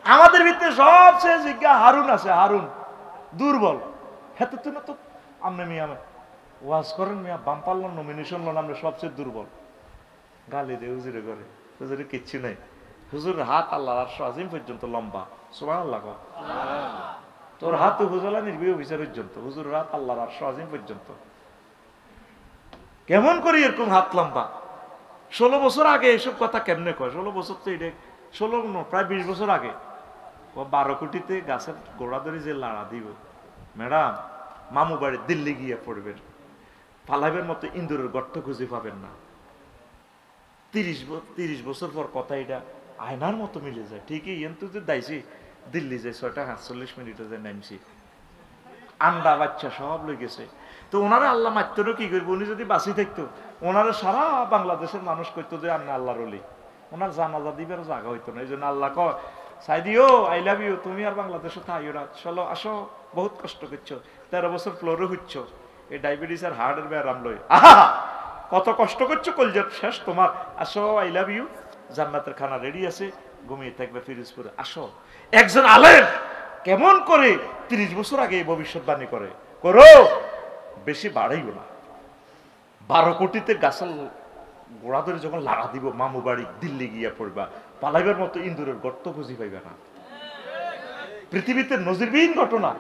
আমাদের ভিতরে সবচেয়ে জিজ্ঞা হারুন আছে, হারুন দুর্বল। হ্যাঁ তো তুমি তো আমনে মিয়া ওয়াজ করেন মিয়া, বাম্পার লোন নমিনেশন লোন, আমরা সবচেয়ে দুর্বল। গালি দে হুজুরে করে, হুজুরে কিচ্ছু নাই, হুজুরের হাত আল্লাহর আরশ আজিম পর্যন্ত লম্বা। সুবহানাল্লাহ। তোর হাত উপজেলা নির্বাহী অফিসার পর্যন্ত, হুজুরের হাত আল্লাহর আরশ আজিম পর্যন্ত। কেমন করে এরকম হাত লম্বা? 16 বছর আগে এসব কথা কেমনে কয়? 16 বছর তো এটা 16 প্রায় 20 বছর আগে। ও 12 কোটিতে গাছের গোড়া ধরে যে লাড়া দিব, ম্যাডাম মামু বাড়ি দিল্লি গিয়ে পড়বেন, পালাইবের মতো ইন্দুরের গর্ত খুঁজে পাবেন না। 30 বছর পর কথা এটা আয়নার মতো মিলে যায়। ঠিকই কিন্তু যে দাইছি দিল্লি যায় 6:48 মিনিটে যে নামছি, আন্ডা বাচ্চা সব লই গেছে। তো ওনারা আল্লাহ মাত্রও কি করবো, উনি যদি বাঁচি থাকতো ওনারা সারা বাংলাদেশের মানুষ করতো যে আপনি আল্লাহর ওলি, ওনার জানাজা দিবার জায়গা হইতো না। এই জন্য আল্লাহ কয় সাইদিও আই লাভ ইউ, তুমি আর বাংলাদেশে থাইও না, চলো আসো, বহুত কষ্ট করছো, 13 বছর ফ্লোরে হচ্ছ, এই ডায়াবেটিস আর হার্টের ব্যারাম লই, আহা কত কষ্ট করছো, কলজাত শেষ তোমার, আসো আই লাভ ইউ, জান্নাতের খানা রেডি আছে, ঘুমিয়ে থাকবে ফিরোজপুরে, আসো। একজন আলেম কেমন করে 30 বছর আগে ভবিষ্যৎবাণী করে, করো বেশি বাড়াইব না, 12 কোটিতে গাছাল গোড়া ধরে যখন লাগা দিব, মামু বাড়ি দিল্লি গিয়া পড়বা, পালাইবার মতো ইন্দুরের গর্ত খুঁজি পাইবে না। পৃথিবীতে নজিরবিহীন ঘটনা,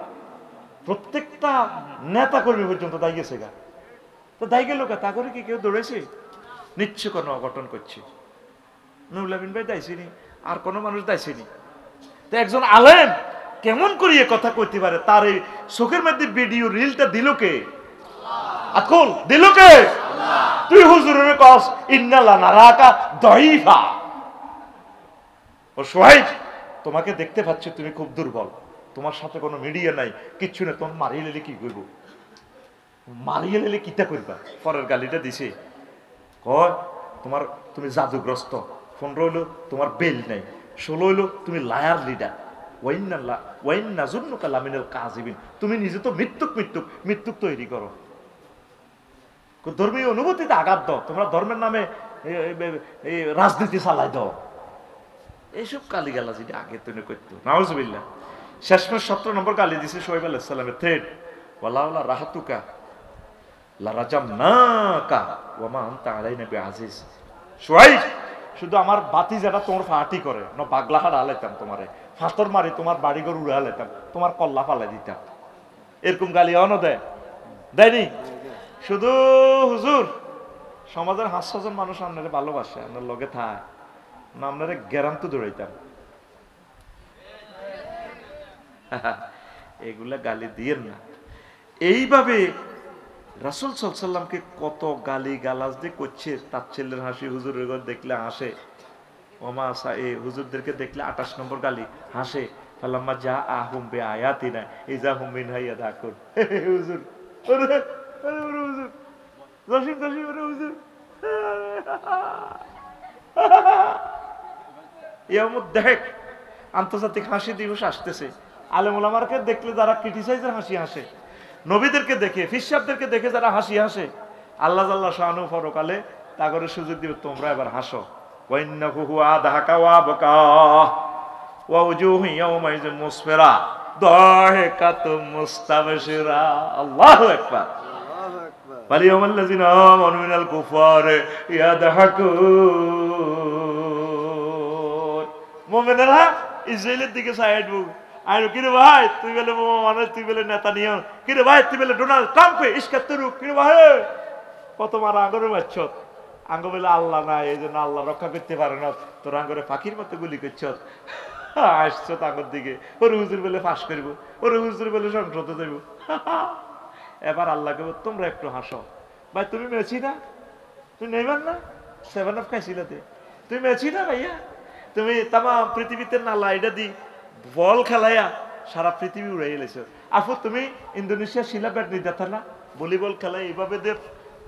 প্রত্যেকটা নেতা কর্মী পর্যন্ত দায় গেছে গা। তো দায় গেল তা করে কি কেউ দৌড়েছে? নিচ্ছে কোনো অঘটন করছে। নুরুল আমিন ভাই দাইছিনি, আর কোন মানুষ দাইছিনি। তো একজন আলেম কেমন করিয়ে কথা কইতে পারে? তার এই চোখের মধ্যে ভিডিও রিলটা দিল কে? আকুল দিল কে? তুই হুজুরের কস ইন্না লানারাকা দাঈফা। ও সোহাইব, তোমাকে দেখতে পাচ্ছি তুমি খুব দুর্বল, তোমার সাথে কোনো মিডিয়া নাই, কিচ্ছু না, তোমার মারিয়ে লেলে কি করবো? মারিয়ে লেলে কিটা করবা? পরের গালিটা দিছে, কয় তোমার তুমি জাদুগ্রস্ত, 15 হইলো তোমার বেল নাই, 16 হইলো তুমি লায়ার লিডার, তুমি নিজে তো মৃত্যুক তৈরি করো, ধর্মীয় অনুভূতিতে আঘাত দাও, তোমরা ধর্মের নামে রাজনীতি চালাই দাও, এইসব গালি গালা যেটা আগে তুমি করতো। নাউজুবিল্লাহ। শেষমেশ 17 নম্বর গালি দিছে সোহাইব আলাইহিস সালামের থ্রেড, ওয়ালাউলা রাহাতুকা লারাজামনাকা ওয়া মা আনতা আলাইনা বিআজিজ। সোহাইব, শুধু আমার বাতি যেটা তোমার ফাটি করে না, পাগলা হাড় আলাইতাম তোমারে, ফাতর মারি তোমার বাড়িঘর উড়ে আলাইতাম, তোমার কল্লা ফালাই দিতাম। এরকম গালি অন দেয়নি? শুধু হুজুর সমাজের 500 জন মানুষ আপনারা ভালোবাসে, আপনার লগে থায় না, আপনারা গ্যারান্টি দৌড়াইতাম। এগুলা গালি দিয়েন না। এইভাবে রাসূল সাল্লাল্লাহু আলাইহি ওয়াসাল্লামকে কত গালি গালাজ দিয়ে করছে, তার ছেলের হাসি হুজুরের ঘর দেখলে হাসে, ওমা হুজুরদেরকে দেখলে 28 নম্বর গালি হাসে, ফালাম্মা যা আহুম বে আয়াতিনা ইজা হুম মিনহা ইয়াদাকুন। হুজুর ওরে হুজুর রশিদ ওরে হুজুর, ইয়ামুদ দেখ আন্তর্জাতিক হাসি দিবস আসতেছে, আলেম ওলামাকে দেখলে যারা ক্রিটিসাইজের হাসি হাসে, নবীদেরকে দেখে ফিসাবদেরকে দেখে যারা হাসি হাসে, আল্লাহ জাল্লাহ শানু পরকালে তাগরে সুযোগ দিবে, তোমরা এবার হাসো। ওয়াইন্নাহু হুয়া দাহাকা ওয়া বাকা ওয়া উজুহু ইয়াওমাইযিন মুসফিরা দাহিকাতুম মুস্তাবশিরা। আল্লাহু আকবার। আল্লাহু আকবার। ফালিয়ামাল্লাযিনা আমানু মিনাল কুফারি ইয়াদহাকুন। মুমিনেরা ইসরায়েলের দিকে সাইড মুখ আর কিরে ভাই তুই বলে মানে তুই বলে নেতা নিয়ে, কিরে ভাই তুই বলে ডোনাল্ড ট্রাম্পে ইস্কাত্তরু, কিরে ভাই কত মারা আঙ্গরে মারছ, আঙ্গ বলে আল্লাহ নাই এই জন্য আল্লাহ রক্ষা করতে পারে না, তোর আঙ্গরে পাখির মতো গুলি করছ। আসছো তাগর দিকে, ওর হুজুর বলে ফাঁস করবো, ওর হুজুর বলে সংসদে যাইব। এবার আল্লাহকে তোমরা একটু হাসো ভাই, তুমি মেছি না, তুমি নেইবার না 7 অফ খাইছিলাতে, তুমি মেছি না ভাইয়া, তুমি তামা পৃথিবীতে না লাইডা দি বল খেলাইয়া সারা পৃথিবী উড়াই এলেছো। আফু তুমি ইন্দোনেশিয়া শিলা ব্যাট নিতে না, ভলিবল খেলায় এইভাবে দে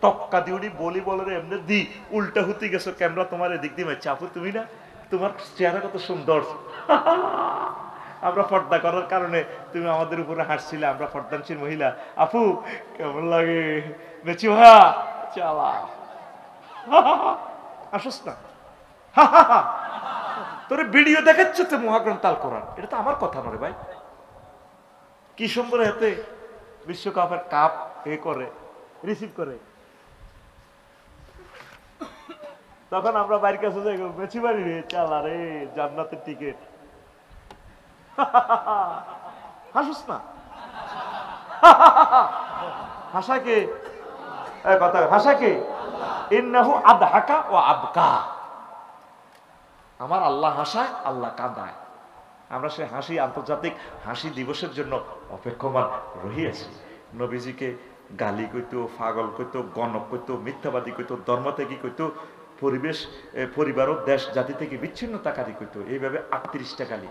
টক্কা দিউনি ভলিবলের এমনি দি উল্টা হতে গেছো, ক্যামেরা তোমার এদিক দিয়ে মারছে। আফু তুমি না, তোমার চেহারা কত সুন্দর। আমরা পর্দা করার কারণে তুমি আমাদের উপরে হাসছিলে, আমরা পর্দানশীল মহিলা। আপু কেমন লাগে নেচি ভাইয়া, চালা আসস না, তোর ভিডিও দেখাচ্ছে তো মহাগ্রন্থ আল কোরআন, এটা তো আমার কথা নয় ভাই। কি সুন্দর হাতে বিশ্বকাপের কাপ এ করে রিসিভ করে, তখন আমরা বাইরের কাছে যাই, মেছি বাড়ি রে চালা রে জান্নাতের টিকিট। হাসুস না, হাসাকে কথা, হাসাকে ইন্নাহু আদহাকা ওয়া আবকা, আমার আল্লাহ হাসায়, আল্লাহ কাঁদায়। আমরা সে হাসি, আন্তর্জাতিক হাসি দিবসের জন্য অপেক্ষমান রহিয়াছি। নবীজিকে গালি কইতো, পাগল কইতো, গণক কইতো, মিথ্যাবাদী কইতো, ধর্মত্যাগী কইতো, পরিবার ও দেশ জাতি থেকে বিচ্ছিন্নতাকারী কইতো, এইভাবে 38টা গালি।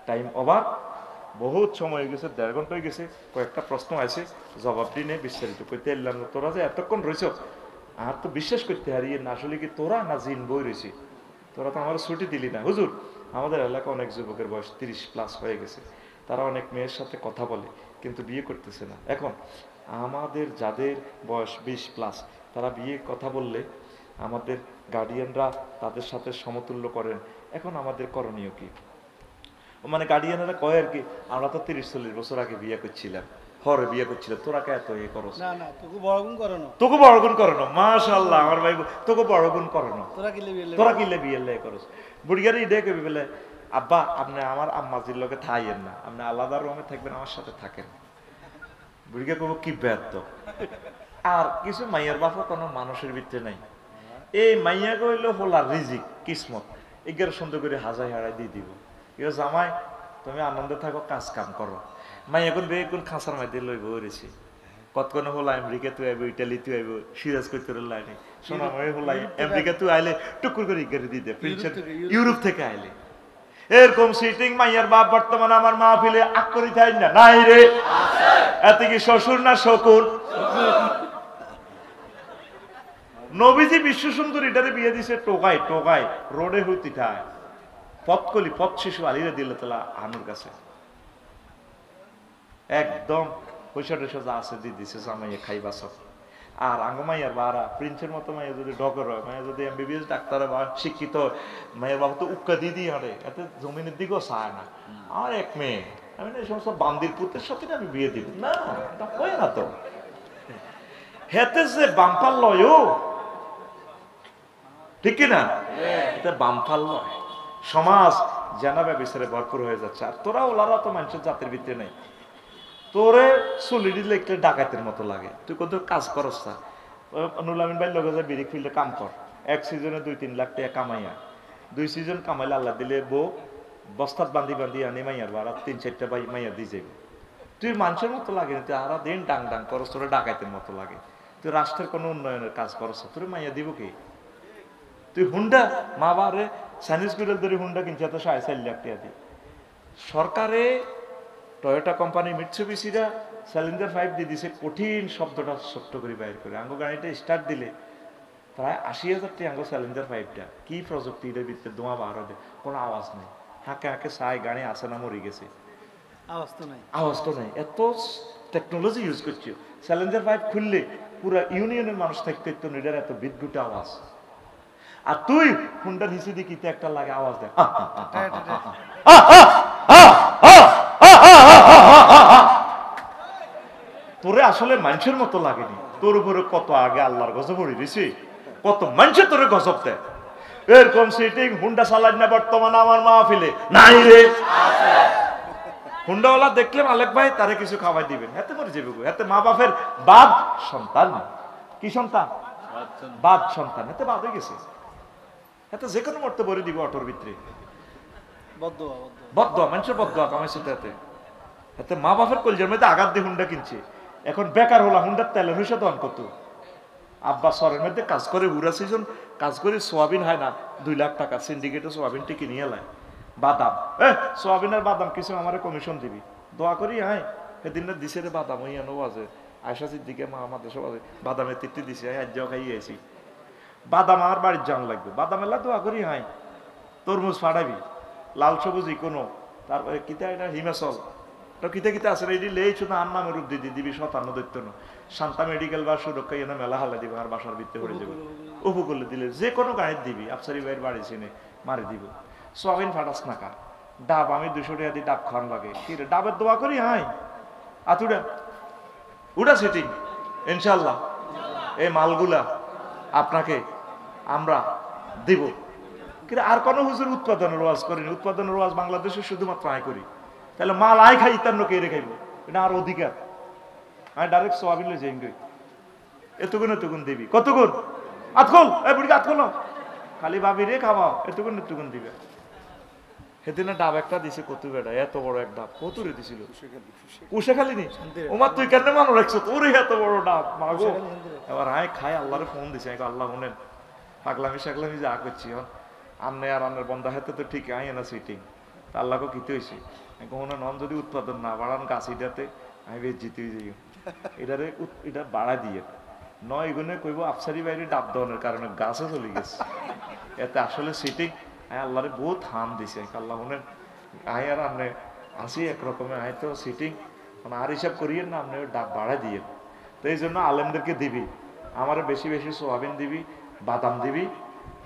টাইম ওভার, বহুত সময় হয়ে গেছে, 1.5 ঘন্টা হয়ে গেছে। কয়েকটা প্রশ্ন আছে, জবাব দিনে বিস্তারিত করতে এলাম। তোরা যে এতক্ষণ রয়েছ, আর তো বিশ্বাস করতে হারিয়ে না, আসলে কি তোরা না জিন বই রয়েছি, তোরা তো আমার ছুটি দিলি না। হুজুর, আমাদের এলাকা অনেক যুবকের বয়স 30+ হয়ে গেছে, তারা অনেক মেয়ের সাথে কথা বলে কিন্তু বিয়ে করতেছে না। এখন আমাদের যাদের বয়স 20+, তারা বিয়ে কথা বললে আমাদের গার্ডিয়ানরা তাদের সাথে সমতুল্য করেন। এখন আমাদের করণীয় কি? মানে গার্ডিয়ানরা কয় আর কি, আমরা তো 30-40 বছর আগে বিয়ে করছিলাম, হরে বিয়ে করছিল, তোরা কে এত ইয়ে করো না, না তোকে বড় গুণ করো না, মাশাআল্লাহ আমার ভাই, তোকে বড় গুণ করো না, তোরা কিলে বিয়ে লাই করো। বুড়িয়ারে ইডে কবি বলে, আব্বা আপনি আমার আম্মাজির লোকে থাইয়েন না, আপনি আলাদা রুমে থাকবেন, আমার সাথে থাকেন। বুড়িয়া কব কি ব্যর্থ। আর কিছু মাইয়ার বাপও কোনো মানুষের ভিতরে নাই, এই মাইয়া কইলো হোলার রিজিক কিসমত, এগারো সুন্দর করে হাজাই হারাই দিয়ে দিব। জামাই তুমি আনন্দে থাকো, কাজ কাম করো। মাই এখন বে কোন খাঁচার মাইতে লইব ওরেছি, কতক্ষণ হলো আমেরিকা তুই আইব, ইটালি তুই আইব, সিরাজ করতে লাইনি শোনা মই হলাই আমেরিকা তুই আইলে টুকুর করে ইগারে দিয়ে দে, ইউরোপ থেকে আইলে এরকম সিটিং মাইয়ার বাপ বর্তমানে আমার মাহফিলে আকরি থাই না নাই রে, এত কি শ্বশুর না শকুন? নবীজি বিশ্ব সুন্দর এটারে বিয়ে দিছে টোকাই টোকাই রোডে হইতে থায়, পথকলি পথ শিশু আলিরে দিল তালা আনুর কাছে একদম পয়সা টয়সা যা আছে দিয়ে দিছে, জামাইয়া খাইবা সব। আর আঙ্গমাইয়ার বারা প্রিন্সের মতো মাইয়া যদি ডক্টর হয়, মাইয়া যদি MBBS ডাক্তার বা শিক্ষিত, মাইয়ার বাবা তো উক্কা দিয়ে দিয়ে হাঁটে, এতে জমিনের দিকেও চায় না। আর এক মেয়ে, আমি না এই সমস্ত বান্দির পুত্রের সাথে আমি বিয়ে দিব না, এটা হয় না তো। হেতে যে বাম্পার লয়, ঠিক কিনা? এটা বাম্পার লয়। সমাজ জানাবে বিচারে ভরপুর হয়ে যাচ্ছে। আর তোরা ওলারা তো মানুষের জাতির ভিতরে নেই, তোরে চুলিটি লিখলে ডাকাতের মতো লাগে। তুই কত কাজ করস না, নুলামিন ভাই লগে যায় বিড়ি ফিল্ডে কাম কর, এক সিজনে 2-3 লাখ টাকা কামাইয়া, 2 সিজন কামাইলে আল্লাহ দিলে বউ বস্তাত বান্ধি বান্ধি আনি মাইয়ার বারা 3-4টা ভাই মাইয়া দিয়ে যাবে। তুই মানুষের মতো লাগে না, তুই আরা দিন ডাং ডাং করস, তোরে ডাকাতের মতো লাগে। তুই রাষ্ট্রের কোনো উন্নয়নের কাজ করস, তোরে মাইয়া দিব কি? তুই হুন্ডা মা বারে সাইনিস গুডেল ধরে হুন্ডা কিনছে, তো 4.5 লাখ টাকা দিয়ে। সরকারে টয়োটা কোম্পানি মিৎসুবিশিরা স্যালেঞ্জার 5 দিয়ে দিছে, কঠিন শব্দটা ছোট্ট করে বাইর করে। আঙ্গো গাড়িটা স্টার্ট দিলে প্রায় 80,000 টাকা আঙ্গো স্যালেঞ্জার 5টা। কি প্রযুক্তি, এটার ভিতরে ধোঁয়া বার হবে, কোনো আওয়াজ নেই, হাঁকে হাঁকে সাই গাড়ি আসে না, মরে গেছে, আওয়াজ তো নাই, এত টেকনোলজি ইউজ করছি। স্যালেঞ্জার 5 খুললে পুরো ইউনিয়নের মানুষ থাকতে তো নিডার এত বিদ্যুৎ আওয়াজ। আর তুই হুন্ডার হিসে দিয়ে কিতে একটা লাগে আওয়াজ দেয়, তোরে আসলে মানুষের মতো লাগেনি। তোর উপরে কত আগে আল্লাহর গজব পড়ে দিছি, কত মানুষের তোরে গজব দেয়। এরকম সিটিং হুন্ডা চালাই না বর্তমানে আমার মাহফিলে নাই রে। হুন্ডাওয়ালা দেখলে মালিক ভাই তারে কিছু খাওয়াই দিবেন, এতে মরে যাবে, এতে মা বাপের বাদ সন্তান। কি সন্তান? বাদ সন্তান, এতে বাদ হয়ে গেছে, এতে যে কোনো মরতে ভরে দিবে অটোর ভিতরে। বদদোয়া মানুষের বদদোয়া কামাইছে তাতে এতে মা বাপের কলজের মধ্যে আঘাত দিয়ে হুন্ডা কিনছে এখন বেকার হলা হুন্ডার তেলের হইসা দন কত আব্বা সরের মধ্যে কাজ করে হুরা সিজন কাজ করে সোয়াবিন হয় না 2 লাখ টাকা সিন্ডিকেটে সোয়াবিনটি কিনিয়ে লাই বাদাম সোয়াবিনের বাদাম কিছু আমার কমিশন দিবি দোয়া করি হ্যাঁ সেদিন না দিছে রে বাদাম ওই আনো আছে আয়সা সিদ্দিকে মা আমাদের সব আছে বাদামের তৃপ্তি দিছে আজ যাও খাইয়ে আছি বাদাম আমার বাড়ির জান লাগবে বাদাম এলা দোয়া করি হ্যাঁ তরমুজ ফাটাবি লাল সবুজ কোনো তারপরে কিতা এটা হিমাচল তো কিতে কিতে আছে এটি লেইছো না আর নামে রূপ দিদি দিবি 57 দৈত্য না শান্তা মেডিকেল বা সুরক্ষা এনে মেলা হালা দিবে আর বাসার ভিত্তি করে দেবে উপকূলে দিলে যে কোনো গাড়ি দিবি আফসারি ভাইয়ের বাড়ি চিনে মারি দিব সোয়াবিন ফাটাস না কা ডাব আমি 200 টাকা দিয়ে ডাব খাওয়ান লাগে কি রে ডাবের দোয়া করি হাই আতুডা উড়া সেটিং ইনশাল্লাহ এই মালগুলা আপনাকে আমরা দিব কিন্তু আর কোনো হুজুর উৎপাদনের ওয়াজ করিনি উৎপাদনের ওয়াজ বাংলাদেশে শুধুমাত্র আয় করি তাহলে মাল আয় খাই ইত্যান্ন কে খাইব এটা আর অধিকার আমি ডাইরেক্ট সোয়াবিন লই যাই এতগুণ দিবি কতগুণ আতখোল এই বুড়ি আতখোল খালি ভাবি রে খাওয়া এতগুণ দিবে সেদিনে ডাব একটা দিছে কত বেটা এত বড় এক ডাব কত রে দিছিল কুশে খালি নি ওমা তুই কেন মানো রাখছো তোর এত বড় ডাব মাগো এবার আয় খাই আল্লাহরে ফোন দিছে আল্লাহ শুনেন পাগলামি সাগলামি যা করছি আন্নে আর আন্নের বন্ধা হাতে তো ঠিক আই না সুইটিং আল্লাহকে কিতে হয়েছে কখনো নন যদি উৎপাদন না বাড়ান গাছ এটাতে আমি বেশ জিতে যাই এটারে এটা বাড়া দিয়ে নয় এগুলো কইব আফসারি বাইরে ডাব দেওয়ানোর কারণে গাছে চলে গেছে এতে আসলে সিটিং আয় আল্লাহরে বহুত হাম দিছে আল্লাহ শুনেন আয় আর আন্নে আসি একরকমের আয় তো সিটিং মানে আর হিসাব করিয়েন না আপনি ডাব বাড়া দিয়ে তো এই জন্য আলেমদেরকে দিবি আমার বেশি বেশি সোয়াবিন দিবি বাদাম দিবি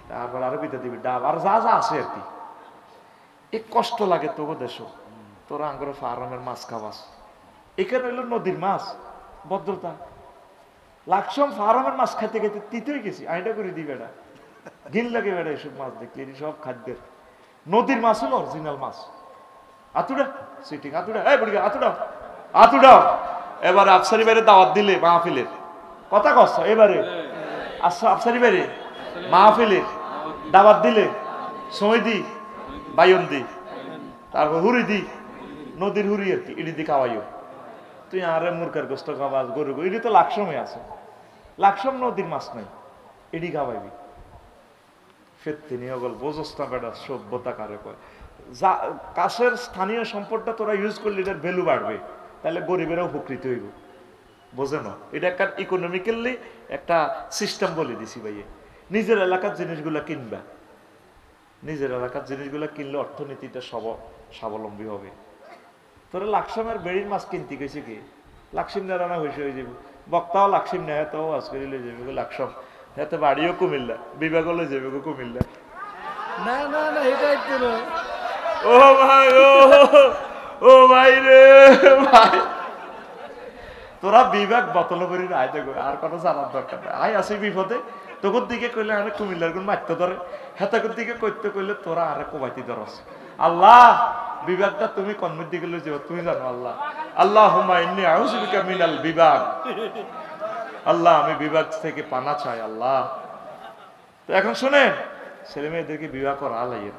তারপর আরো পিতা দিবি ডাব আর যা যা আছে আর কি এক কষ্ট লাগে তবু দেশ তোরা আঙ্গুর ফার্মের মাছ খাবাস এখানে হইল নদীর মাছ ভদ্রতা লাকসম ফার্মের মাছ খাইতে খাইতে তিতেই গেছি আইটা করে দিই বেড়া ঘিন লাগে বেড়া এইসব মাছ দেখলে সব খাদ্যের নদীর মাছ হলো অরিজিনাল মাছ আতুডা সিটিং আতুডা এই বুড়ি আতুডা এবারে আফসারি বাইরে দাওয়াত দিলে মাহফিলের কথা কস এবারে আচ্ছা আফসারি বাইরে মাহফিলের দাওয়াত দিলে সৈদি বায়ন্দি তারপর হুরি দি নদীর হুরি আর কি ইডি দি খাওয়াইও তুই আরে মুরকার গোস্ত খাওয়াস গরু ইডি তো লাকসমে আছে লাকসম নদীর মাছ নাই ইডি খাওয়াইবি ফেরতে নিয়ে গল বোঝস না বেটা সভ্যতা কারে কয় যা কাছের স্থানীয় সম্পদটা তোরা ইউজ করলে এটার ভ্যালু বাড়বে তাহলে গরিবেরা উপকৃত হইব বোঝে না এটা একটা ইকোনমিক্যালি একটা সিস্টেম বলে দিছি ভাইয়ে নিজের এলাকার জিনিসগুলা কিনবা নিজের এলাকার জিনিসগুলা কিনলে অর্থনীতিটা স্বাবলম্বী হবে তোরা লাকসামের বেড়ির মাছ কিনতে গেছে কি লাকসিম নেড়ানা হয়েছে হয়ে যাবে বক্তাও লাকসিম নেয় তো আজ করে লয়ে যাবে লাকসাম এত বাড়িও কুমিল্লা বিভাগ লয়ে যাবে কুমিল্লা না না না এটা একটু নয় ও ভাই ও ভাই রে ভাই তোরা বিভাগ বতল করি আয় দেখো আর কোনো জানার দরকার নাই আয় আসি বিপদে তোর দিকে কইলে আরে কুমিল্লার কোন মারতে ধরে হেতাকের দিকে কইতে কইলে তোরা আরে কোবাইতে ধরস আল্লাহ বিভাগটা তুমি কর্মের দিকে লয়ে যাও তুমি জানো আল্লাহ আল্লাহুম্মা ইন্নী আউযু বিকা মিনাল বিভাগ আল্লাহ আমি বিভাগ থেকে পানা চাই আল্লাহ তো এখন শুনেন ছেলে মেয়েদেরকে বিবাহ করা আলাইয়ের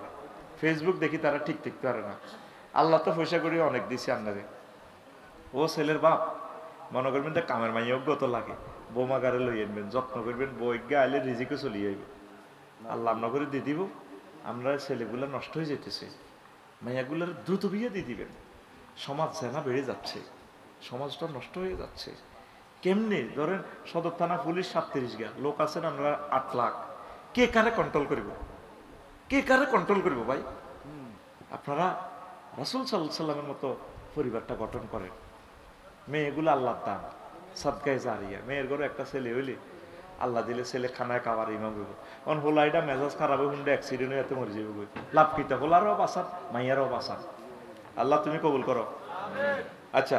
ফেসবুক দেখি তারা ঠিক ঠিক পারে না আল্লাহ তো পয়সা করি অনেক দিছে আপনারে ও ছেলের বাপ মনে করবেন তো কামের মাই অজ্ঞত লাগে বৌমা গাড়ি লই আনবেন যত্ন করবেন বৈজ্ঞা আইলে রিজিকে চলিয়ে যাইবে আল্লাহ আমরা করে দিয়ে দিব আমরা ছেলেগুলো নষ্ট হয়ে যেতেছে মাইয়াগুলোর দ্রুত বিয়ে দিয়ে দিবেন সমাজ জেনা বেড়ে যাচ্ছে সমাজটা নষ্ট হয়ে যাচ্ছে কেমনি ধরেন সদর থানা পুলিশ 37 গা লোক আছেন আমরা 8 লাখ কে কারে কন্ট্রোল করব কে কারে কন্ট্রোল করব ভাই আপনারা রাসূল সাল্লাল্লাহু আলাইহি সাল্লামের মতো পরিবারটা গঠন করেন মেয়েগুলো আল্লাহর দান সাদকায়ে জারিয়া মেয়ের ঘরে একটা ছেলে হইলে আল্লাহ দিলে ছেলে খানায় খাবার ইমাম হইব কারণ হোলাইটা মেজাজ খারাপ হয়ে হুন্ডে অ্যাক্সিডেন্ট হয়ে এত মরে যাবে লাভ কিতা হোলারও বাঁচান মাইয়ারও বাঁচান আল্লাহ তুমি কবুল করো আচ্ছা